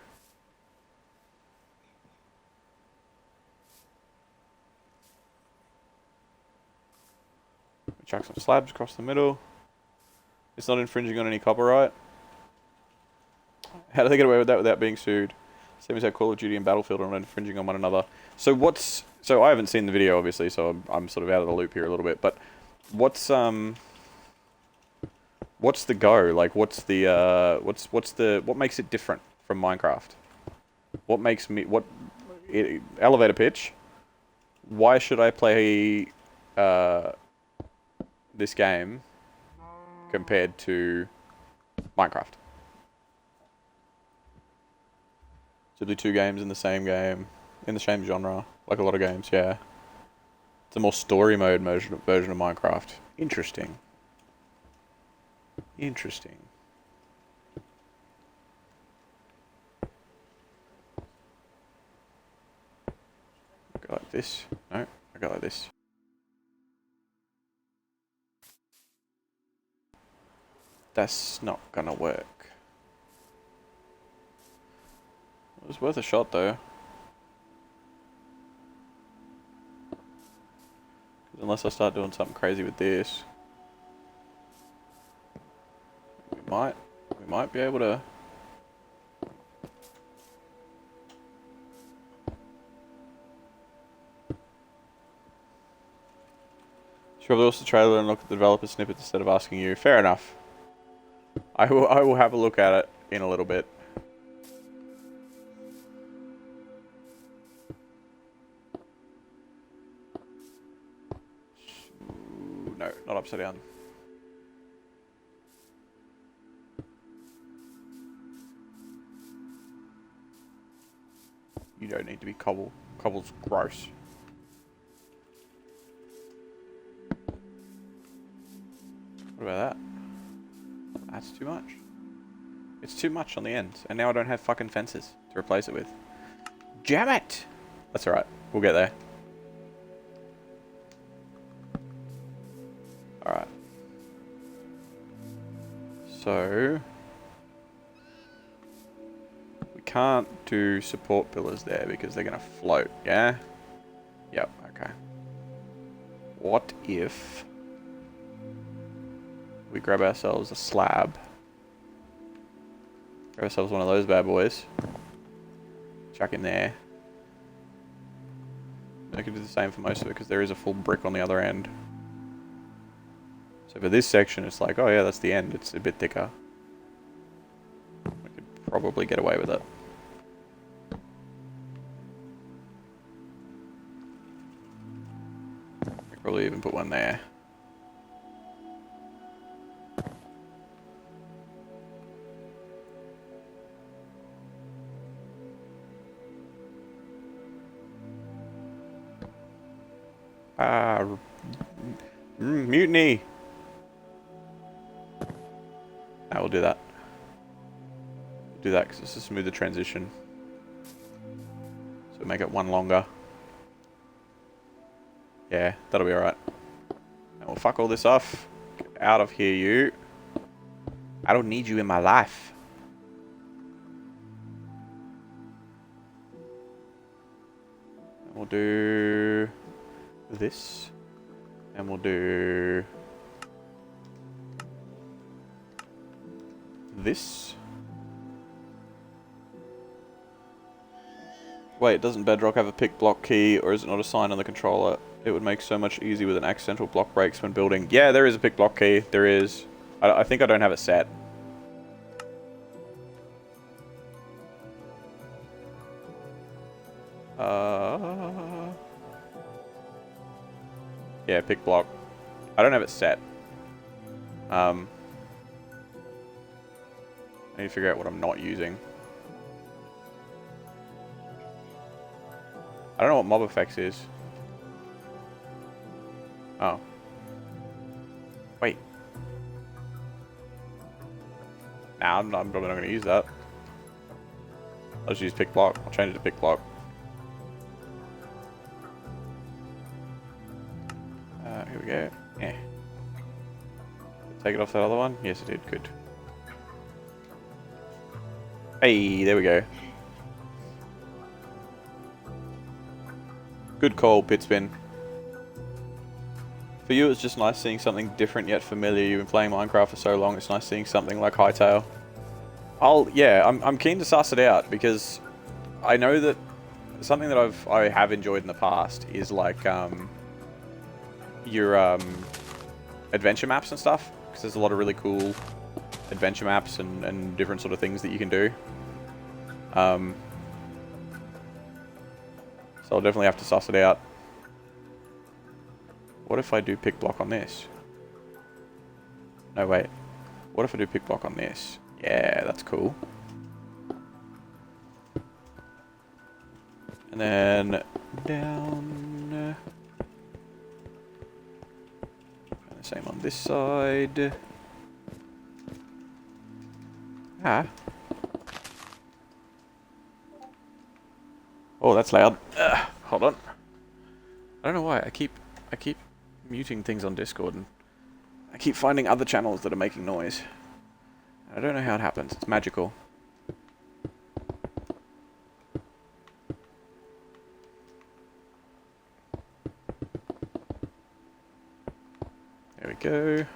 We chuck some slabs across the middle. It's not infringing on any copyright. How do they get away with that without being sued? Same as how Call of Duty and Battlefield are not infringing on one another. So so I haven't seen the video obviously, so I'm sort of out of the loop here a little bit. But what's the go? Like what's the what makes it different from Minecraft? What makes me elevator pitch? Why should I play this game compared to Minecraft? Simply two games in the same game, in the same genre, like a lot of games, yeah. It's a more story mode version of Minecraft. Interesting. Interesting. Go like this. No, I go like this. That's not gonna work. It was worth a shot though. Unless I start doing something crazy with this. We might be able to... Should we also the trailer and look at the developer snippet instead of asking you? Fair enough. I will have a look at it in a little bit. No, not upside down. You don't need to be cobble. Cobble's gross. What about that? That's too much. It's too much on the ends. And now I don't have fucking fences to replace it with. Damn it! That's alright. We'll get there. Alright. So... we can't do support pillars there because they're going to float, yeah? Yep, okay. What if... we grab ourselves a slab Grab ourselves one of those bad boys. Chuck in there. I could do the same for most of it because there is a full brick on the other end. So for this section, it's like, oh yeah, that's the end. It's a bit thicker. We could probably get away with it. Could probably even put one there. Mutiny! I will do that. Do that because it's a smoother transition. So make it one longer. Yeah, that'll be alright. And we'll fuck all this off. Get out of here, you. I don't need you in my life. And we'll do this. And we'll do this. Wait, doesn't Bedrock have a pick block key, or is it not assigned on the controller? It would make so much easier with an accidental block breaks when building. Yeah, there is a pick block key. There is. I think I don't have it set. Yeah, pick block. I don't have it set. I need to figure out what I'm not using. I don't know what mob effects is. Oh. Wait. Nah, I'm probably not going to use that. I'll just use pick block. I'll change it to pick block. Here we go. Yeah. Take it off that other one? Yes, it did. Good. Hey, there we go. Good call, Pitspin. For you, it's just nice seeing something different yet familiar. You've been playing Minecraft for so long, it's nice seeing something like Hightail. I'm keen to suss it out, because I know that something that I have enjoyed in the past is like, your, adventure maps and stuff, because there's a lot of really cool adventure maps and different sort of things that you can do. So I'll definitely have to suss it out. What if I do pick block on this? No, wait. What if I do pick block on this? Yeah, that's cool. And then down. And the same on this side. Ah. Oh, that's loud. Hold on. I don't know why. I keep muting things on Discord, and I keep finding other channels that are making noise. I don't know how it happens. It's magical. There we go.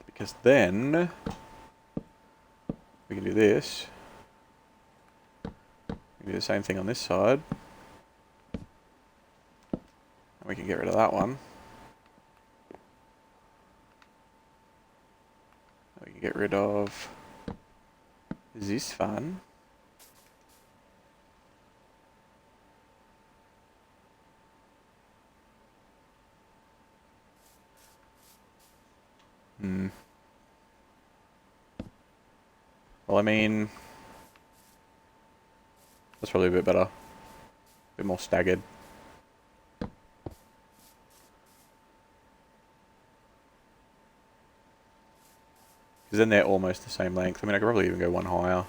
Because then we can do this. We can do the same thing on this side. And we can get rid of that one. We can get rid of this one. Well, I mean, that's probably a bit better. A bit more staggered. Because then they're almost the same length. I mean, I could probably even go one higher.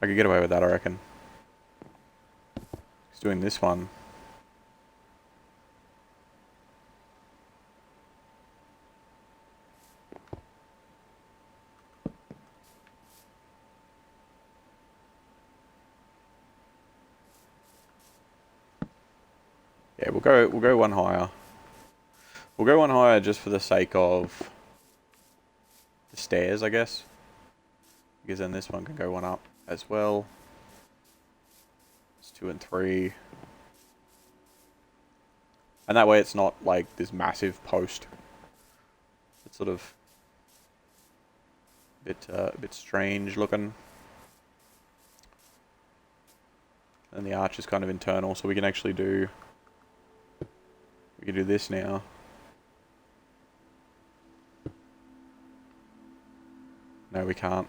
I could get away with that, I reckon. Just doing this one. Yeah, we'll go one higher. We'll go one higher just for the sake of the stairs, I guess. Because then this one can go one up as well. It's 2 and 3. And that way it's not like this massive post. It's sort of a bit strange looking. And the arch is kind of internal, so we can actually do... We can do this now. No, we can't.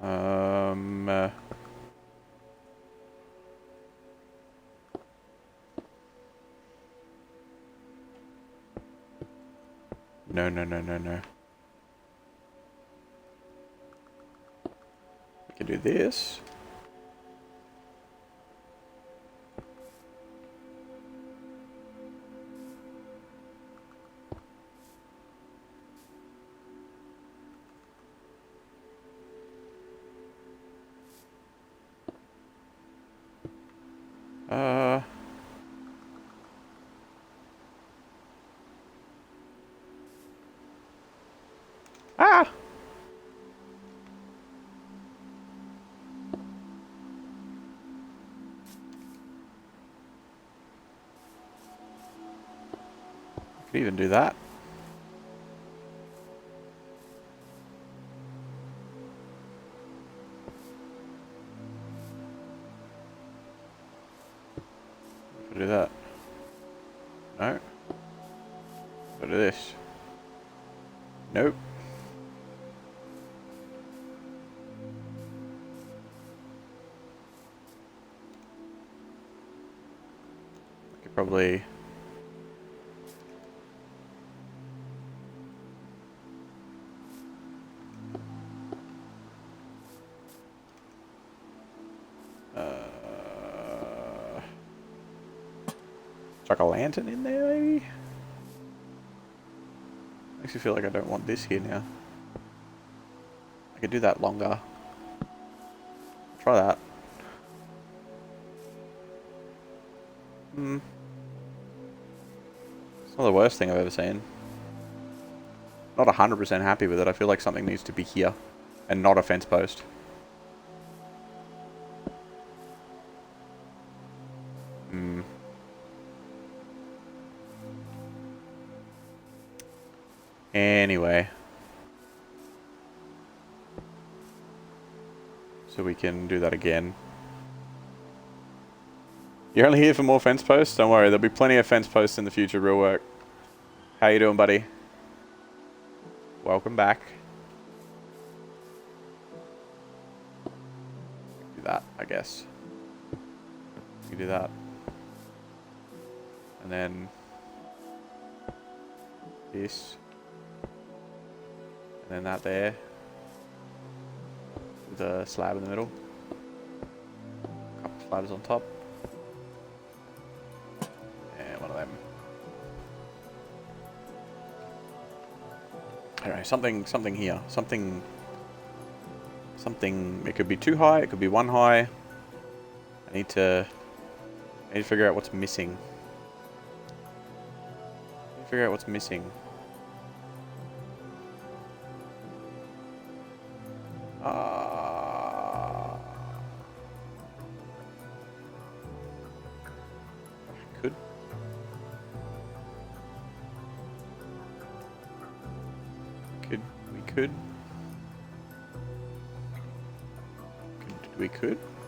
No. We can do this. Ah! I could even do that. Could do that. No. Could do this. Nope. I could probably... Chuck a lantern in there, maybe? Makes me feel like I don't want this here now. I could do that longer. Try that. It's not the worst thing I've ever seen. Not 100% happy with it. I feel like something needs to be here and not a fence post. Anyway. So we can do that again. You're only here for more fence posts? Don't worry, there'll be plenty of fence posts in the future, real work. How you doing, buddy? Welcome back. Do that, I guess. You do that. And then... this. And then that there. With a slab in the middle. A couple of slabs on top. And one of them. I don't know, something here. Something, it could be 2 high, it could be 1 high. I need to figure out what's missing. Figure out what's missing.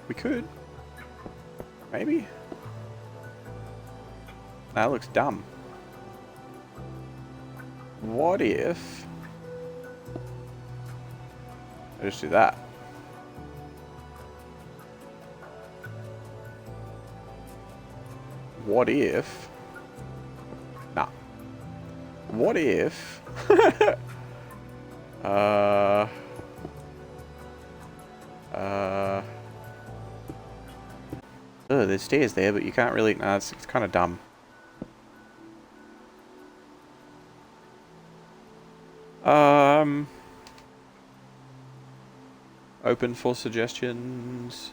We could. Maybe. That looks dumb. What if I just do that? What if... Nah. What if... Oh, there's stairs there, but you can't really... Nah, it's kind of dumb. Open for suggestions.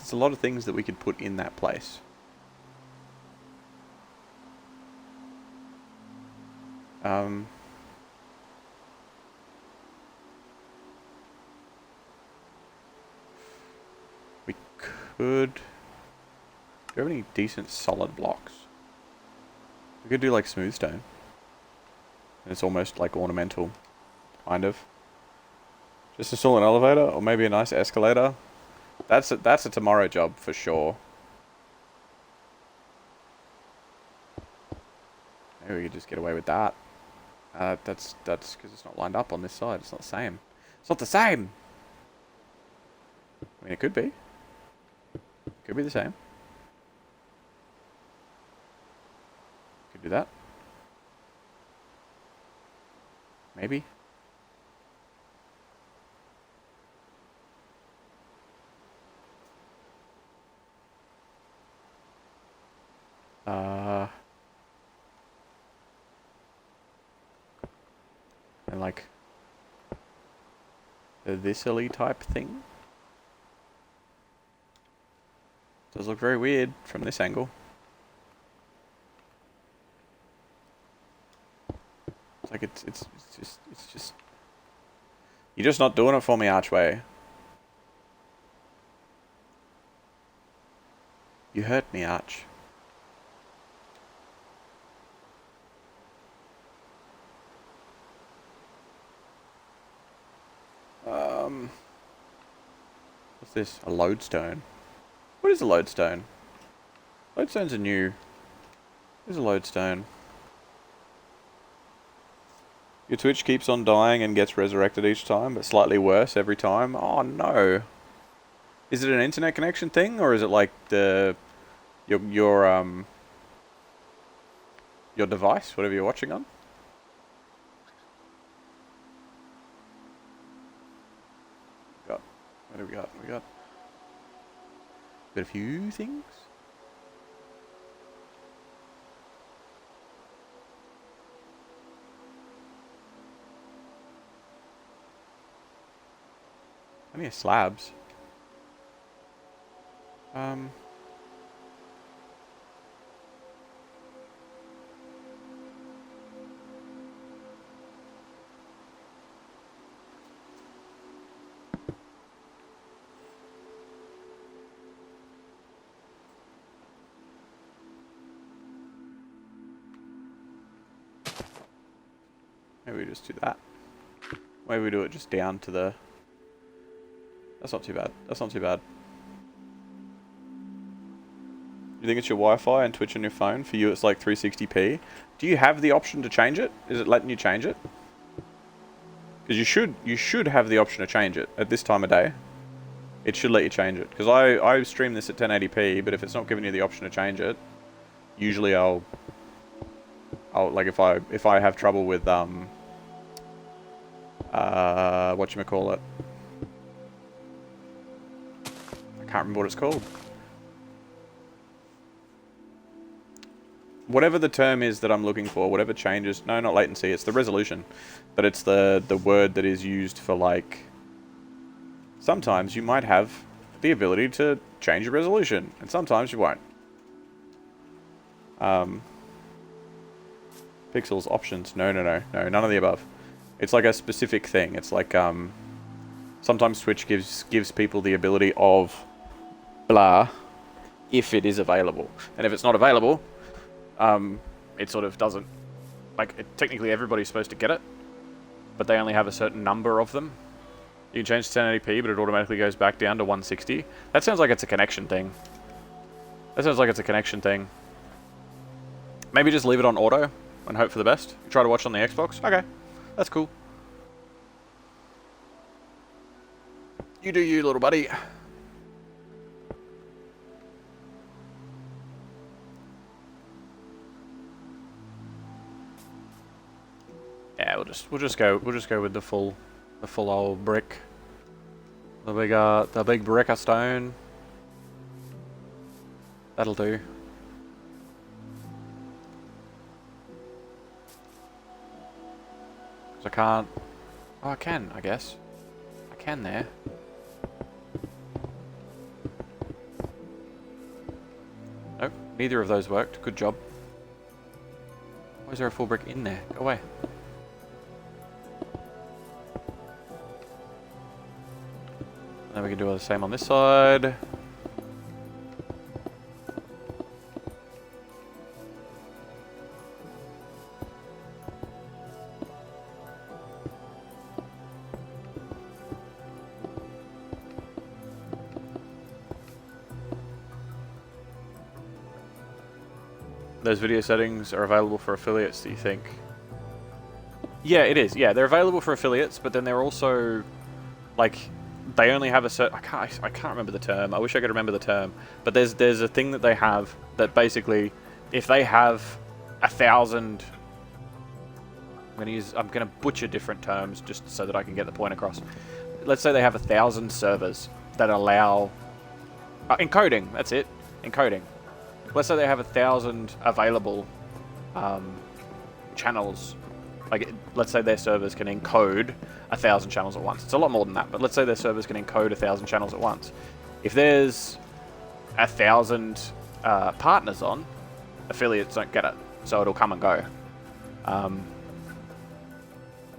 there's a lot of things that we could put in that place. We could... Do you have any decent solid blocks? We could do like smooth stone. And it's almost like ornamental, kind of. Just install an elevator, or maybe a nice escalator. That's a tomorrow job for sure. Maybe we could just get away with that. That's because it's not lined up on this side. It's not the same. It's not the same! I mean, it could be. Could be the same. Could do that. Maybe. And like the this-ily type thing. Does look very weird from this angle. It's like it's just you're just not doing it for me, Archway. You hurt me, Arch. What's this? A lodestone. What is a lodestone? Lodestones are new. What is a lodestone? Your Twitch keeps on dying and gets resurrected each time, but slightly worse every time. Oh no. Is it an internet connection thing, or is it like the your device, whatever you're watching on? What do we got? We got a few things. How many slabs? Maybe we just do that. Maybe we do it just down to the... That's not too bad. That's not too bad. You think it's your Wi-Fi and Twitch on your phone? For you it's like 360p. Do you have the option to change it? Is it letting you change it? Because you should have the option to change it at this time of day. It should let you change it. Because I stream this at 1080p, but if it's not giving you the option to change it, usually I'll like if I have trouble with whatchamacallit. I can't remember what it's called. Whatever the term is that I'm looking for, whatever changes... No, not latency, it's the resolution. But it's the word that is used for, like... Sometimes you might have the ability to change your resolution, and sometimes you won't. Pixels, options, no, none of the above. It's like a specific thing. It's like, sometimes Twitch gives people the ability of blah if it is available. And if it's not available... it sort of doesn't, like, technically everybody's supposed to get it, but they only have a certain number of them. You can change to 1080p, but it automatically goes back down to 160. That sounds like it's a connection thing. Maybe just leave it on auto and hope for the best. You try to watch on the Xbox? Okay, that's cool. You do you, little buddy. Yeah, we'll just go with the full old brick. The big brick of stone. That'll do. 'Cause I can't... Oh, I can, I guess. I can there. Neither of those worked. Good job. Why is there a full brick in there? Go away. And then we can do the same on this side. Those video settings are available for affiliates, do you think? Yeah, it is. Yeah, they're available for affiliates, but then they're also, like, they only have a certain... I can't remember the term. I wish I could remember the term. But there's a thing that they have that basically, if they have 1,000... I'm gonna butcher different terms just so that I can get the point across. Let's say they have 1,000 servers that allow... encoding, that's it. Encoding. Let's say they have 1,000 available channels. Like, let's say their servers can encode 1,000 channels at once. It's a lot more than that, but let's say their servers can encode 1,000 channels at once. If there's 1,000 partners on, affiliates don't get it, so it'll come and go.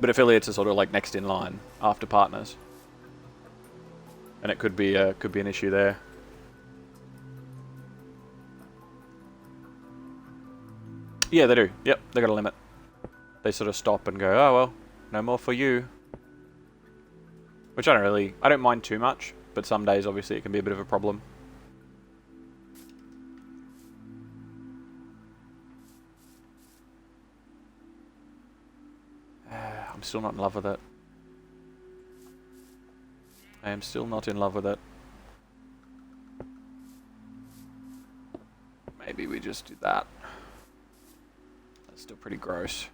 But affiliates are sort of like next in line after partners, and it could be an issue there. Yeah, they do. Yep, they got a limit. They sort of stop and go, oh well, no more for you. Which I don't mind too much, but some days obviously it can be a bit of a problem. I'm still not in love with it. I am still not in love with it. Maybe we just do that. That's still pretty gross.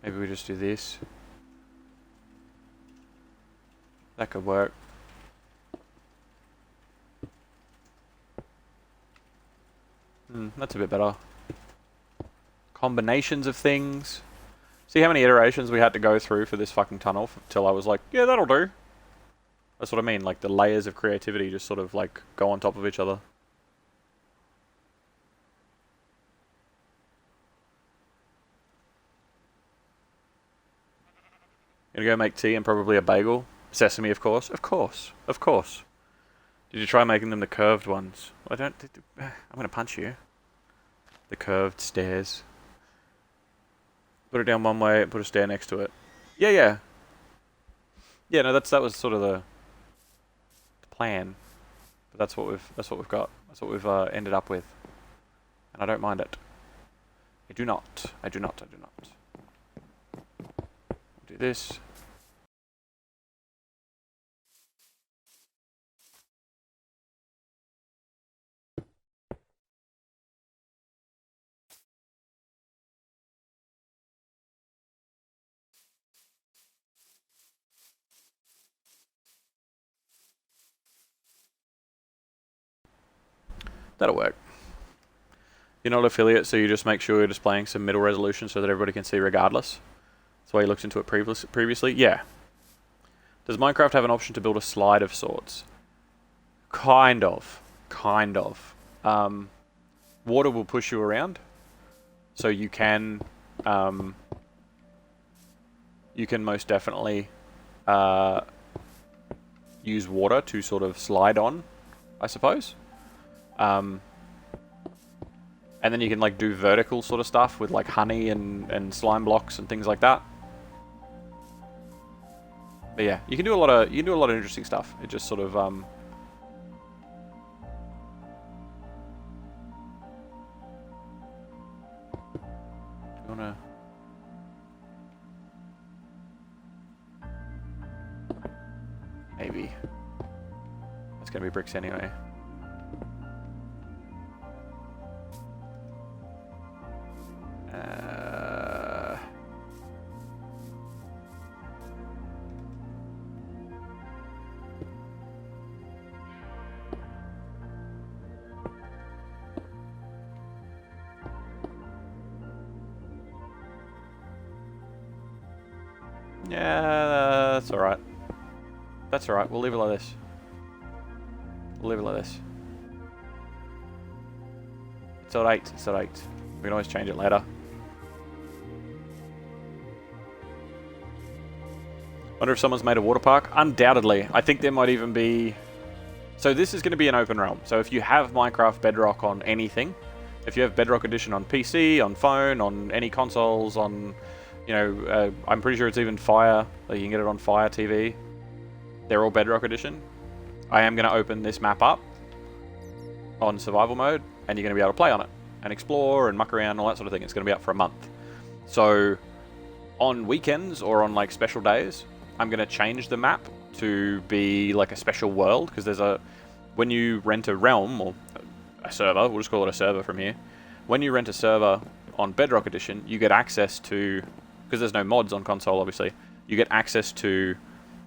Maybe we just do this. That could work. That's a bit better. Combinations of things. See how many iterations we had to go through for this fucking tunnel till I was like, yeah, that'll do. That's what I mean, like the layers of creativity just sort of like go on top of each other. Gonna go make tea and probably a bagel. Sesame, of course. Of course. Of course. Did you try making them the curved ones? I don't... I'm gonna punch you. The curved stairs. Put it down one way and put a stair next to it. Yeah, yeah. Yeah, no, that was sort of the plan. But that's what we've got. That's what we've ended up with. And I don't mind it. I do not. I do not. I do not. Do this. That'll work. You're not affiliate, so you just make sure you're displaying some middle resolution so that everybody can see regardless. That's why you looked into it previously. Yeah. Does Minecraft have an option to build a slide of sorts? Kind of. Kind of. Water will push you around, so you can most definitely use water to sort of slide on, I suppose. And then you can like do vertical sort of stuff with like honey and slime blocks and things like that. But yeah, you can do a lot of interesting stuff. It just sort of do you wanna maybe it's gonna be bricks anyway. Yeah, that's alright. That's alright, we'll leave it like this. We'll leave it like this. It's alright, it's alright. We can always change it later. Wonder if someone's made a water park? Undoubtedly. I think there might even be... So this is going to be an open realm. So if you have Minecraft Bedrock on anything, if you have Bedrock Edition on PC, on phone, on any consoles, on, you know, I'm pretty sure it's even Fire, like you can get it on Fire TV. They're all Bedrock Edition. I am going to open this map up on survival mode, and you're going to be able to play on it and explore and muck around and all that sort of thing. It's going to be up for a month. So on weekends or on like special days, I'm going to change the map to be like a special world, because there's a... When you rent a realm, or a server, we'll just call it a server from here. When you rent a server on Bedrock Edition, you get access to... Because there's no mods on console, obviously. You get access to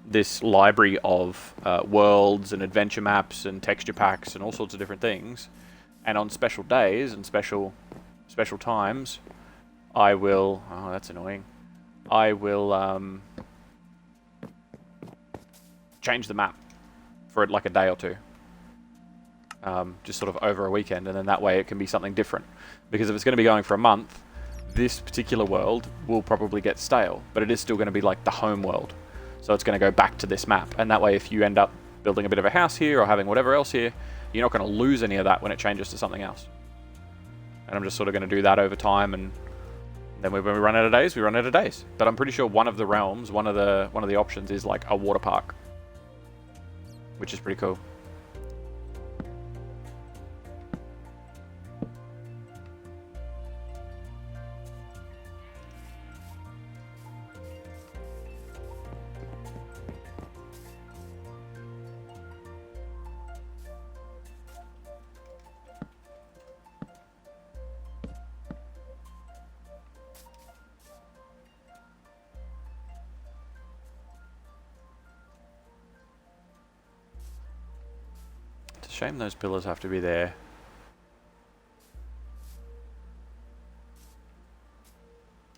this library of worlds and adventure maps and texture packs and all sorts of different things. And on special days and special times, I will... Oh, that's annoying. I will... change the map for like a day or two, just sort of over a weekend, and then that way it can be something different. Because if it's going to be going for a month, this particular world will probably get stale, but it is still going to be like the home world, so it's going to go back to this map, and that way if you end up building a bit of a house here or having whatever else here, you're not going to lose any of that when it changes to something else. And I'm just sort of going to do that over time, and then when we run out of days, we run out of days. But I'm pretty sure one of the realms, one of the options is like a water park, which is pretty cool. Shame those pillars have to be there.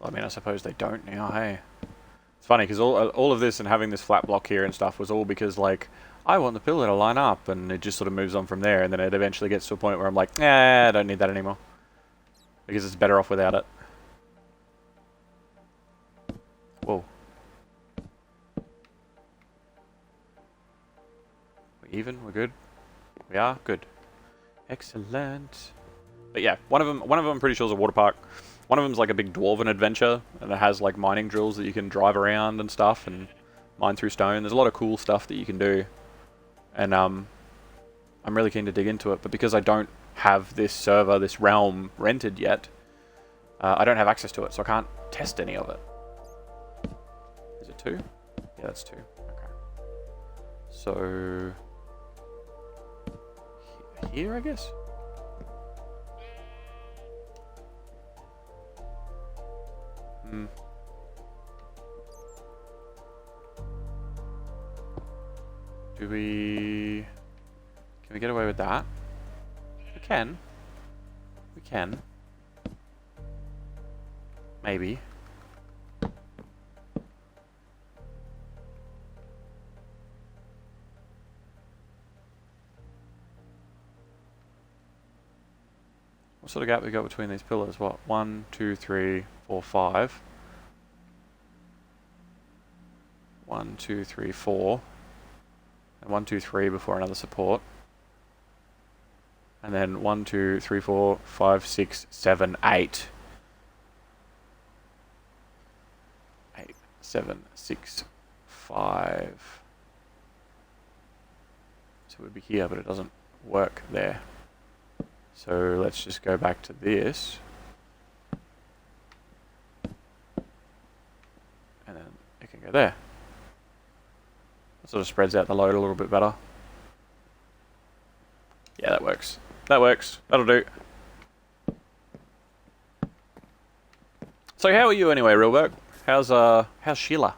I mean, I suppose they don't now, hey? It's funny, because all of this and having this flat block here and stuff was all because, like, I want the pillar to line up, and it just sort of moves on from there, and then it eventually gets to a point where I'm like, I don't need that anymore. Because it's better off without it. Whoa. We're even? We're good? We are? Good. Excellent. But yeah, one of them I'm pretty sure is a water park. One of them's like a big dwarven adventure, and it has like mining drills that you can drive around and stuff and mine through stone. There's a lot of cool stuff that you can do. And I'm really keen to dig into it, but because I don't have this server, this realm rented yet, I don't have access to it, so I can't test any of it. Is it 2? Yeah, that's 2. Okay. So... here, I guess? Do we... Can we get away with that? We can. We can. Maybe. What sort of gap we got between these pillars? What? 1, 2, 3, 4, 5. 1, 2, 3, 4. And 1, 2, 3 before another support. And then 1, 2, 3, 4, 5, 6, 7, 8. 8, 7, 6, 5. So it would be here, but it doesn't work there. So let's just go back to this. And then it can go there. That sort of spreads out the load a little bit better. Yeah, that works. That works. That'll do. So how are you anyway, Realberg? How's Sheila?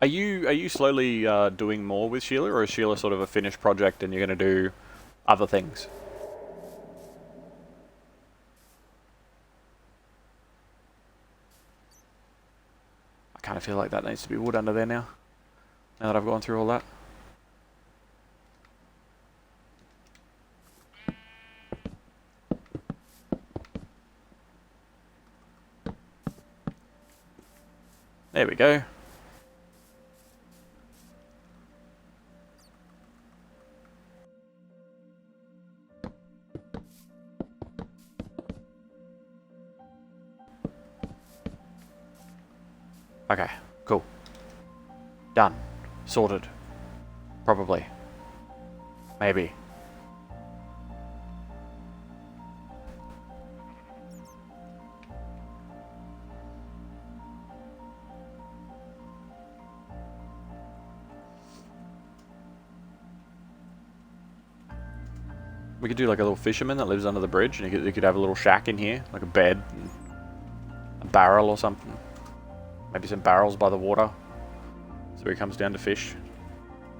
Are you slowly doing more with Sheila, or is Sheila sort of a finished project and you're going to do other things? I kind of feel like that needs to be wood under there now. Now that I've gone through all that. There we go. Okay, cool. Done. Sorted. Probably. Maybe. We could do like a little fisherman that lives under the bridge, and you could have a little shack in here, like a bed, and a barrel or something. Maybe some barrels by the water, so he comes down to fish.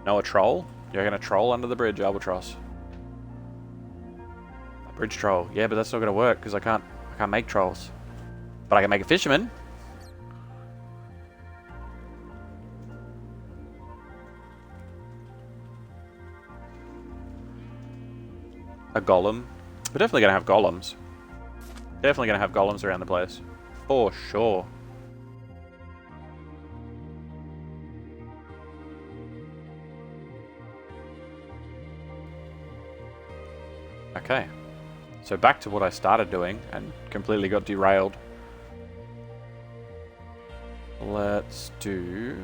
No, a troll? You're gonna troll under the bridge, albatross. A bridge troll. Yeah, but that's not gonna work because I can't make trolls. But I can make a fisherman. A golem. We're definitely gonna have golems. Definitely gonna have golems around the place. For sure. Okay. So back to what I started doing and completely got derailed. Let's do...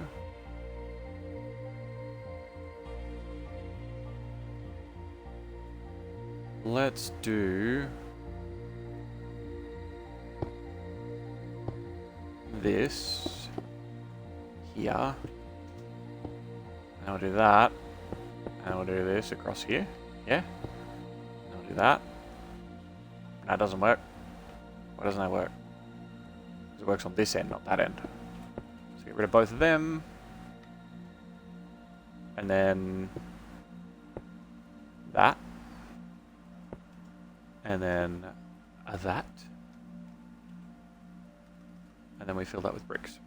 this here. And I'll do that. And we'll do this across here. Yeah? And I'll do that. That doesn't work. Why doesn't that work? Because it works on this end, not that end. So get rid of both of them. And then... that. And then that. And then we fill that with bricks.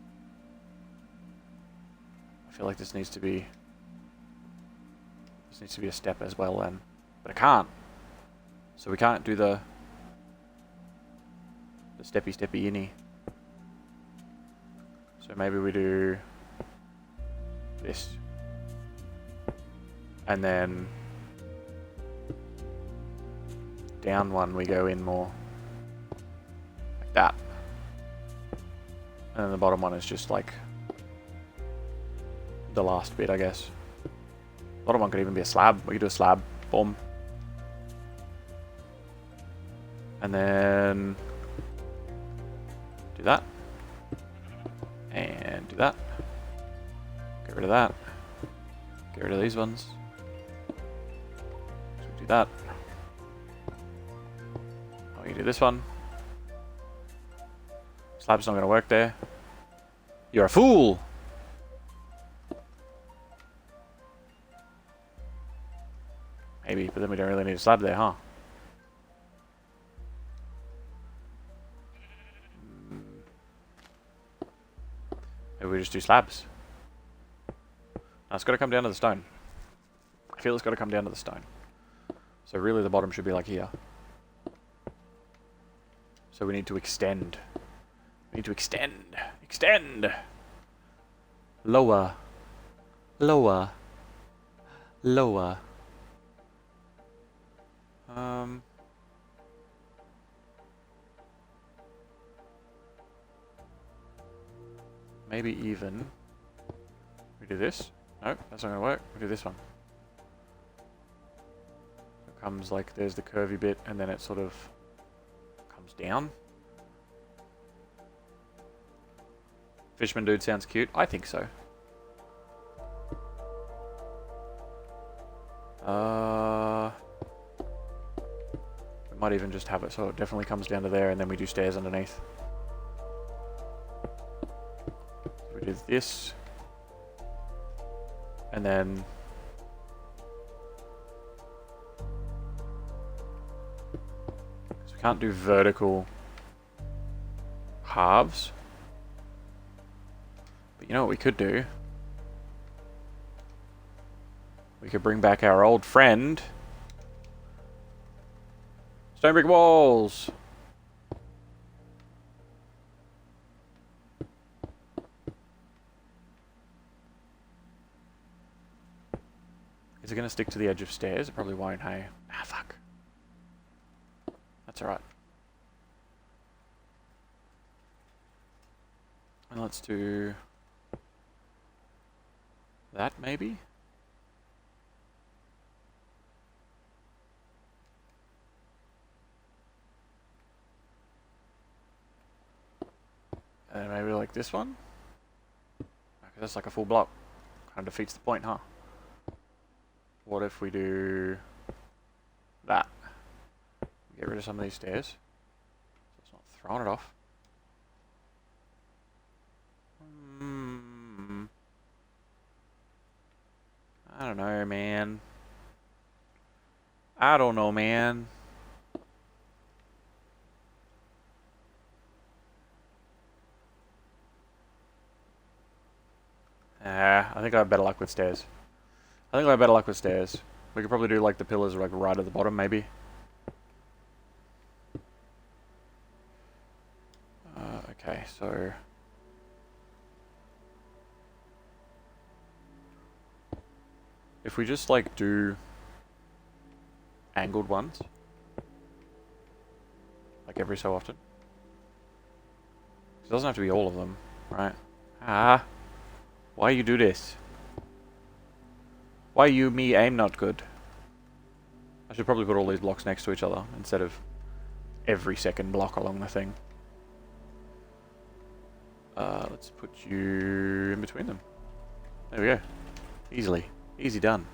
I feel like this needs to be a step as well then. But I can't. So we can't do the steppy inny. So maybe we do this. And then down one we go in more like that. And then the bottom one is just like the last bit, I guess. The bottom one could even be a slab. We could do a slab. Boom. And then do that. And do that. Get rid of that. Get rid of these ones. So do that. Oh, you do this one. Slab's not going to work there. You're a fool! Maybe, but then we don't really need a slab there, huh? Maybe we just do slabs. No, it's got to come down to the stone. I feel it's got to come down to the stone. So really the bottom should be like here. So we need to extend. We need to extend. Extend! Lower. Lower. Lower. Maybe even. We do this. No, that's not going to work. We do this one. It comes like, there's the curvy bit, and then it sort of comes down. Fishman dude sounds cute. I think so. We might even just have it so it definitely comes down to there, and then we do stairs underneath. We do this. And then... so we can't do vertical halves. But you know what we could do? We could bring back our old friend. Stone brick walls! Is it going to stick to the edge of stairs? It probably won't, hey? Ah, fuck. That's alright. And let's do... that, maybe? And maybe like this one? Okay, that's like a full block. Kind of defeats the point, huh? What if we do that? Get rid of some of these stairs. So it's not throwing it off. I don't know, man. I don't know, man. I think I have better luck with stairs. I think I have better luck with stairs. We could probably do like the pillars like right at the bottom, maybe. Okay, so... if we just like do angled ones, like every so often. It doesn't have to be all of them, right? Ah, why you do this? Why you me aim not good? I should probably put all these blocks next to each other instead of every second block along the thing. Let's put you in between them. There we go. Easily. Easy done.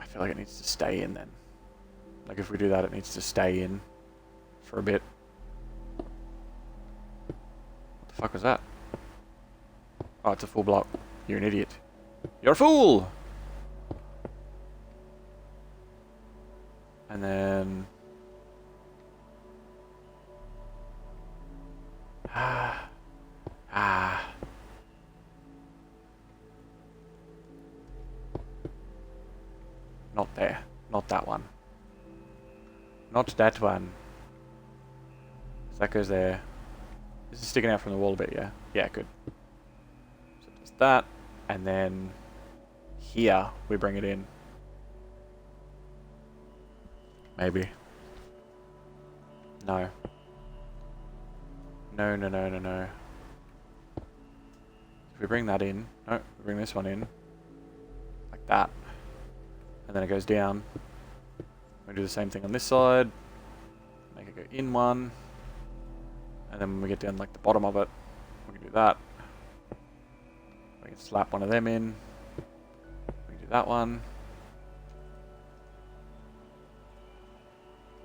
I feel like it needs to stay in then. Like if we do that, it needs to stay in for a bit. What the fuck was that? Oh, it's a full block. You're an idiot. You're a fool! And then... Not there. Not that one. Not that one. So that goes there. This is sticking out from the wall a bit, yeah? Yeah, good. So it does that. And then... here, we bring it in. Maybe. No. No, no, no, no, no. If we bring that in... no, we bring this one in. Like that. And then it goes down. We do the same thing on this side. Make it go in one. And then when we get down like the bottom of it, we can do that. We can slap one of them in. We can do that one.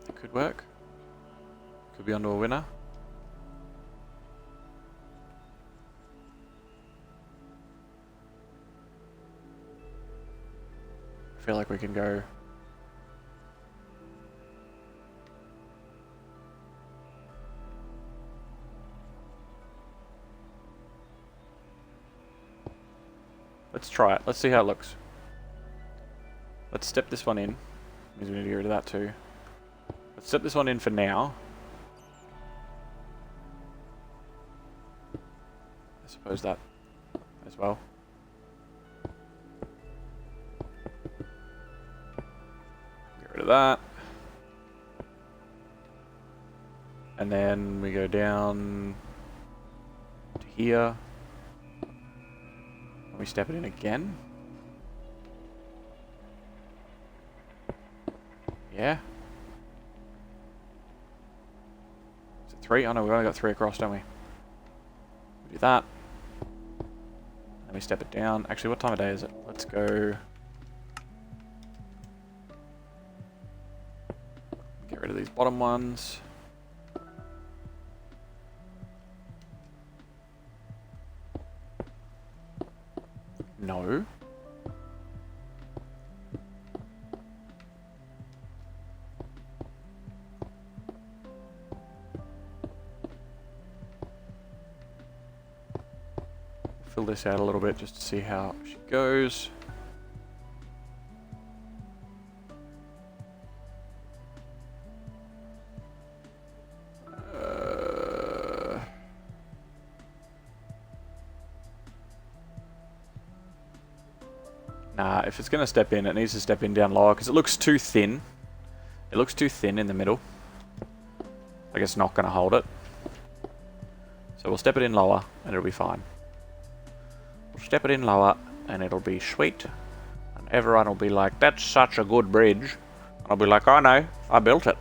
It could work. Could be onto a winner. I feel like we can go... let's try it. Let's see how it looks. Let's step this one in. Means we need to get rid of that too. Let's step this one in for now. I suppose that as well. Get rid of that. And then we go down to here. And we step it in again. Yeah. Is it 3? Oh no, we've only got 3 across, don't we? We do that. Then we step it down. Actually, what time of day is it? Let's go... get rid of these bottom ones. No. fill this out a little bit just to see how she goes. Nah, if it's going to step in, it needs to step in down lower because it looks too thin. It looks too thin in the middle. Like it's not going to hold it. So we'll step it in lower and it'll be fine. We'll step it in lower and it'll be sweet. And everyone will be like, that's such a good bridge. And I'll be like, I know, I built it.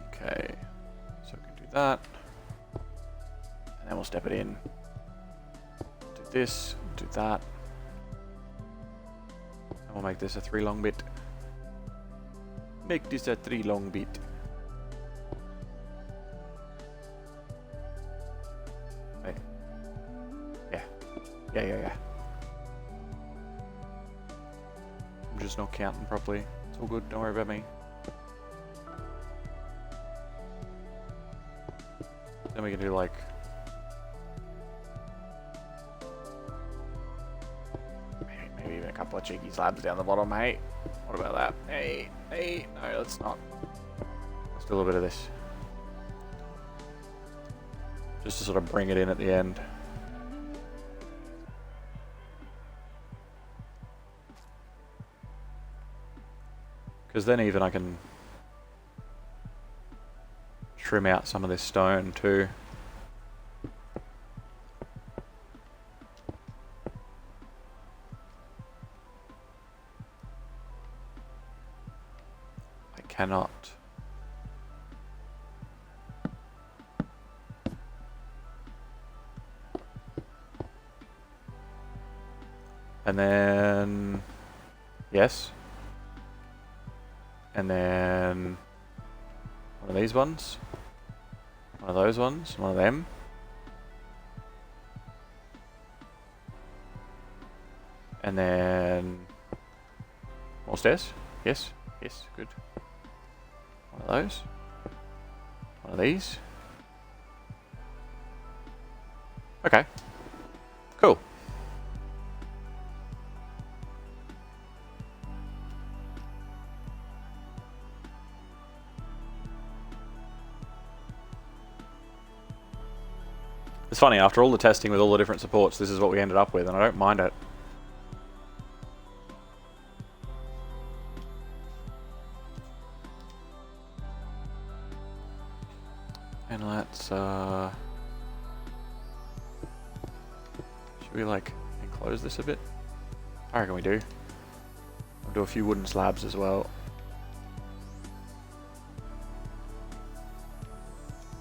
Okay, so we can do that. And then we'll step it in. Do this, do that. And we'll make this a 3 long bit. Make this a 3 long bit. Wait. Yeah. I'm just not counting properly. It's all good, don't worry about me. Then we can do like... maybe even a couple of cheeky slabs down the bottom, mate. What about that? Hey, no, let's not. Let's do a little bit of this. Just to sort of bring it in at the end. Because then even I can trim out some of this stone too. I cannot. And then, yes. And then one of these ones, one of those ones, one of them. And then more stairs. Yes, good. One of those. One of these. Okay. Cool. It's funny, after all the testing with all the different supports, this is what we ended up with, and I don't mind it. And let's, should we, like, enclose this a bit? I reckon we do. We'll do a few wooden slabs as well.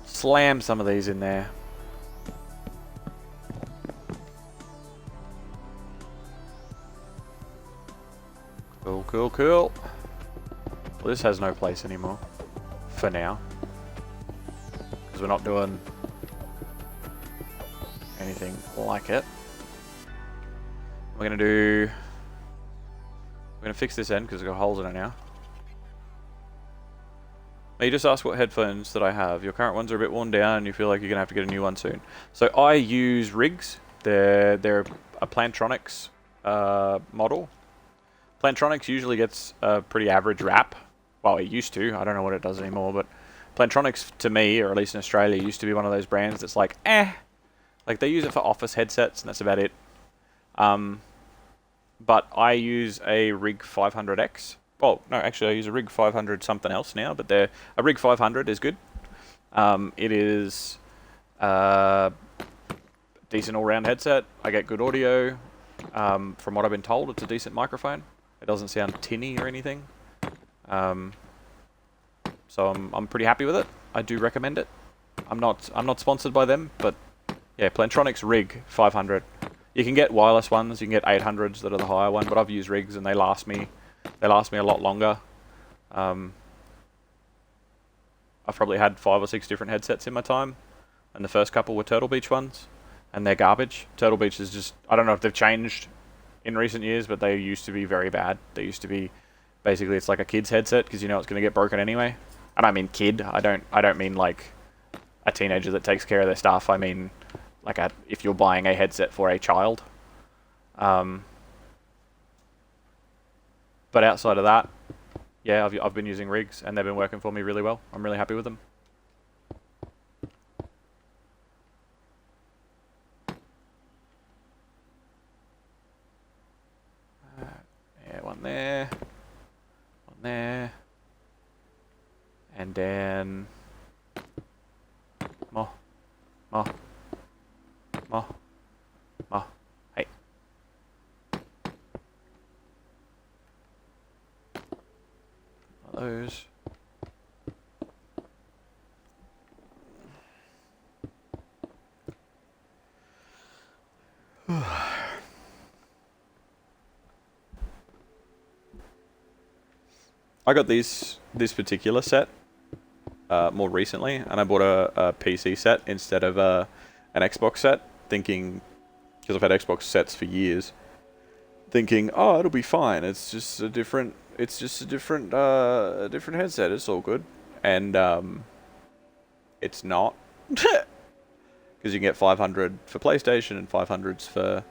Slam some of these in there. Cool. Well, this has no place anymore. For now. Because we're not doing anything like it. We're gonna fix this end because it's got holes in it now. Now you just asked what headphones that I have. Your current ones are a bit worn down and you feel like you're gonna have to get a new one soon. So I use rigs. They're a Plantronics model. Plantronics usually gets a pretty average rap. Well, it used to. I don't know what it does anymore, but Plantronics, to me, or at least in Australia, used to be one of those brands that's like, Like, they use it for office headsets, and that's about it. But I use a Rig 500X. Well, no, actually, I use a Rig 500 something else now, but a Rig 500 is good. It is a decent all-round headset. I get good audio. From what I've been told, it's a decent microphone. It doesn't sound tinny or anything. So I'm pretty happy with it. I do recommend it. I'm not sponsored by them, but yeah, Plantronics Rig 500. You can get wireless ones. You can get 800s that are the higher one, but I've used rigs and they last me a lot longer. I've probably had 5 or 6 different headsets in my time, and the first couple were Turtle Beach ones, and they're garbage. Turtle Beach is just, I don't know if they've changed in recent years, but they used to be very bad. They used to be, basically it's like a kid's headset because you know it's going to get broken anyway. And I mean kid, I don't mean like a teenager that takes care of their stuff. I mean like if you're buying a headset for a child. But outside of that, yeah, I've been using rigs and they've been working for me really well. I'm really happy with them. Yeah, one there, and then more. Hey. Those. I got this particular set more recently, and I bought a PC set instead of an Xbox set, thinking, because I've had Xbox sets for years, thinking, oh, it'll be fine. It's just a different headset. It's all good, and it's not, because you can get 500 for PlayStation and 500s for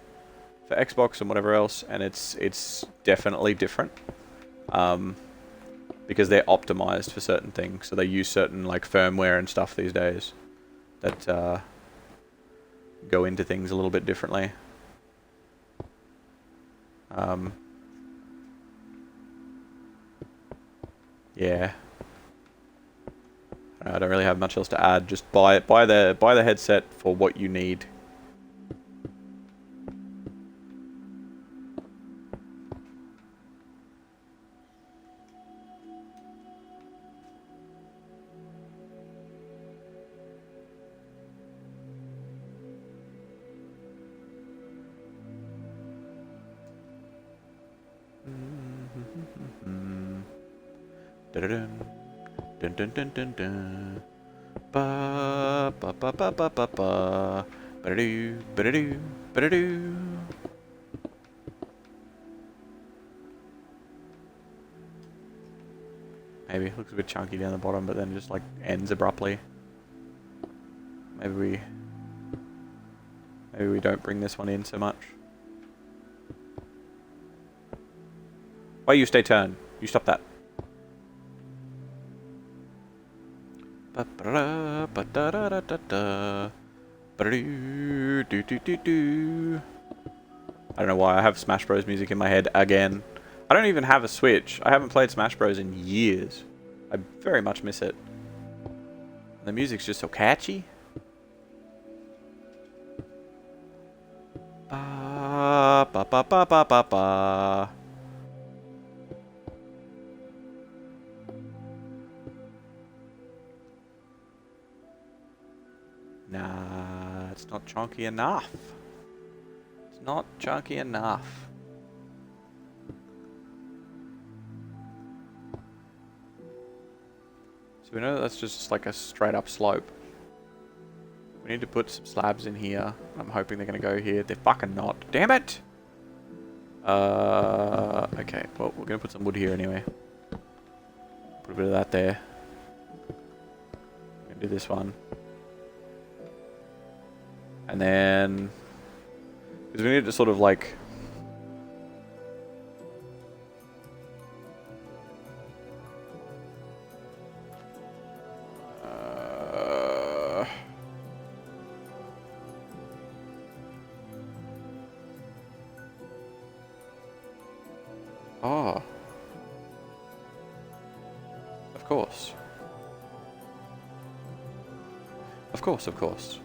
Xbox and whatever else, and it's definitely different. Because they're optimized for certain things, so they use certain like firmware and stuff these days that go into things a little bit differently. Yeah, I don't really have much else to add. Just buy the headset for what you need. Dun dun dun dun dun. Ba ba ba ba ba ba ba. Ba-da-doo, ba-da-doo, ba-da-doo. Maybe it looks a bit chunky down the bottom, but then just like ends abruptly. Maybe we don't bring this one in so much. Why you stay turned? You stop that. I don't know why I have Smash Bros music in my head again. I don't even have a Switch. I haven't played Smash Bros in years. I very much miss it. The music's just so catchy. Ba ba ba ba ba ba ba. Nah, it's not chunky enough. It's not chunky enough. So we know that that's just like a straight up slope. We need to put some slabs in here. I'm hoping they're going to go here. They're fucking not. Damn it! Okay, well, we're going to put some wood here anyway. Put a bit of that there. We're going to do this one. And then, because we need to sort of like, oh, of course. Of course, of course.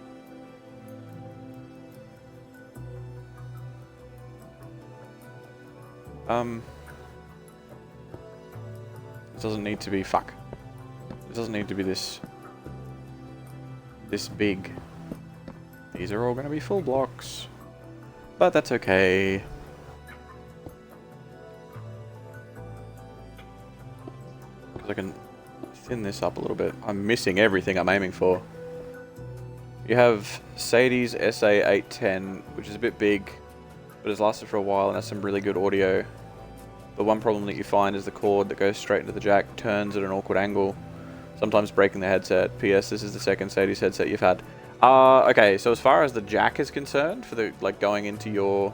It doesn't need to be, fuck. It doesn't need to be this big. These are all going to be full blocks. But that's okay. Because I can thin this up a little bit. I'm missing everything I'm aiming for. You have Sadie's SA810, which is a bit big, but has lasted for a while and has some really good audio. The one problem that you find is the cord that goes straight into the jack turns at an awkward angle, sometimes breaking the headset. P.S. This is the second Sadie's headset you've had. Okay, so as far as the jack is concerned, for the, like, going into your,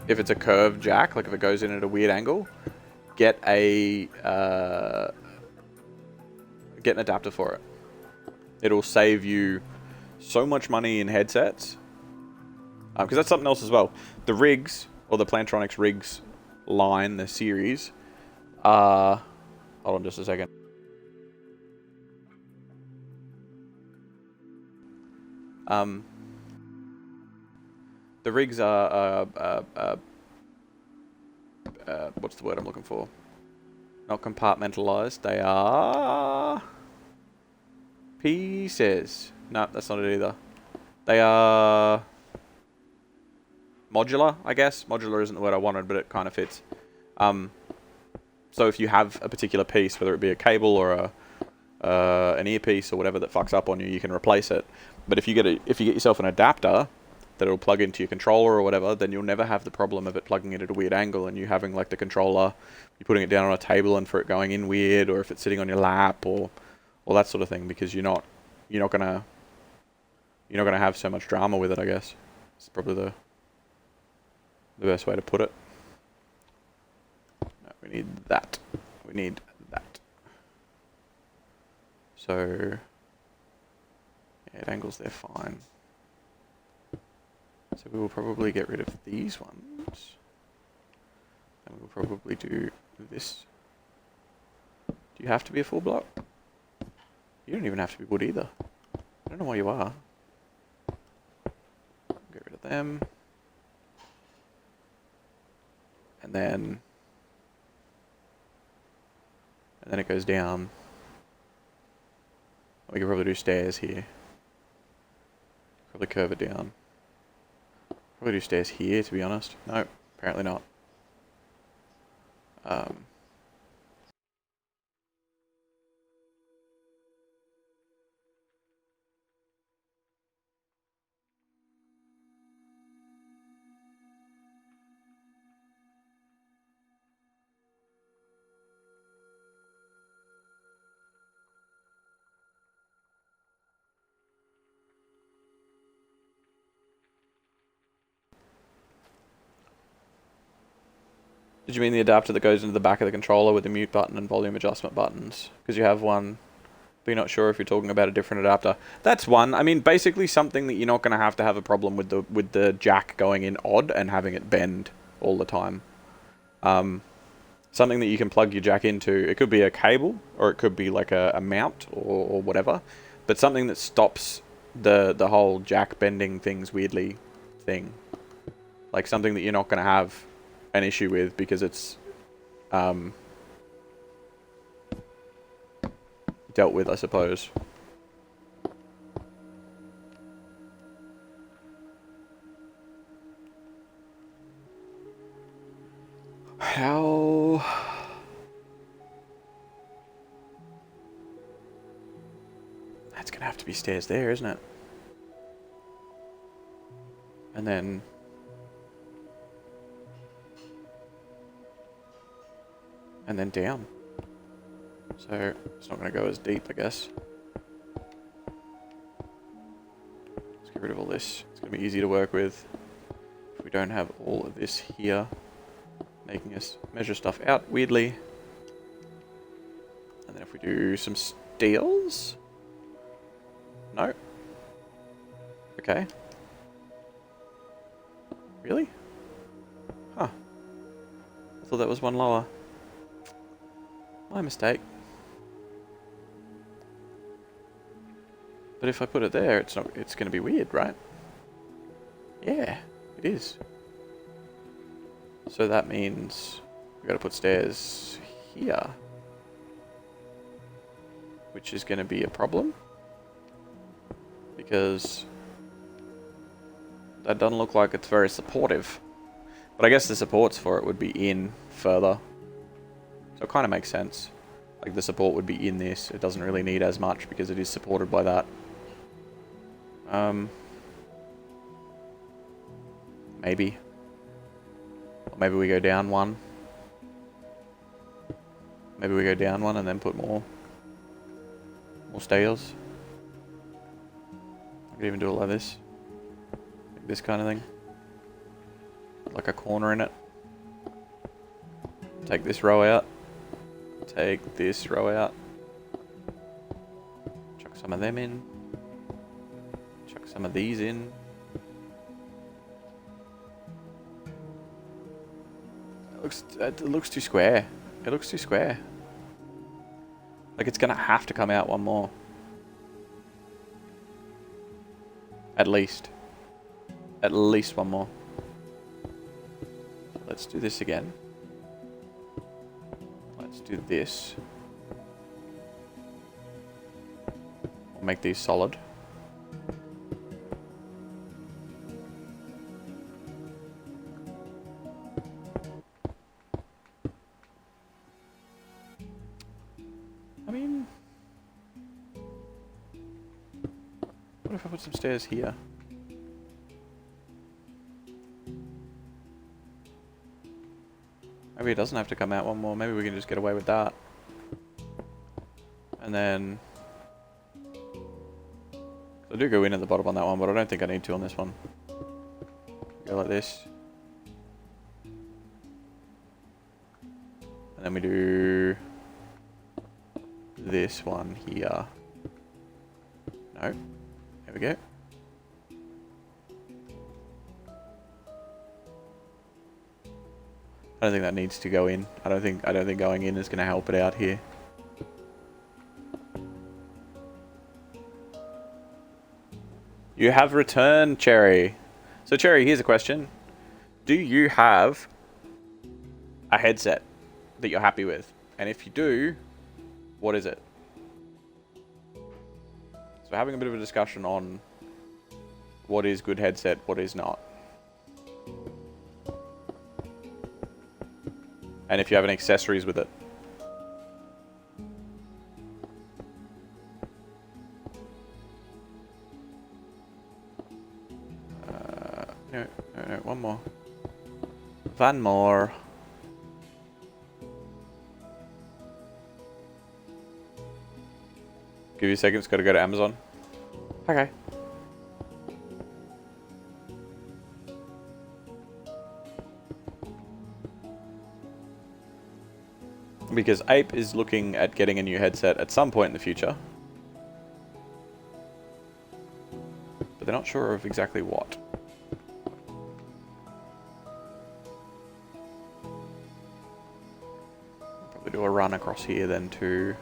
if it's a curved jack, like if it goes in at a weird angle, get an adapter for it. It'll save you so much money in headsets. Because that's something else as well. The rigs, or the Plantronics rigs line, the series, hold on just a second. The rigs are, what's the word I'm looking for? Not compartmentalized, they are pieces. No, that's not it either. They are modular, I guess. Modular isn't the word I wanted, but it kind of fits. So if you have a particular piece, whether it be a cable or an earpiece or whatever that fucks up on you, you can replace it. But if you get yourself an adapter that'll plug into your controller or whatever, then you'll never have the problem of it plugging in at a weird angle and you having like the controller, you're putting it down on a table and for it going in weird, or if it's sitting on your lap or that sort of thing, because you're not gonna have so much drama with it, I guess. It's probably the best way to put it. No, we need that. We need that. So yeah, it angles there fine. So we will probably get rid of these ones. And we will probably do this. Do you have to be a full block? You don't even have to be wood either. I don't know why you are. Get rid of them. And then it goes down. We could probably do stairs here. Probably curve it down. Probably do stairs here, to be honest. No, apparently not. Did you mean the adapter that goes into the back of the controller with the mute button and volume adjustment buttons? Because you have one, but you're not sure if you're talking about a different adapter. That's one. I mean, basically something that you're not going to have a problem with the jack going in odd and having it bend all the time. Something that you can plug your jack into. It could be a cable, or it could be like a mount or whatever. But something that stops the whole jack bending things weirdly thing. Like something that you're not going to have an issue with because it's dealt with, I suppose. How... That's gonna have to be stairs there, isn't it? And then... down. So it's not going to go as deep, I guess. Let's get rid of all this. It's going to be easy to work with if we don't have all of this here, making us measure stuff out weirdly. And then if we do some steels? No. Okay. Really? Huh. I thought that was one lower. My mistake. But if I put it there, it's going to be weird, right? Yeah, it is. So that means we've got to put stairs here, which is going to be a problem because that doesn't look like it's very supportive. But I guess the supports for it would be in further. So it kind of makes sense. Like the support would be in this. It doesn't really need as much because it is supported by that. Maybe. Or maybe we go down one. Maybe we go down one and then put more. More stairs. I could even do it like this. Like this kind of thing. Like a corner in it. Take this row out. Take this row out. Chuck some of them in. Chuck some of these in. It looks too square. It looks too square. Like it's gonna have to come out one more. At least. At least one more. Let's do this again. Let's do this. We'll make these solid. I mean, what if I put some stairs here? Maybe it doesn't have to come out one more. Maybe we can just get away with that. And then... I do go in at the bottom on that one, but I don't think I need to on this one. Go like this. And then we do... this one here. No. There we go. I don't think that needs to go in. I don't think going in is going to help it out here. You have returned, Cherry. So Cherry, here's a question. Do you have a headset that you're happy with? And if you do, what is it? So having a bit of a discussion on what is good headset, what is not. And if you have any accessories with it. No, one more. One more. Give you a second, it's got to go to Amazon. Okay. Because Ape is looking at getting a new headset at some point in the future. But they're not sure of exactly what. Probably do a run across here then too.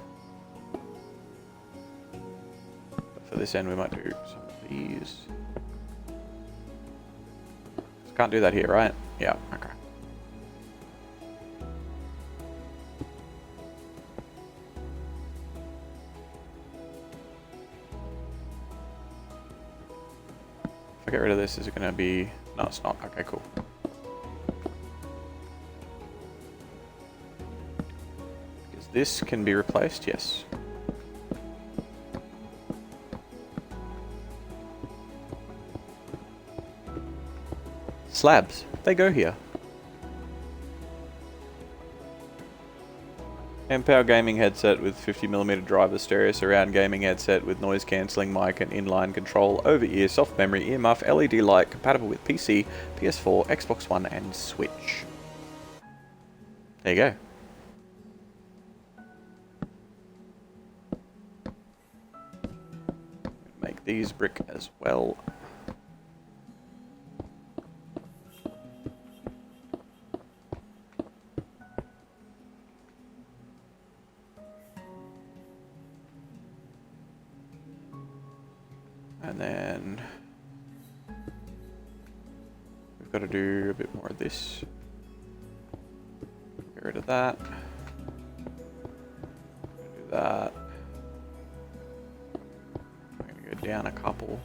But for this end we might do some of these. Can't do that here, right? Yeah, okay. If I get rid of this, is it going to be... No, it's not. Okay, cool. Because this can be replaced, yes. Slabs. They go here. Empower gaming headset with 50mm driver, stereo surround gaming headset with noise cancelling mic and inline control, over ear, soft memory, earmuff, LED light, compatible with PC, PS4, Xbox One and Switch. There you go. Make these brick as well. And then we've got to do a bit more of this. Get rid of that. Do that. I'm going to go down a couple.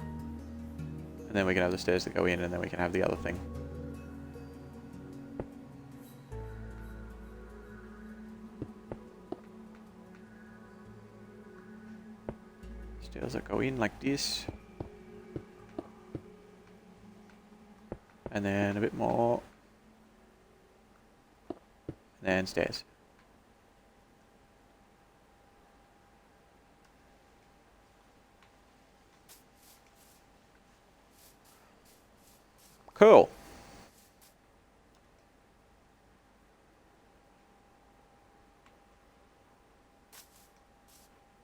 And then we can have the stairs that go in, and then we can have the other thing. Stairs that go in like this. And then a bit more. And stairs. Cool.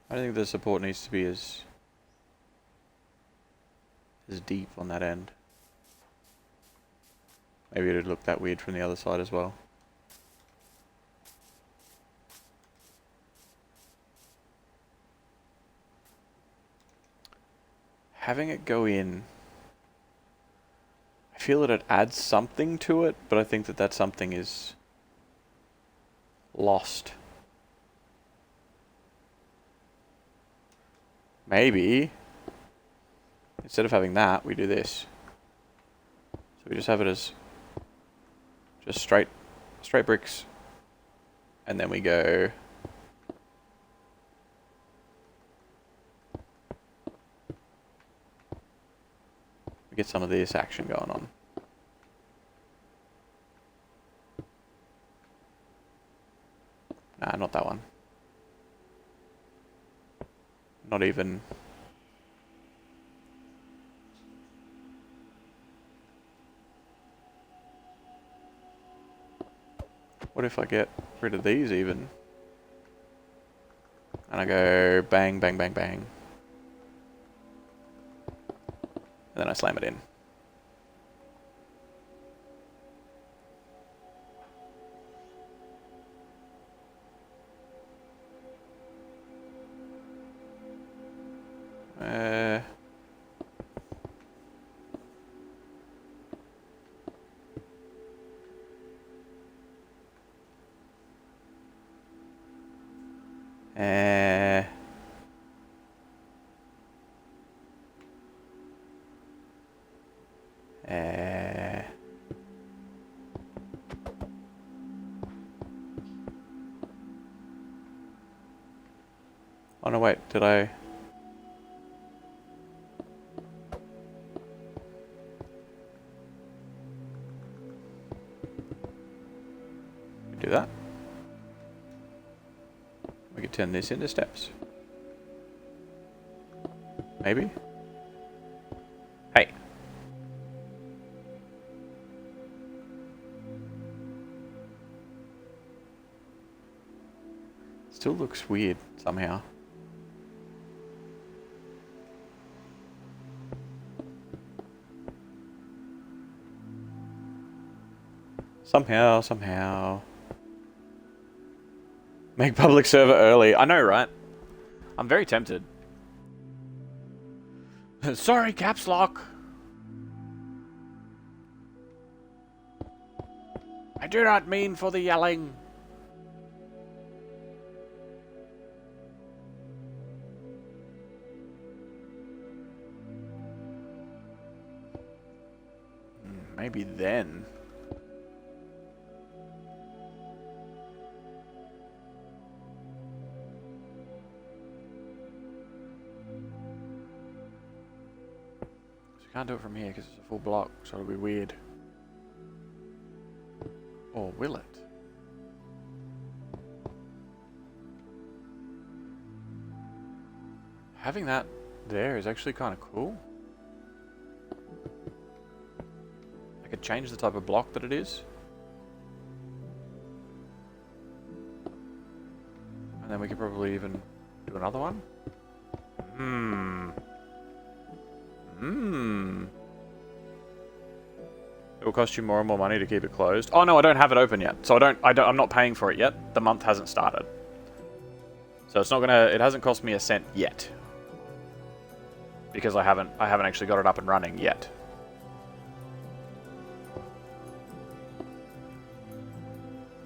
I don't think the support needs to be as deep on that end. Maybe it'd look that weird from the other side as well. Having it go in, I feel that it adds something to it, but I think that that something is lost. Maybe instead of having that, we do this. So we just have it as just straight bricks, and then we go we get some of this action going on. Nah, not that one. Not even. What if I get rid of these even? And I go bang, bang, bang, bang. And then I slam it in. Oh no, wait, did I? Do that? We could turn this into steps. Maybe? Hey! Still looks weird somehow. Somehow. Make public server early. I know, right? I'm very tempted. Sorry, caps lock. I do not mean for the yelling. Maybe then. Can't do it from here because it's a full block, so it'll be weird. Or will it? Having that there is actually kind of cool. I could change the type of block that it is. And then we could probably even do another one. It will cost you more and more money to keep it closed. Oh no, I don't have it open yet, so I'm not paying for it yet. The month hasn't started, so it's not gonna. It hasn't cost me a cent yet because I haven't actually got it up and running yet.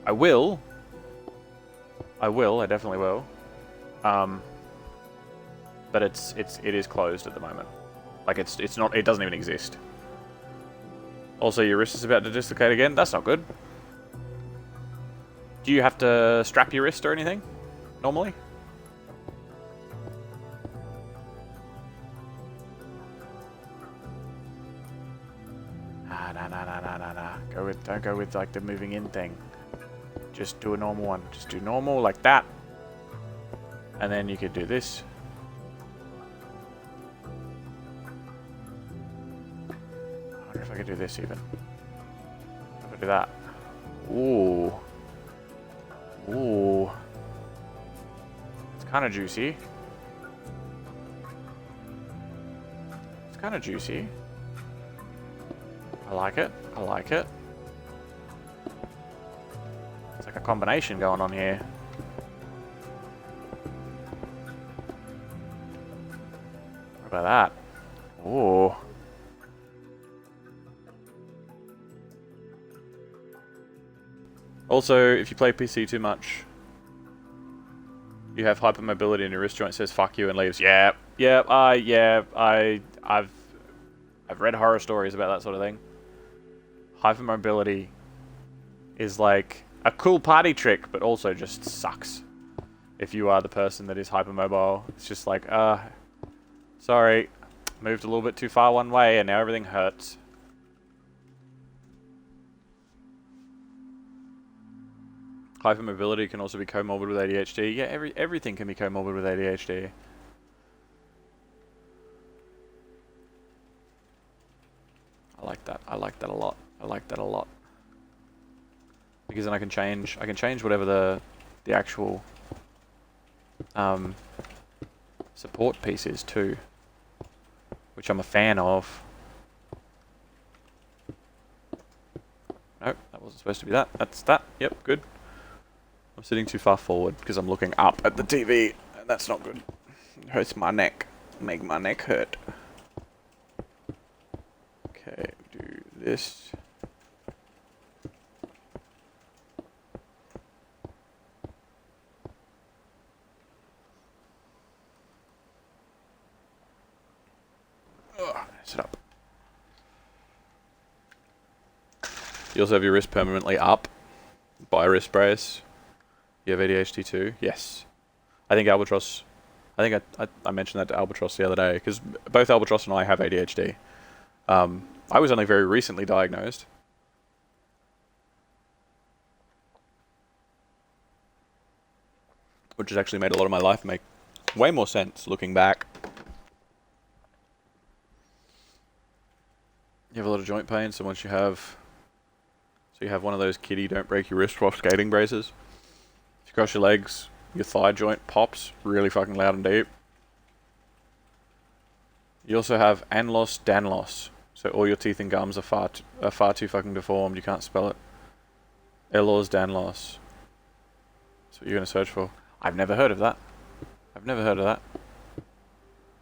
I will. I definitely will. But it is closed at the moment. Like it's not. It doesn't even exist. Also, your wrist is about to dislocate again. That's not good. Do you have to strap your wrist or anything? Normally? Nah. Don't go with like the moving in thing. Just do a normal one. Just do normal like that. And then you could do this. I wonder if I could do this even. I could do that. Ooh. Ooh. It's kind of juicy. It's kind of juicy. I like it. I like it. It's like a combination going on here. What about that? Ooh. Also, if you play PC too much, you have hypermobility and your wrist joint says "fuck you" and leaves. I've read horror stories about that sort of thing. Hypermobility is like a cool party trick, but also just sucks. If you are the person that is hypermobile, it's just like, sorry, moved a little bit too far one way and now everything hurts. Hypermobility can also be comorbid with ADHD. Yeah, everything can be comorbid with ADHD. I like that. I like that a lot. I like that a lot. Because then I can change whatever the actual support piece is too, which I'm a fan of. Nope, that wasn't supposed to be that. That's that. Yep, good. I'm sitting too far forward because I'm looking up at the TV, and that's not good. It hurts my neck. Make my neck hurt. Okay, do this. Sit up. You also have your wrist permanently up by wrist brace. You have ADHD too? Yes. I think Albatross... I think I mentioned that to Albatross the other day, because both Albatross and I have ADHD. I was only very recently diagnosed. Which has actually made a lot of my life make way more sense looking back. You have a lot of joint pain, so once you have... So you have one of those kiddie don't break your wrist while skating braces. If you cross your legs, your thigh joint pops really fucking loud and deep. You also have Anlos Danlos. So all your teeth and gums are far too fucking deformed. You can't spell it. Ehlers Danlos. That's what you're going to search for. I've never heard of that. I've never heard of that.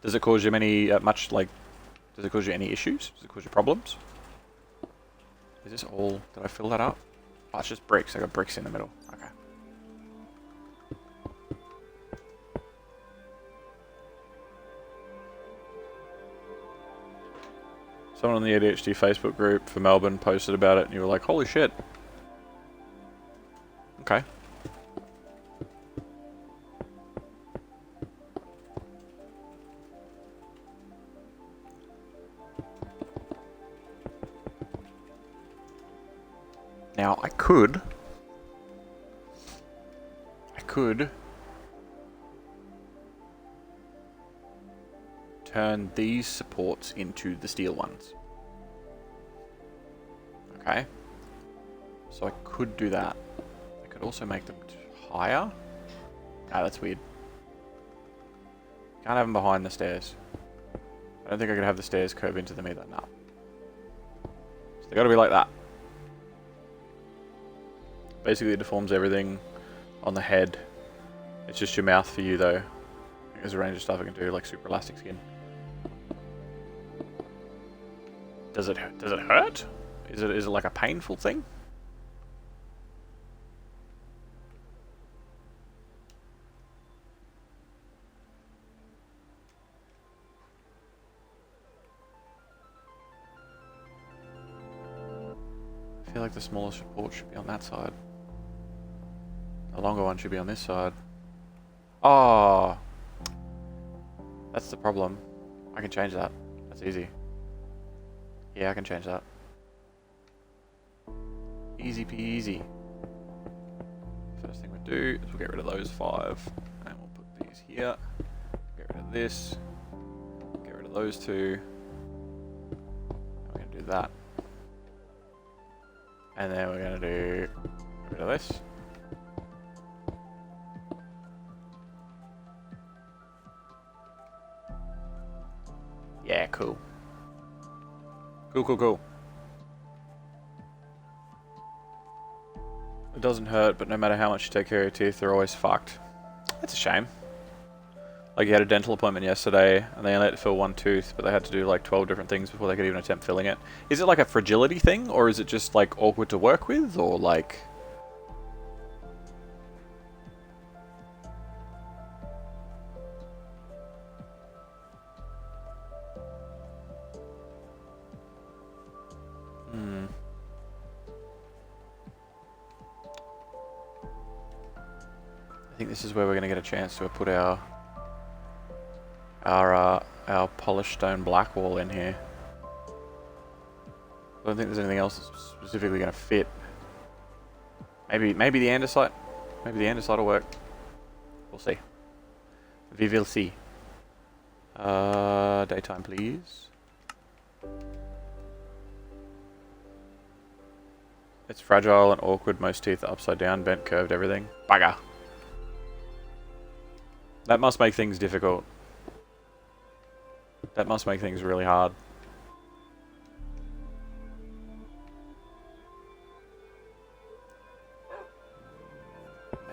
Does it cause you many, does it cause you any issues? Does it cause you problems? Is this all... Did I fill that up? Oh, it's just bricks. I got bricks in the middle. Okay. Someone on the ADHD Facebook group for Melbourne posted about it and you were like, holy shit. Okay. Now, I could turn these supports into the steel ones. Okay. So I could do that. I could also make them higher. Ah, that's weird. Can't have them behind the stairs. I don't think I could have the stairs curve into them either. No. So they gotta be like that. Basically, it deforms everything on the head. It's just your mouth for you, though. There's a range of stuff I can do, like super elastic skin. Does it hurt? Is it like a painful thing? I feel like the smaller support should be on that side. The longer one should be on this side. Oh, that's the problem. I can change that. That's easy. Yeah, I can change that. Easy peasy. First thing we'll do is we'll get rid of those 5. And we'll put these here. Get rid of this. Get rid of those 2. We're going to do that. And then we're going to do get rid of this. Yeah, cool. Cool. It doesn't hurt, but no matter how much you take care of your teeth, they're always fucked. That's a shame. Like, you had a dental appointment yesterday, and they only let it fill 1 tooth, but they had to do like 12 different things before they could even attempt filling it. Is it like a fragility thing, or is it just like awkward to work with, or like... I think this is where we're going to get a chance to put our polished stone black wall in here. I don't think there's anything else that's specifically going to fit. Maybe the andesite. Maybe the andesite will work. We'll see. We will see. Daytime, please. It's fragile and awkward. Most teeth are upside down, bent, curved, everything. Bugger. That must make things difficult. That must make things really hard.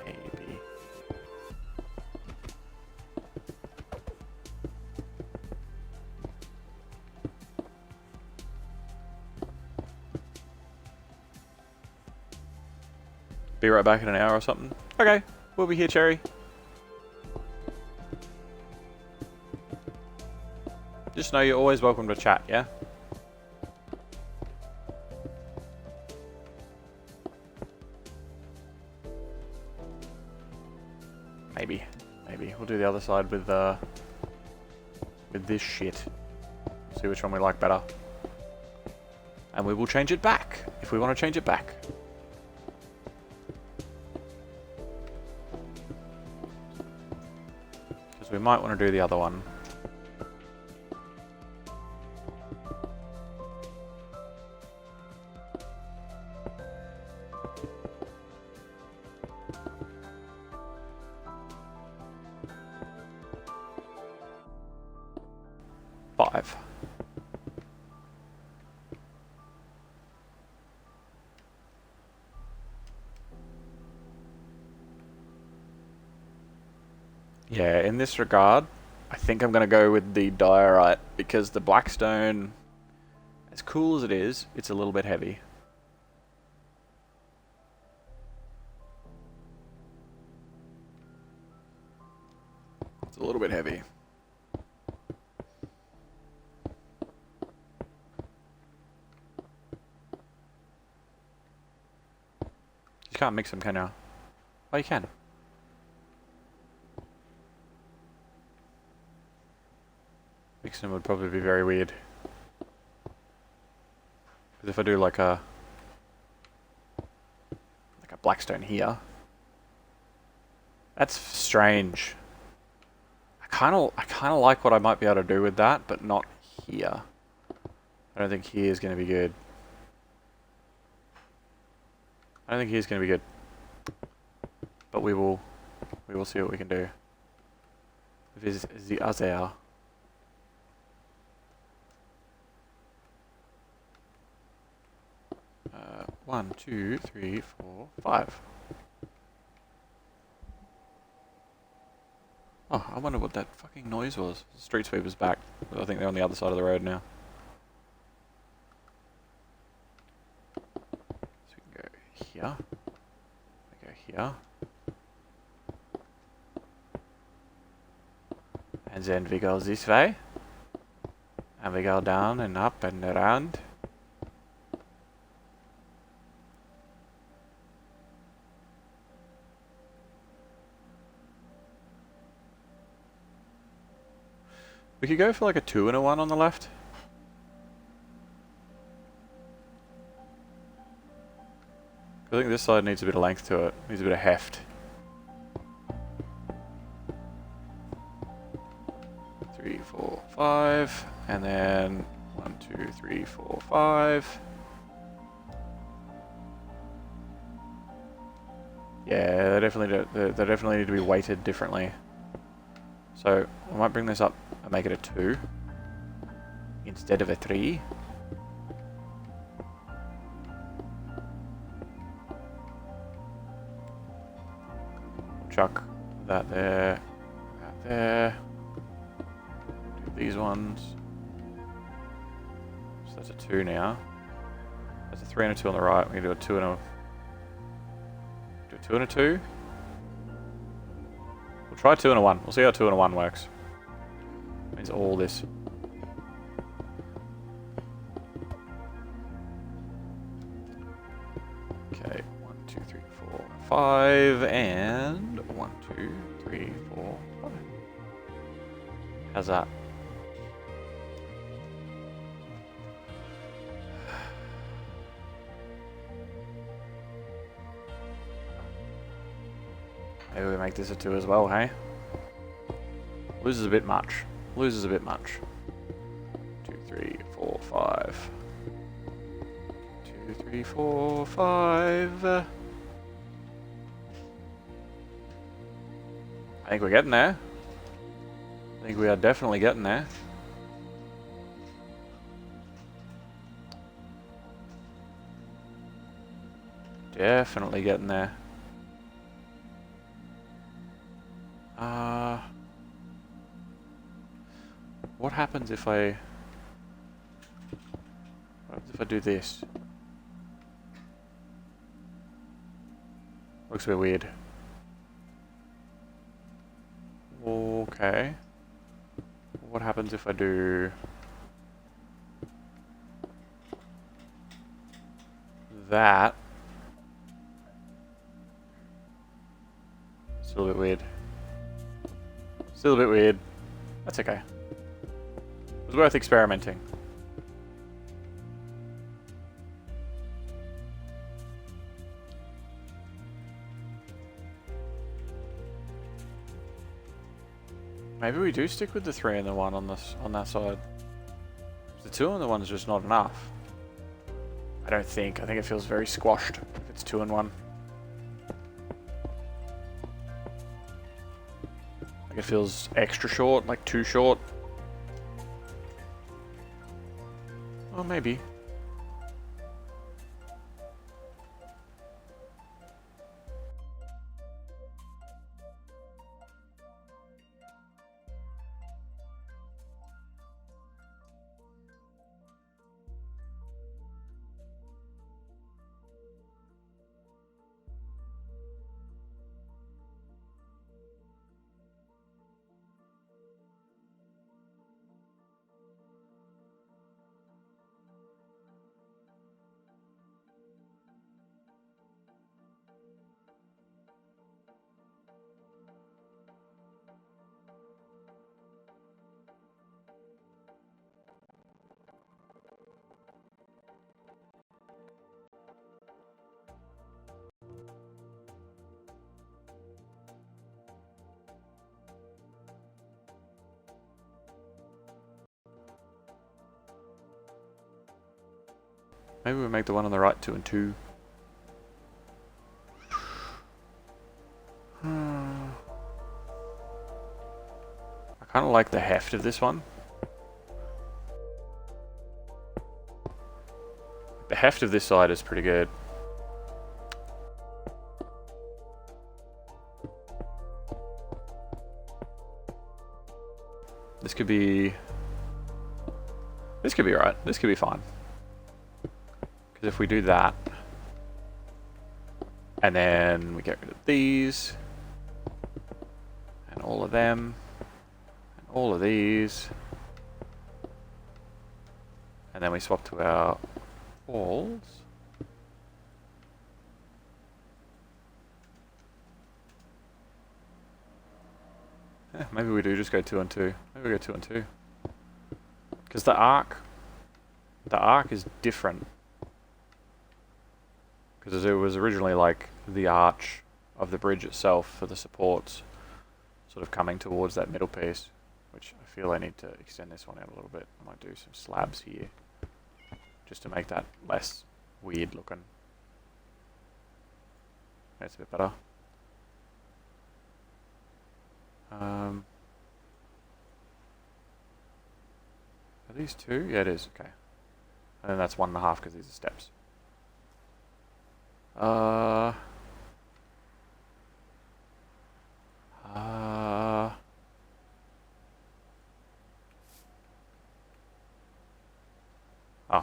Maybe. Be right back in an hour or something. Okay, we'll be here, Cherry. Just know you're always welcome to chat, yeah? Maybe. We'll do the other side with this shit. See which one we like better. And we will change it back, if we want to change it back. Because we might want to do the other one. Yeah, in this regard, I think I'm going to go with the diorite, because the blackstone, as cool as it is, it's a little bit heavy. It's a little bit heavy. You can't mix them, can you? Oh, you can. Mixing them would probably be very weird. Because if I do like a blackstone here, that's strange. I kind of like what I might be able to do with that, but not here. I don't think here is going to be good. I don't think here's going to be good. But we will see what we can do. This is the Azair. 1, 2, 3, 4, 5. Oh, I wonder what that fucking noise was. The street sweeper's back. I think they're on the other side of the road now. So we can go here. We go here. And then we go this way. And we go down and up and around. We could go for like a 2 and a 1 on the left. I think this side needs a bit of length to it. Needs a bit of heft. 3, 4, 5, and then 1, 2, 3, 4, 5. Yeah, they definitely need to be weighted differently. So I might bring this up and make it a 2 instead of a 3. Chuck that there, that there. Do these ones. So that's a 2 now. That's a 3 and a 2 on the right. We can do a 2 and a... Do a 2 and a 2? We'll try 2 and a 1. We'll see how 2 and a 1 works. Means all this. Okay, 1, 2, 3, 4, 5, and 1, 2, 3, 4, 5. How's that? Maybe we make this a 2 as well, hey? Loses a bit much. Loses a bit much. 2, 3, 4, 5. 2, 3, 4, 5. I think we're getting there. I think we are definitely getting there. Definitely getting there. What happens if I do this? Looks a bit weird. Okay. What happens if I do that? Still a bit weird. Still a bit weird. That's okay. It was worth experimenting. Maybe we do stick with the 3 and the 1 on this on that side. The 2 and the 1 is just not enough. I don't think. I think it feels very squashed if it's 2 and 1. Like it feels extra short, like too short. Oh, maybe. Maybe we make the one on the right 2 and 2. I kind of like the heft of this one. The heft of this side is pretty good. This could be right. This could be fine. Because if we do that, and then we get rid of these, and all of them, and all of these, and then we swap to our walls. Yeah, maybe we do just go 2 and 2. Maybe we go 2 and 2. Because the arc is different. Because it was originally like the arch of the bridge itself for the supports, sort of coming towards that middle piece. which I feel I need to extend this one out a little bit. I might do some slabs here, just to make that less weird looking. That's a bit better. Are these 2? Yeah, it is. Okay. And then that's 1.5 because these are steps. Oh,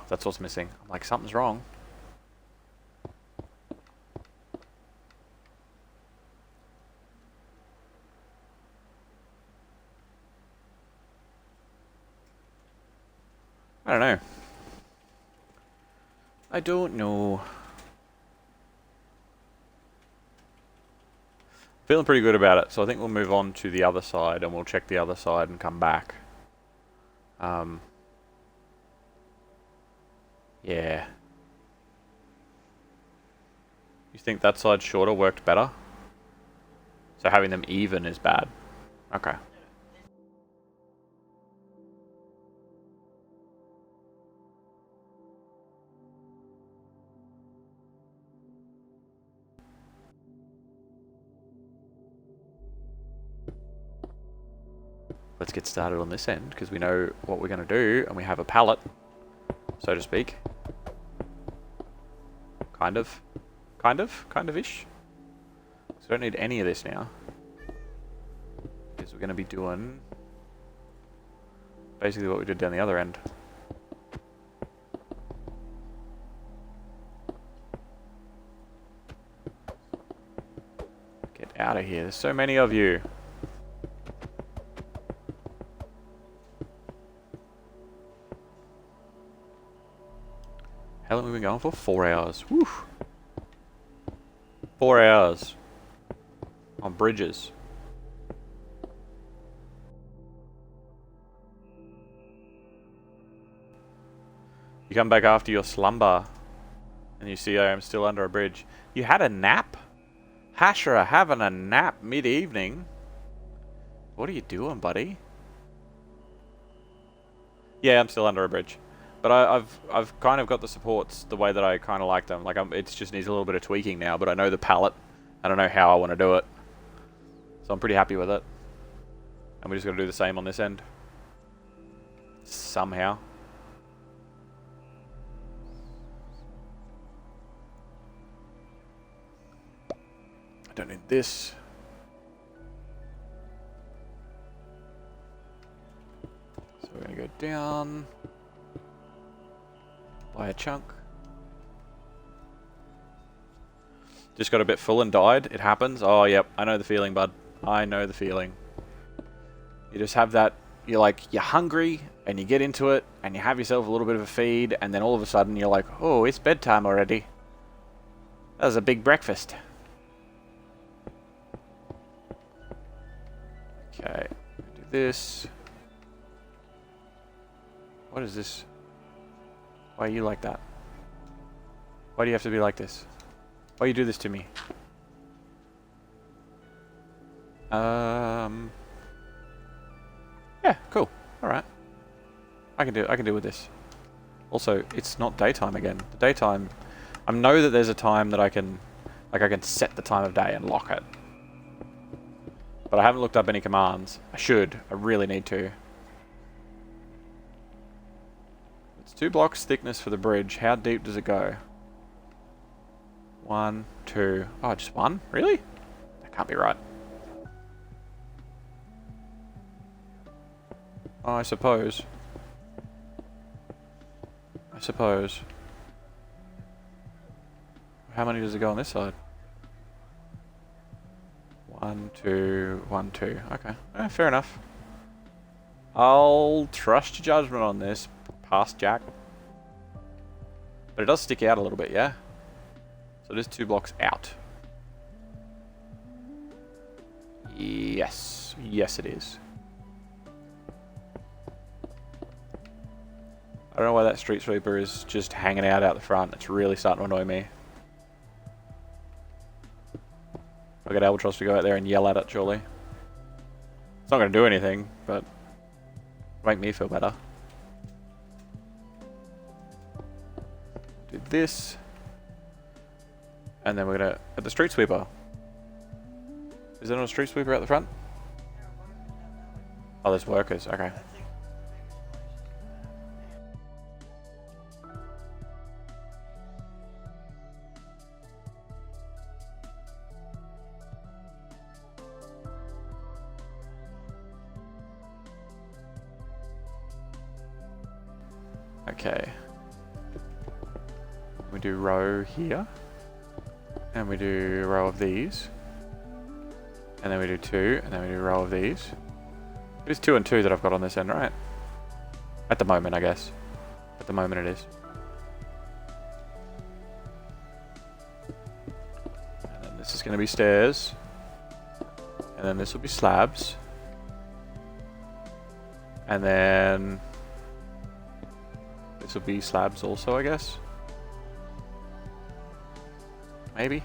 that's what's missing. I'm like, something's wrong. I don't know. I don't know. Feeling pretty good about it, so I think we'll move on to the other side and we'll check the other side and come back. Yeah. You think that side shorter worked better? So having them even is bad. Okay. Let's get started on this end, because we know what we're going to do, and we have a pallet, so to speak. Kind of-ish. So we don't need any of this now, because we're going to be doing basically what we did down the other end. Get out of here, there's so many of you. How long have we been going for? 4 hours. Woo! 4 hours. On bridges. You come back after your slumber, and you see I am still under a bridge. You had a nap? Hashra having a nap mid-evening? What are you doing, buddy? Yeah, I'm still under a bridge. But I've kind of got the supports the way that I kind of like them. Like it just needs a little bit of tweaking now, but I know the palette. I don't know how I want to do it. So I'm pretty happy with it. And we just got to do the same on this end. Somehow. I don't need this. So we're going to go down. By a chunk. Just got a bit full and died. It happens. Oh, yep. I know the feeling, bud. I know the feeling. You just have that, you're hungry, and you get into it, and you have yourself a little bit of a feed, and then all of a sudden you're like, oh, it's bedtime already. That was a big breakfast. Okay. Do this. What is this? Why are you like that? Why do you have to be like this? Why you do this to me? Yeah, cool. Alright. I can deal with this. Also, it's not daytime again. The daytime, I know that there's a time that I can set the time of day and lock it. But I haven't looked up any commands. I should. I really need to. It's 2 blocks thickness for the bridge. How deep does it go? 1, 2. Oh, just 1? Really? That can't be right. Oh, I suppose. How many does it go on this side? 1, 2, 1, 2. Okay. Fair enough. I'll trust your judgment on this, past Jack. But it does stick out a little bit, yeah? So it is 2 blocks out. Yes. Yes, it is. I don't know why that street sweeper is just hanging out the front. It's really starting to annoy me. I'll get Albatross to go out there and yell at it, surely. It's not going to do anything, but Make me feel better. Do this. And then we're gonna... At the street sweeper. Is there not a street sweeper at the front? Oh, there's workers. Okay. Okay. We do row here. And we do row of these. And then we do 2, and then we do row of these. It is 2 and 2 that I've got on this end, right? At the moment, I guess. At the moment it is. And then this is going to be stairs. And then this will be slabs. And then... this will be slabs also, I guess. Maybe.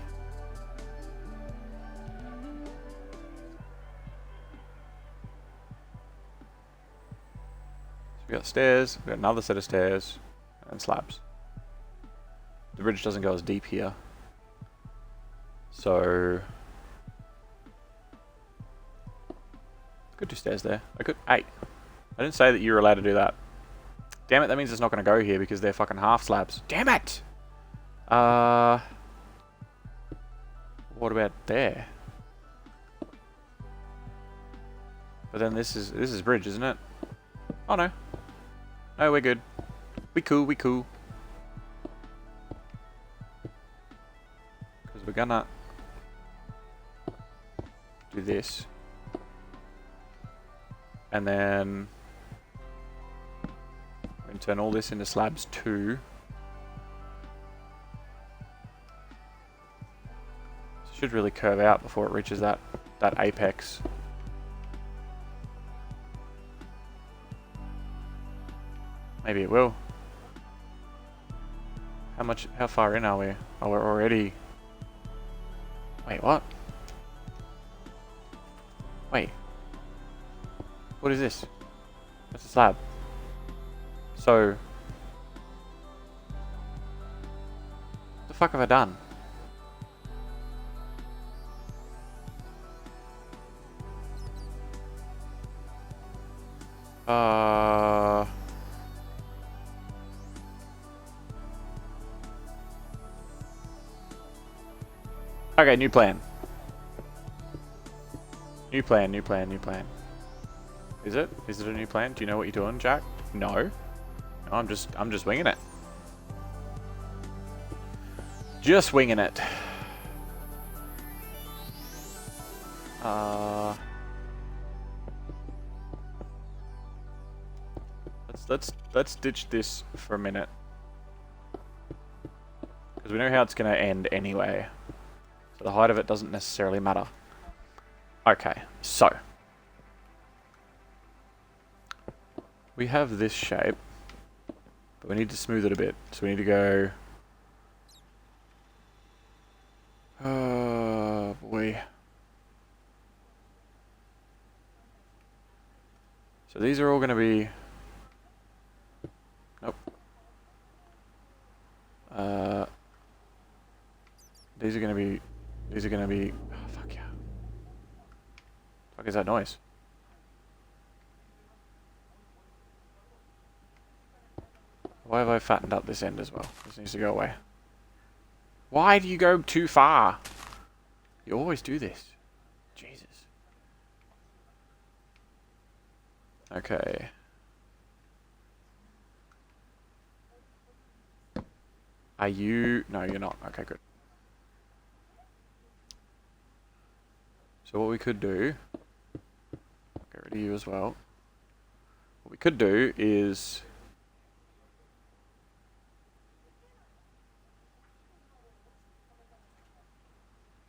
So we got stairs, we got another set of stairs, and slabs. The bridge doesn't go as deep here. So... I could do stairs there. I could... Hey! I didn't say that you were allowed to do that. Damn it, that means it's not going to go here because they're fucking half slabs. Damn it! What about there? But then this is bridge, isn't it? Oh no. No, we're good. We cool, we cool. Because we're gonna do this. And then we're gonna turn all this into slabs too. Should really curve out before it reaches that apex. Maybe it will. How far in are we? Oh, we're already... Wait, what? Wait. What is this? That's a slab. So... what the fuck have I done? Okay, new plan. New plan. Is it? Is it a new plan? Do you know what you're doing, Jack? No. No, I'm just winging it. Just winging it. Let's ditch this for a minute. Because we know how it's going to end anyway. So the height of it doesn't necessarily matter. Okay, so. We have this shape. But we need to smooth it a bit. So we need to go... oh, boy. So these are all going to be... nope. These are going to be... oh, fuck yeah. Fuck is that noise? Why have I fattened up this end as well? This needs to go away. Why do you go too far? You always do this. Jesus. Okay. Are you... no, you're not. Okay, good. So what we could do... get rid of you as well. What we could do is...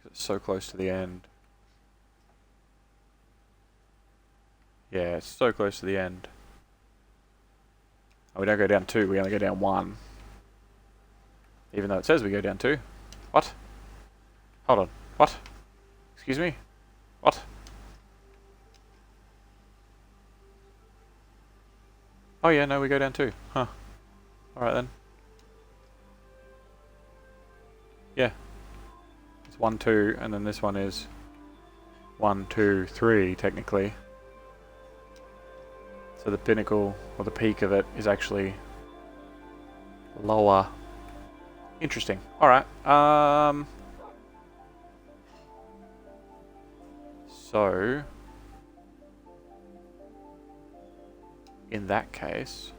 it's so close to the end. Yeah, it's so close to the end. Oh, we don't go down 2, we only go down 1. Even though it says we go down 2. What? Hold on. What? Excuse me? What? Oh yeah, no, we go down too. Huh. Alright then. Yeah. It's 1, 2, and then this one is 1, 2, 3, technically. So the pinnacle, or the peak of it, is actually lower. Interesting. Alright. So... in that case...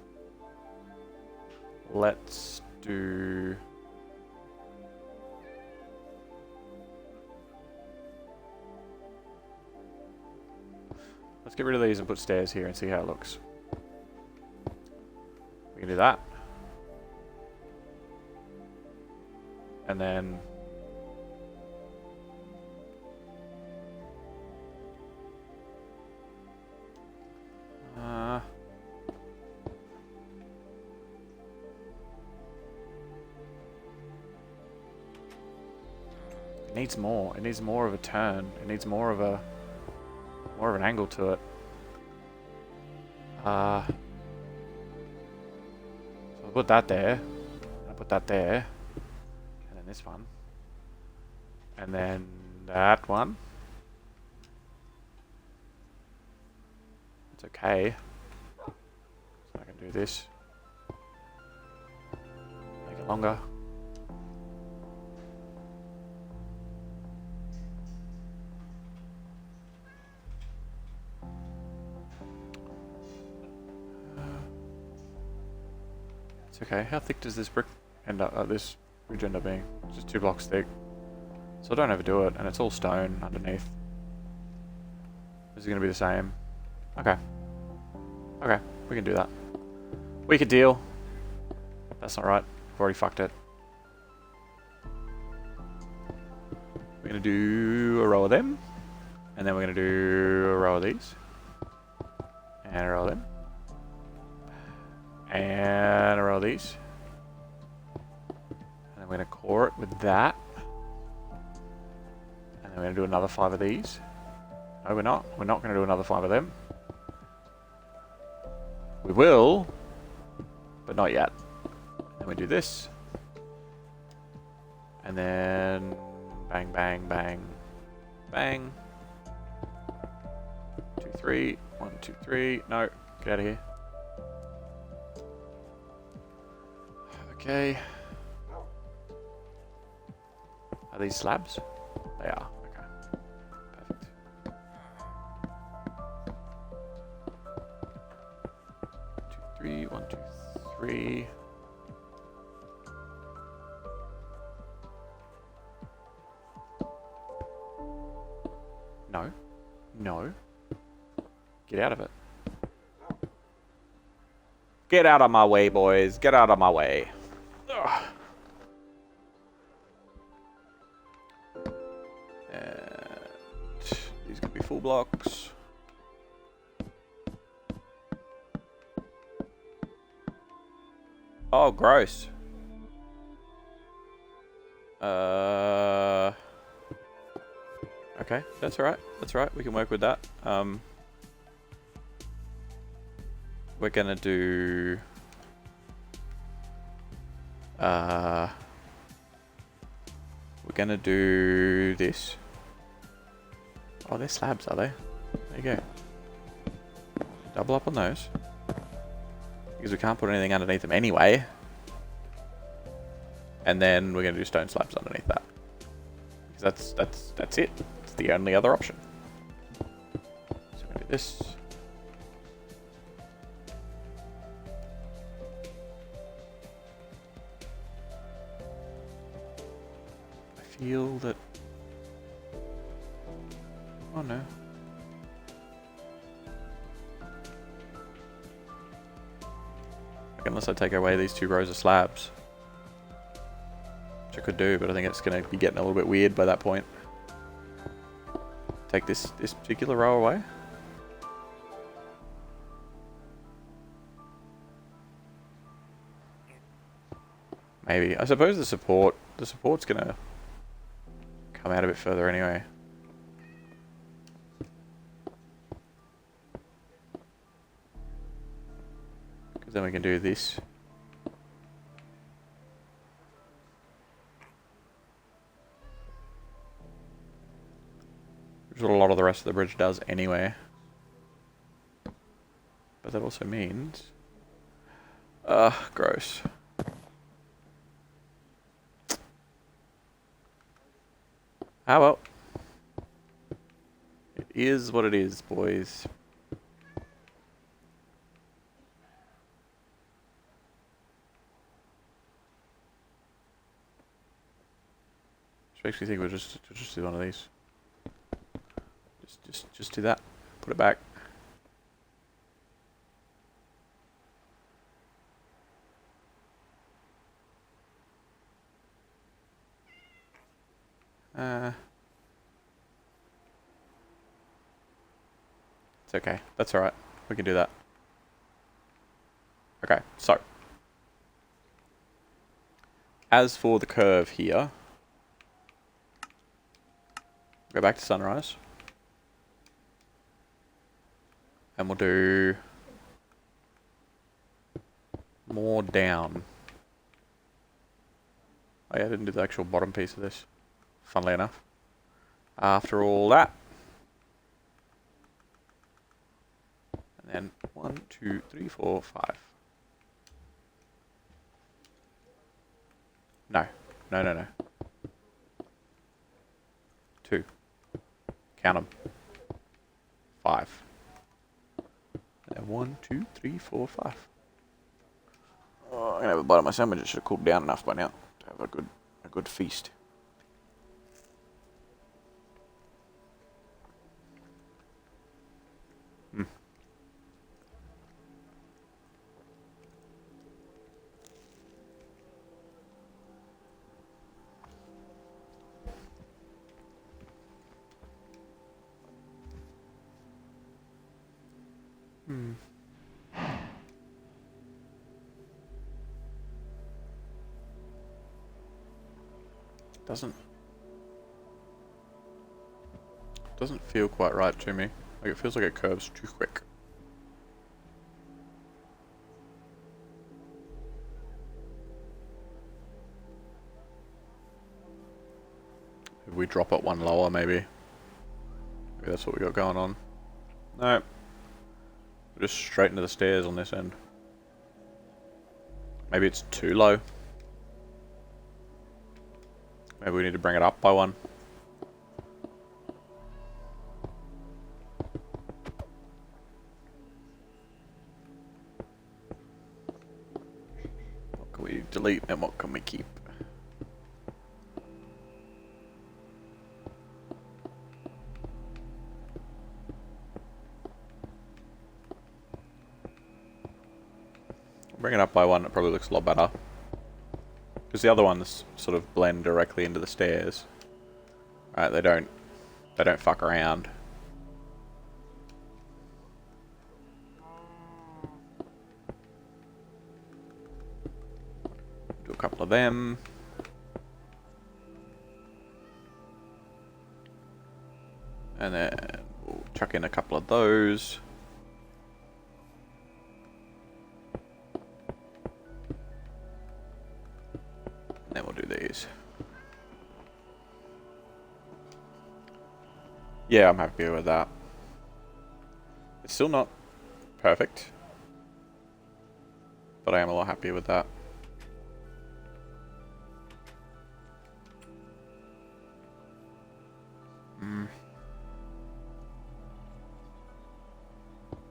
let's do... let's get rid of these and put stairs here and see how it looks. We can do that. And then... it needs more. It needs more of a turn. It needs more of an angle to it. So I'll put that there. I'll put that there. And then this one. And then that one. It's okay. So I can do this. Make it longer. It's okay. How thick does this brick end up? This bridge end up being? It's just 2 blocks thick. So don't overdo it, and it's all stone underneath. This is going to be the same. Okay. Okay, we can do that. We could deal. That's not right. I've already fucked it. We're going to do a row of them. And then we're going to do a row of these. And a row of them. And a row of these. And then we're going to core it with that. And then we're going to do another 5 of these. No, we're not. We're not going to do another 5 of them. We will, but not yet. Then we do this. And then bang, bang, bang, bang. 2, 3. 1, 2, 3. No, get out of here. Okay. Are these slabs? They are. Okay. Perfect. 2, 3. 1, 2, 3. No. No. Get out of it. Get out of my way, boys. Get out of my way. Ugh. And these can be full blocks. Oh, gross. Okay, that's alright. That's alright. We can work with that. We're gonna do... we're gonna do this. Oh, they're slabs, are they? There you go. Double up on those. Because we can't put anything underneath them anyway. And then we're gonna do stone slabs underneath that. Because that's it. It's the only other option. So we're gonna do this. I feel that... oh no. Unless I take away these 2 rows of slabs. Which I could do, but I think it's going to be getting a little bit weird by that point. Take this particular row away. Maybe. I suppose the support's going to come out a bit further anyway. Then we can do this. Which is what a lot of the rest of the bridge does anyway. But that also means... gross. Ah well. It is what it is, boys. Which makes me think we'll just do one of these. Just do that. Put it back. It's okay. That's alright. We can do that. Okay, so. As for the curve here. Go back to sunrise. And we'll do more down. Oh yeah, I didn't do the actual bottom piece of this, funnily enough. After all that. And then 1, 2, 3, 4, 5. No. No. 2. Count them. 5. And then 1, 2, 3, 4, 5. Oh, I'm gonna have a bite of my sandwich. It should have cooled down enough by now to have a good feast. Doesn't feel quite right to me. Like it feels like it curves too quick. If we drop it one lower, maybe that's what we got going on. No, we're just straight into the stairs on this end. Maybe it's too low. Maybe we need to bring it up by one. What can we delete and what can we keep? Bring it up by one, it probably looks a lot better. Because the other ones sort of blend directly into the stairs. Right, they don't fuck around. Do a couple of them. And then we'll chuck in a couple of those. And then we'll do these. Yeah, I'm happy with that. It's still not perfect, but I am a lot happier with that.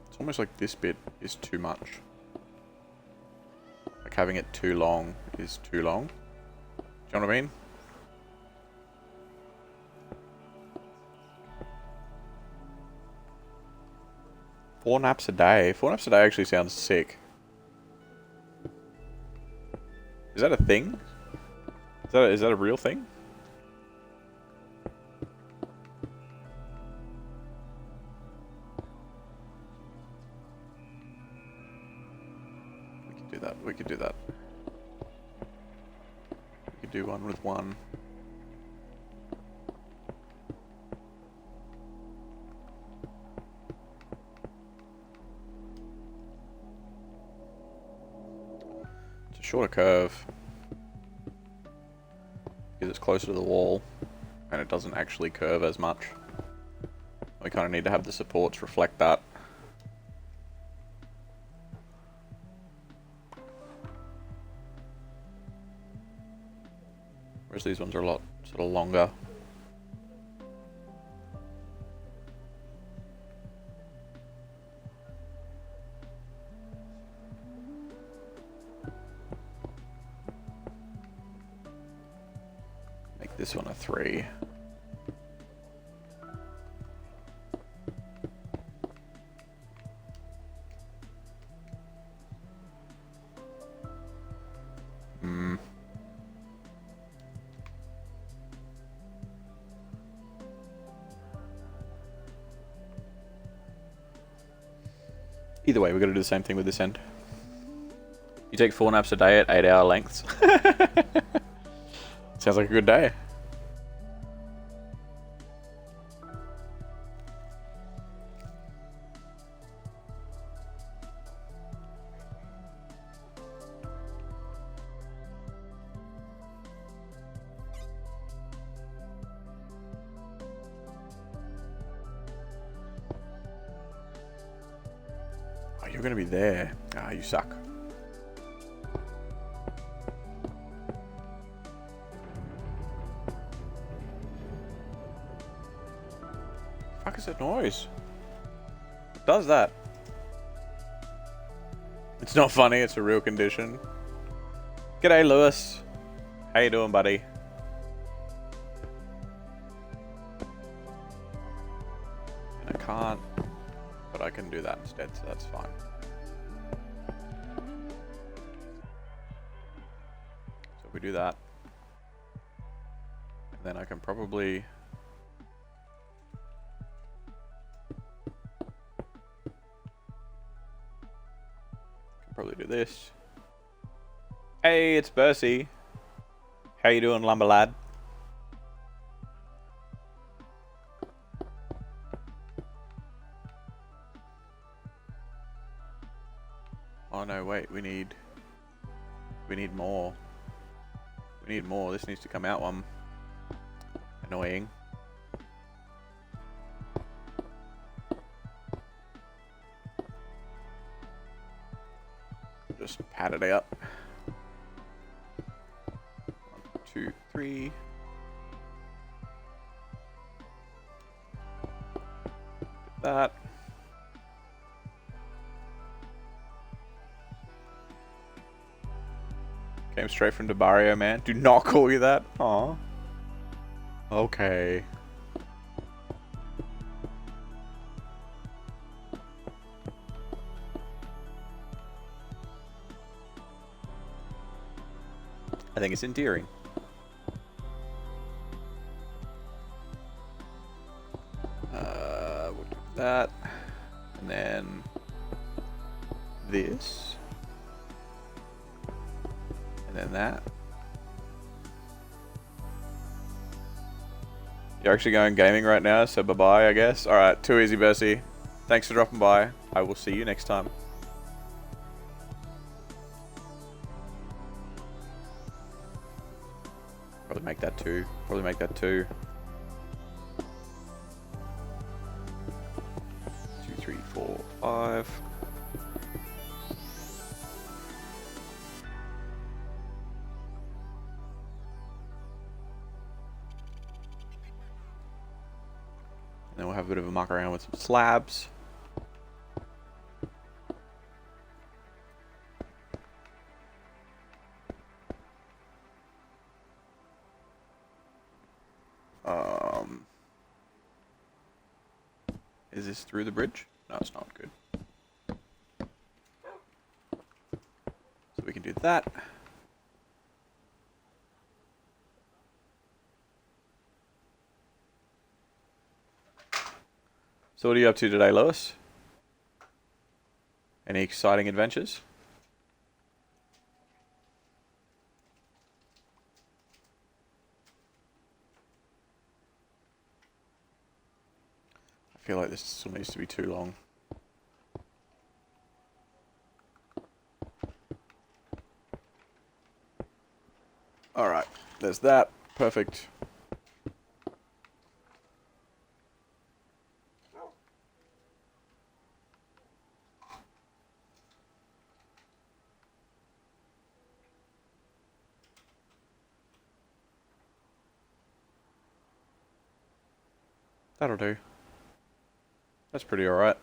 It's almost like this bit is too much. Like having it too long is too long. Do you know what I mean? Four naps a day. 4 naps a day actually sounds sick. Is that a thing? Is that a real thing? We could do that. We could do that. We could do one with one. a shorter curve because it's closer to the wall and it doesn't actually curve as much. We kind of need to have the supports reflect that. Whereas these ones are a lot sort of longer. Make this one a 3. Either way, we've got to do the same thing with this end. You take 4 naps a day at 8-hour lengths. Sounds like a good day. Oh, you're gonna be there. Ah, you suck. Fuck is that noise? What does that? It's not funny, it's a real condition. G'day, Lewis. How you doing, buddy? And I can't, but I can do that instead, so that's fine. So if we do that, then I can probably do this. Hey, it's Bercy. How you doing, lumber lad? Oh no, wait, we need more. We need more. This needs to come out one. Annoying. Just pad it up. 1, 2, 3. That. Came straight from DeBarrio, man. Do not call you that. Aw. Okay. I think it's endearing. We'll do that. And then this. And then that. You're actually going gaming right now, so bye-bye, I guess. Alright, too easy, Bercy. Thanks for dropping by. I will see you next time. Probably make that 2. Probably make that 2. 2, 3, 4, 5. And then we'll have a bit of a muck around with some slabs. Is this through the bridge? No, it's not. Good. So we can do that. So what are you up to today, Lewis? Any exciting adventures? I feel like this still needs to be too long. Alright, there's that. Perfect. That'll do. That's pretty alright.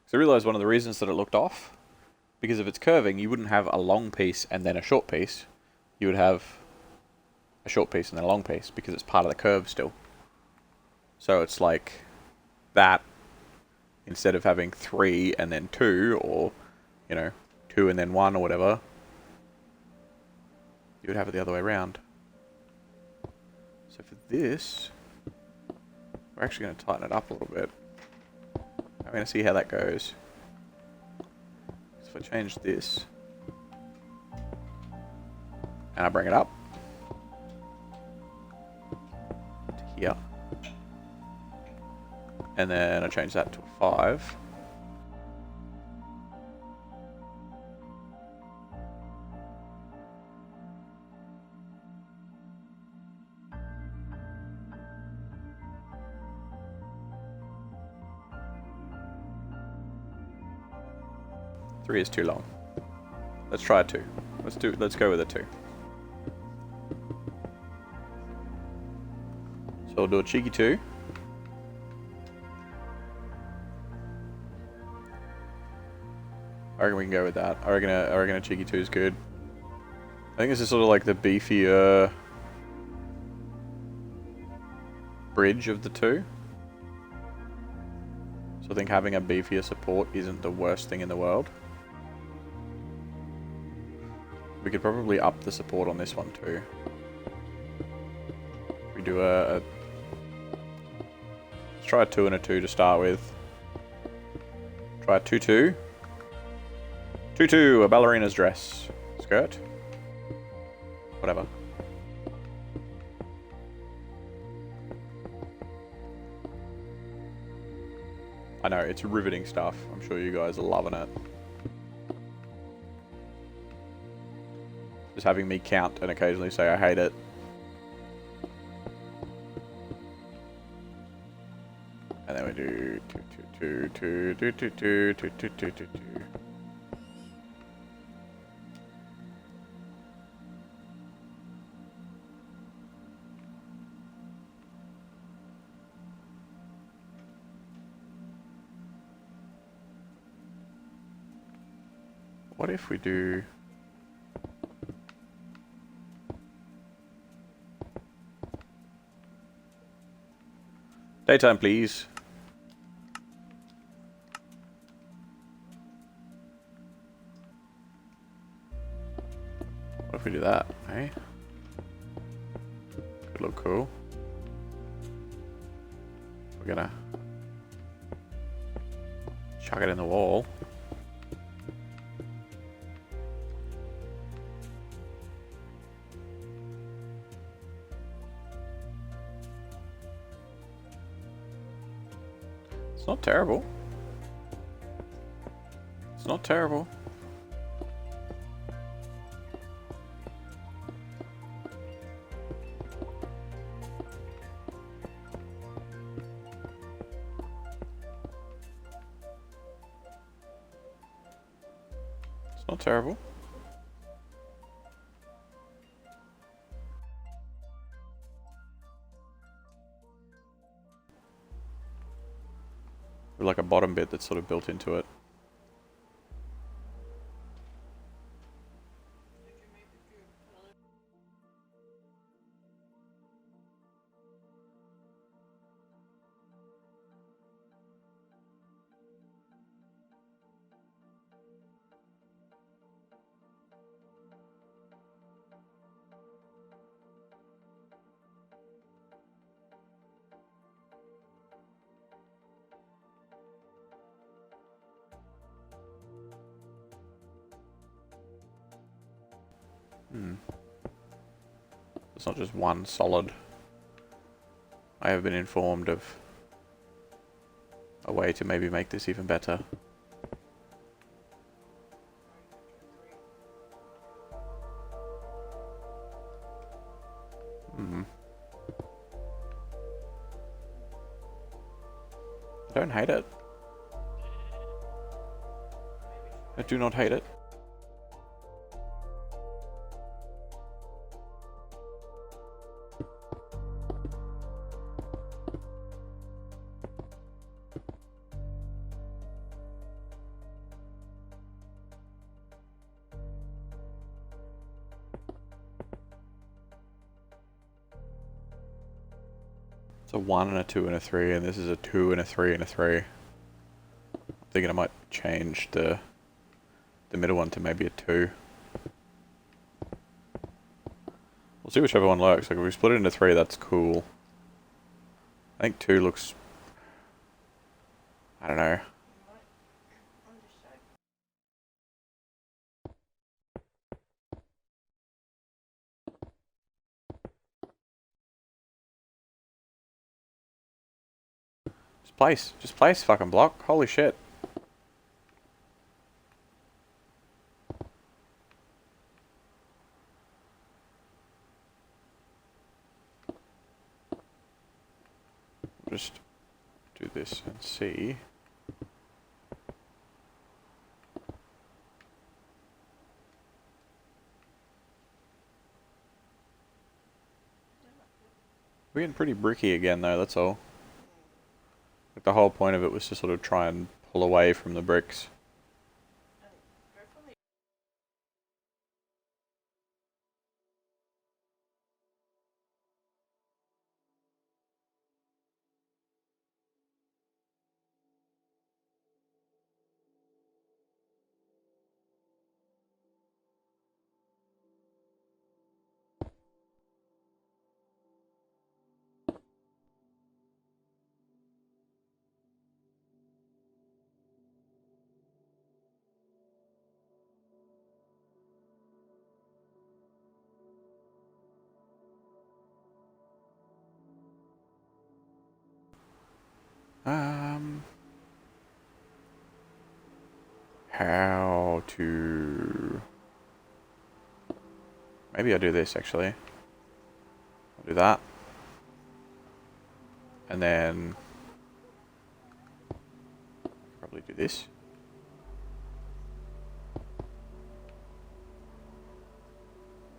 So I realised one of the reasons that it looked off, because if it's curving, you wouldn't have a long piece and then a short piece. You would have a short piece and then a long piece, because it's part of the curve still. So it's like that, instead of having 3 and then 2, or, you know, 2 and then 1 or whatever, you would have it the other way around. So for this, we're actually going to tighten it up a little bit. I'm going to see how that goes. So if I change this, and I bring it up to here, and then I change that to a 5. Three is too long. Let's try a 2. Let's go with a 2. So I'll do a cheeky 2. I reckon we can go with that. I reckon a cheeky 2 is good. I think this is sort of like the beefier bridge of the 2. So I think having a beefier support isn't the worst thing in the world. We could probably up the support on this one too. We do let's try a 2 and a 2 to start with. Try a 2-2. 2-2, a ballerina's dress. Skirt. Whatever. I know, it's riveting stuff. I'm sure you guys are loving it. Just having me count and occasionally say I hate it. And then we do 2, 2, 2, 2, 2, 2, 2, 2, 2, 2, 2. What if we do... Daytime, please. What if we do that, eh? Could look cool. We're gonna chuck it in the wall. It's not terrible. It's not terrible. It's not terrible. With like a bottom bit that's sort of built into it. It's not just one solid. I have been informed of a way to maybe make this even better. I don't hate it. I do not hate it. It's a 1 and a 2 and a 3, and this is a 2 and a 3 and a 3. I'm thinking I might change the middle one to maybe a 2. We'll see whichever one works. Like if we split it into 3, that's cool. I think 2 looks... I don't know. Just place fucking block. Holy shit. Just do this and see. We're getting pretty bricky again though, that's all. Like the whole point of it was to sort of try and pull away from the bricks. How to... Maybe I'll do this actually. I'll do that. And then... probably do this.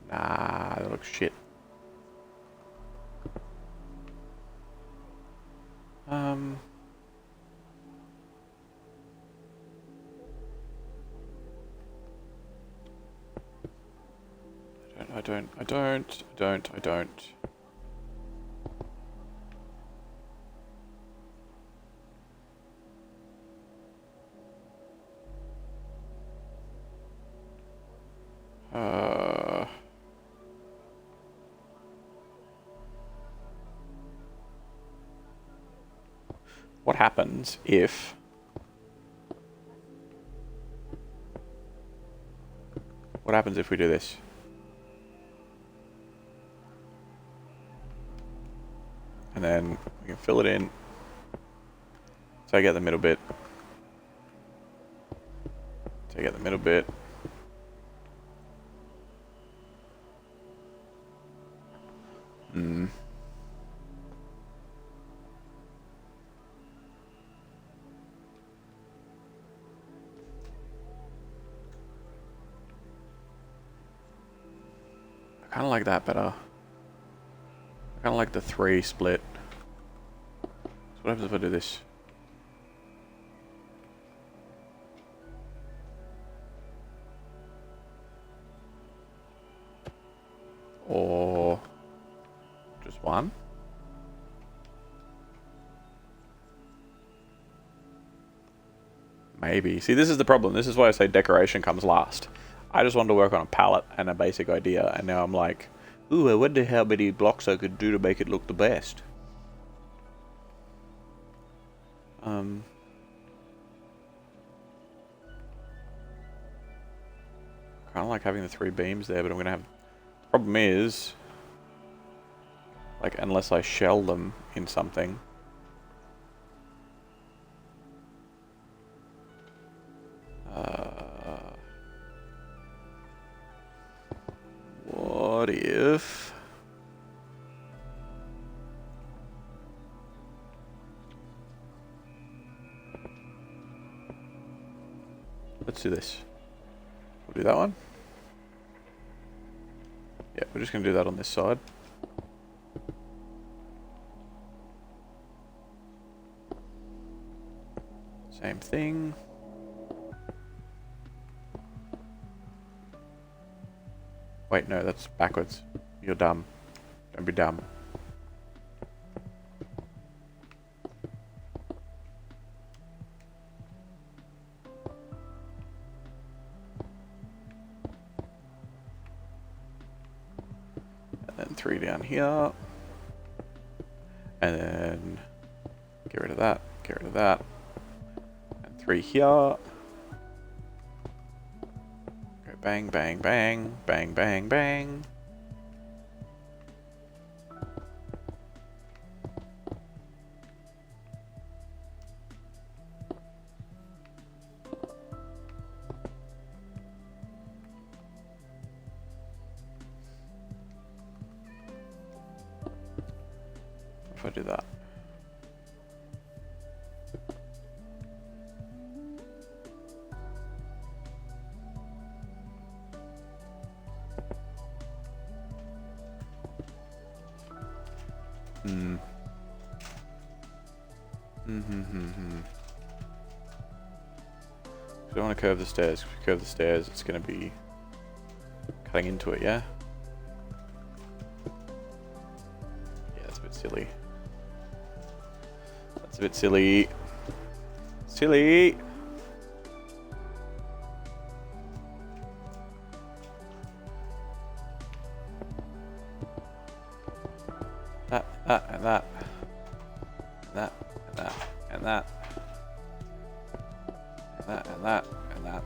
Nah, that looks shit. I don't. What happens if... What happens if we do this? And then we can fill it in. So I get the middle bit. Take out the middle bit. I kind of like that better. I kind of like the 3 split. So what happens if I do this? Or just 1? Maybe. See, this is the problem. This is why I say decoration comes last. I just wanted to work on a palette and a basic idea, and now I'm like, ooh, I wonder how many blocks I could do to make it look the best. Kind of like having the 3 beams there, but I'm gonna have... Problem is, like, unless I shell them in something. What if... let's do this. We'll do that one. Yeah, we're just going to do that on this side. Same thing. Wait, no, that's backwards. You're dumb. Don't be dumb. And then 3 down here. And then get rid of that, get rid of that. And 3 here. Go bang, bang, bang, bang, bang, bang. If I do that. I don't want to curve the stairs. If we curve the stairs, it's going to be cutting into it, yeah? Yeah, that's a bit silly. That's a bit silly. Silly! That, and that. And that, and that, and that. And that, and that, and that.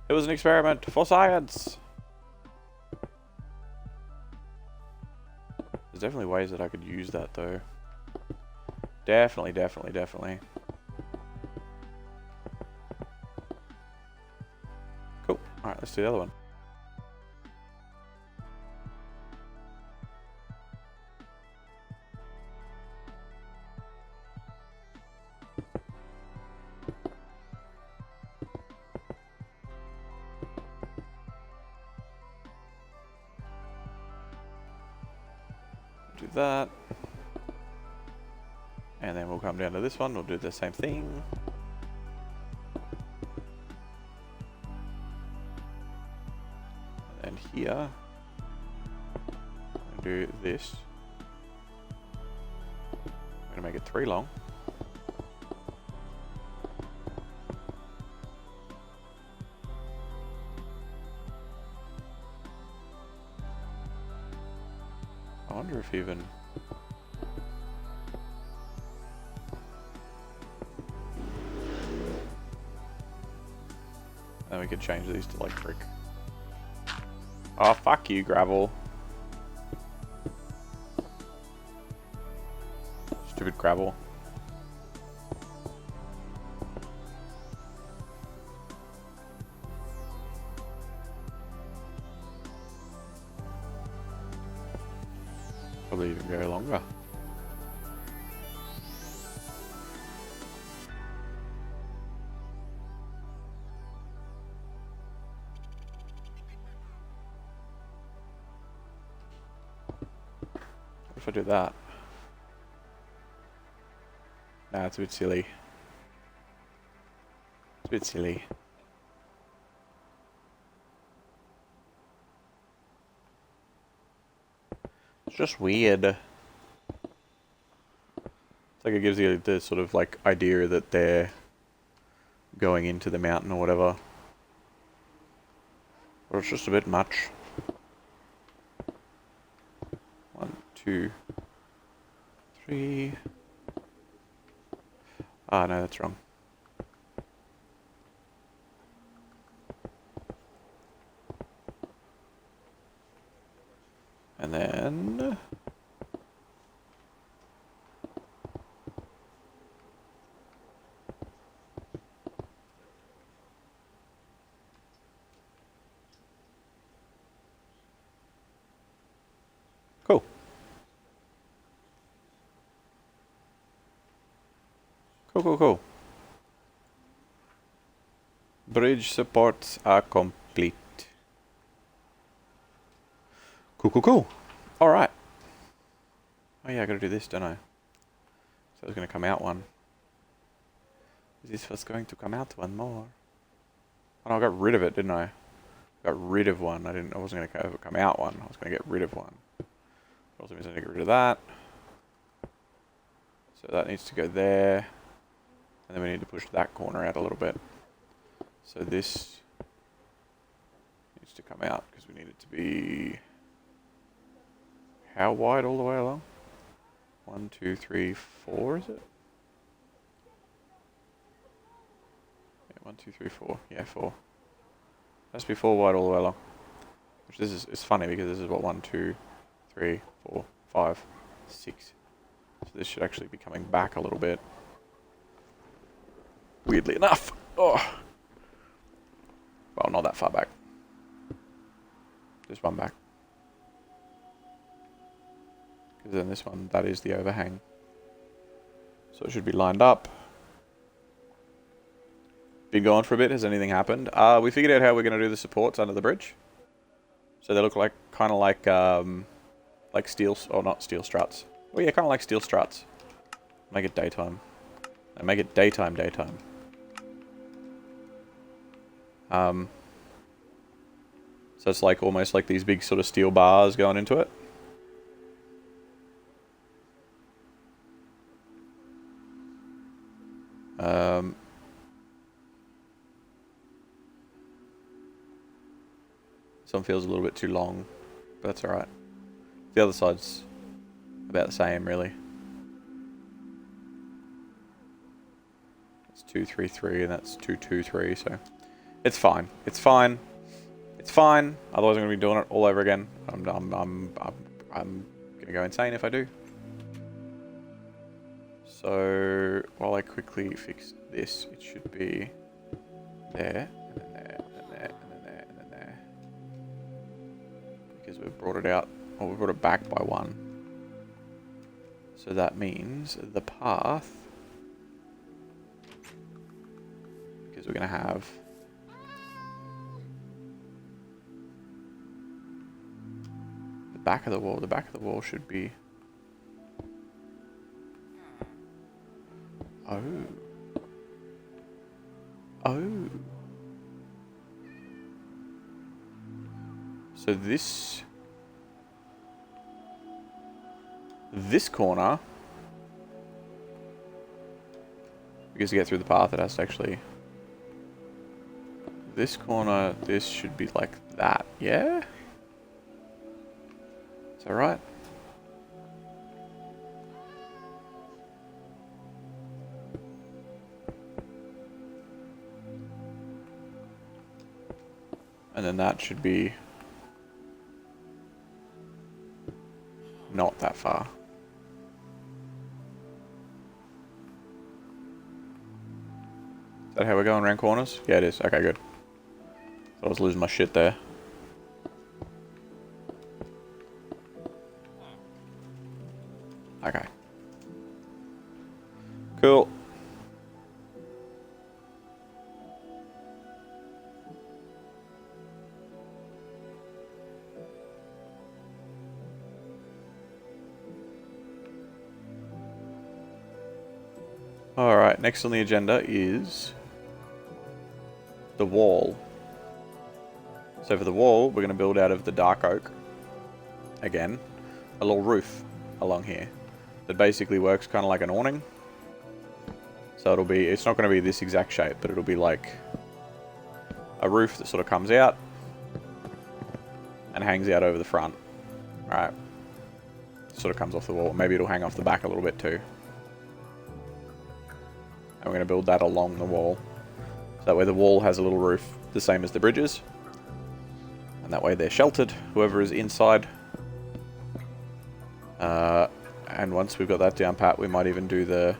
It was an experiment for science. There's definitely ways that I could use that though. Definitely, definitely, definitely. Cool. Alright, let's do the other one. Do that. And then we'll come down to this one, we'll do the same thing. And here, we'll do this. I'm gonna make it 3 long. I wonder if even... Then we could change these to like brick. Oh, fuck you, gravel. Stupid gravel. Probably even go longer. What if I do that? Nah, it's a bit silly. It's a bit silly. It's just weird. It's like it gives you the sort of like idea that they're going into the mountain or whatever. But it's just a bit much. 1, 2, 3. Ah, no, that's wrong. And then... Cool. Cool. Bridge supports are complete. Cool. Alright. Oh yeah, I gotta do this, don't I? So it's gonna come out one. This was going to come out one more. Oh no, I got rid of it, didn't I? Got rid of one. I wasn't gonna come out one. I was gonna get rid of one. Also means I need to get rid of that. So that needs to go there. And then we need to push that corner out a little bit. So this needs to come out because we need it to be how wide all the way along? 1, 2, 3, 4, is it? Yeah, 1, 2, 3, 4. Yeah, 4. Has to be 4 wide all the way along. Which this is, it's funny because this is what 1, 2, 3, 4, 5, 6. So this should actually be coming back a little bit. Weirdly enough. Oh. Well, not that far back. Just one back. Because then this one, that is the overhang. So it should be lined up. Been going for a bit. Has anything happened? We figured out how we're going to do the supports under the bridge. So they look like kind of like steel, or not steel struts. Oh yeah, kind of like steel struts. Make it daytime. And make it daytime. So it's like almost like these big sort of steel bars going into it. Some feels a little bit too long, but that's alright. The other side's about the same, really. It's 2, 3, 3, and that's 2, 2, 3, so it's fine. It's fine. Otherwise, I'm gonna be doing it all over again. I'm gonna go insane if I do. So while I quickly fix this, it should be there, and then there, and then there, and then there, and then there. Because we've brought it out, or we've brought it back by 1. So that means the path, because we're gonna have the back of the wall. The back of the wall should be. Oh. So this corner, because to get through the path, it has to actually. This corner, this should be like that, yeah? Is that right? And then that should be not that far. Is that how we're going around corners? Yeah, it is. Okay, good. I was losing my shit there. Okay. Cool. Alright, next on the agenda is the wall. So for the wall, we're going to build out of the dark oak, again, a little roof along here that basically works kind of like an awning. So it'll be, it's not going to be this exact shape, but it'll be like a roof that sort of comes out and hangs out over the front. Alright. Sort of comes off the wall. Maybe it'll hang off the back a little bit too. And we're going to build that along the wall. So that way the wall has a little roof, the same as the bridges. And that way they're sheltered. Whoever is inside And once we've got that down pat, we might even do the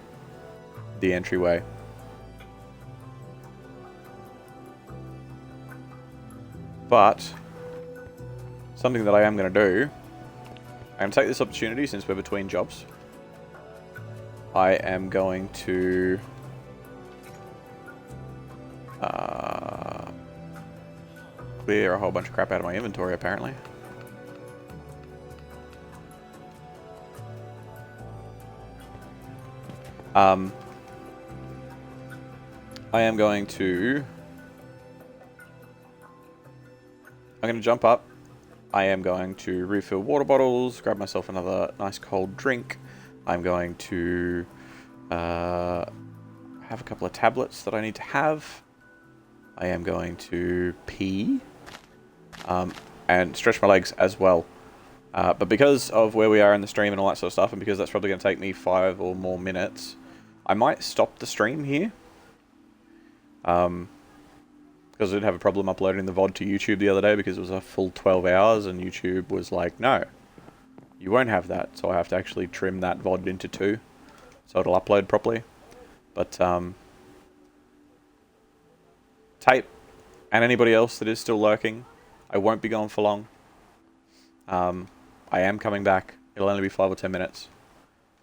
entryway. But something that I am going to do, I'm going to take this opportunity since we're between jobs. I am going to clear a whole bunch of crap out of my inventory, apparently. I am going to... I'm going to jump up. I am going to refill water bottles, grab myself another nice cold drink. I'm going to have a couple of tablets that I need to have. I am going to pee and stretch my legs as well. But because of where we are in the stream and all that sort of stuff, and because that's probably going to take me 5 or more minutes, I might stop the stream here. Because I did have a problem uploading the VOD to YouTube the other day because it was a full 12 hours and YouTube was like, no, you won't have that. So I have to actually trim that VOD into 2 so it'll upload properly. But Tape and anybody else that is still lurking, I won't be gone for long. I am coming back. It'll only be 5 or 10 minutes.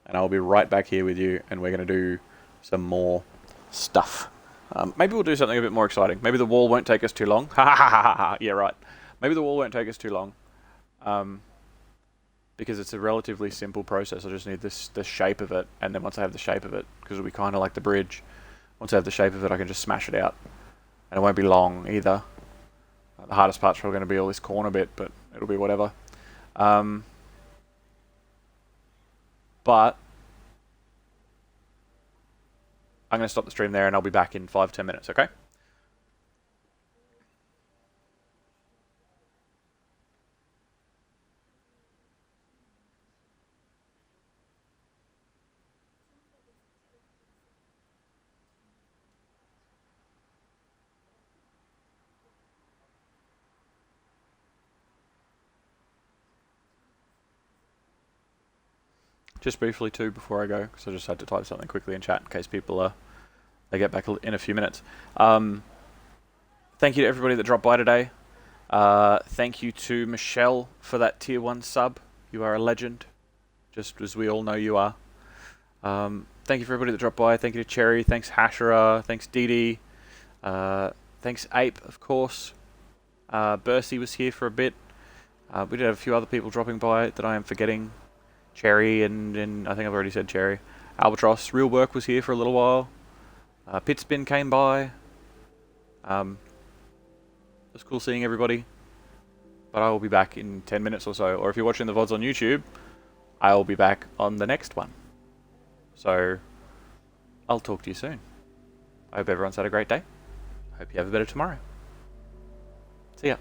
And I'll be right back here with you and we're going to do some more stuff. Maybe we'll do something a bit more exciting. Maybe the wall won't take us too long. Yeah, right. Maybe the wall won't take us too long. Because it's a relatively simple process. I just need the shape of it. And then once I have the shape of it, because it'll be kind of like the bridge, once I have the shape of it, I can just smash it out. And it won't be long either. The hardest part's probably going to be all this corner bit, but it'll be whatever. But I'm going to stop the stream there and I'll be back in 5-10 minutes, okay? Just briefly too before I go, because I just had to type something quickly in chat in case people they get back in a few minutes. Thank you to everybody that dropped by today. Thank you to Michelle for that tier 1 sub. You are a legend, just as we all know you are. Thank you for everybody that dropped by. Thank you to Cherry. Thanks Hashira. Thanks Dee. Thanks Ape, of course. Bursey was here for a bit. We did have a few other people dropping by that I am forgetting. Cherry and I think I've already said Cherry. Albatross. Real Work was here for a little while. Pitspin came by. It was cool seeing everybody. But I will be back in 10 minutes or so. Or if you're watching the VODs on YouTube, I will be back on the next one. So, I'll talk to you soon. I hope everyone's had a great day. I hope you have a better tomorrow. See ya.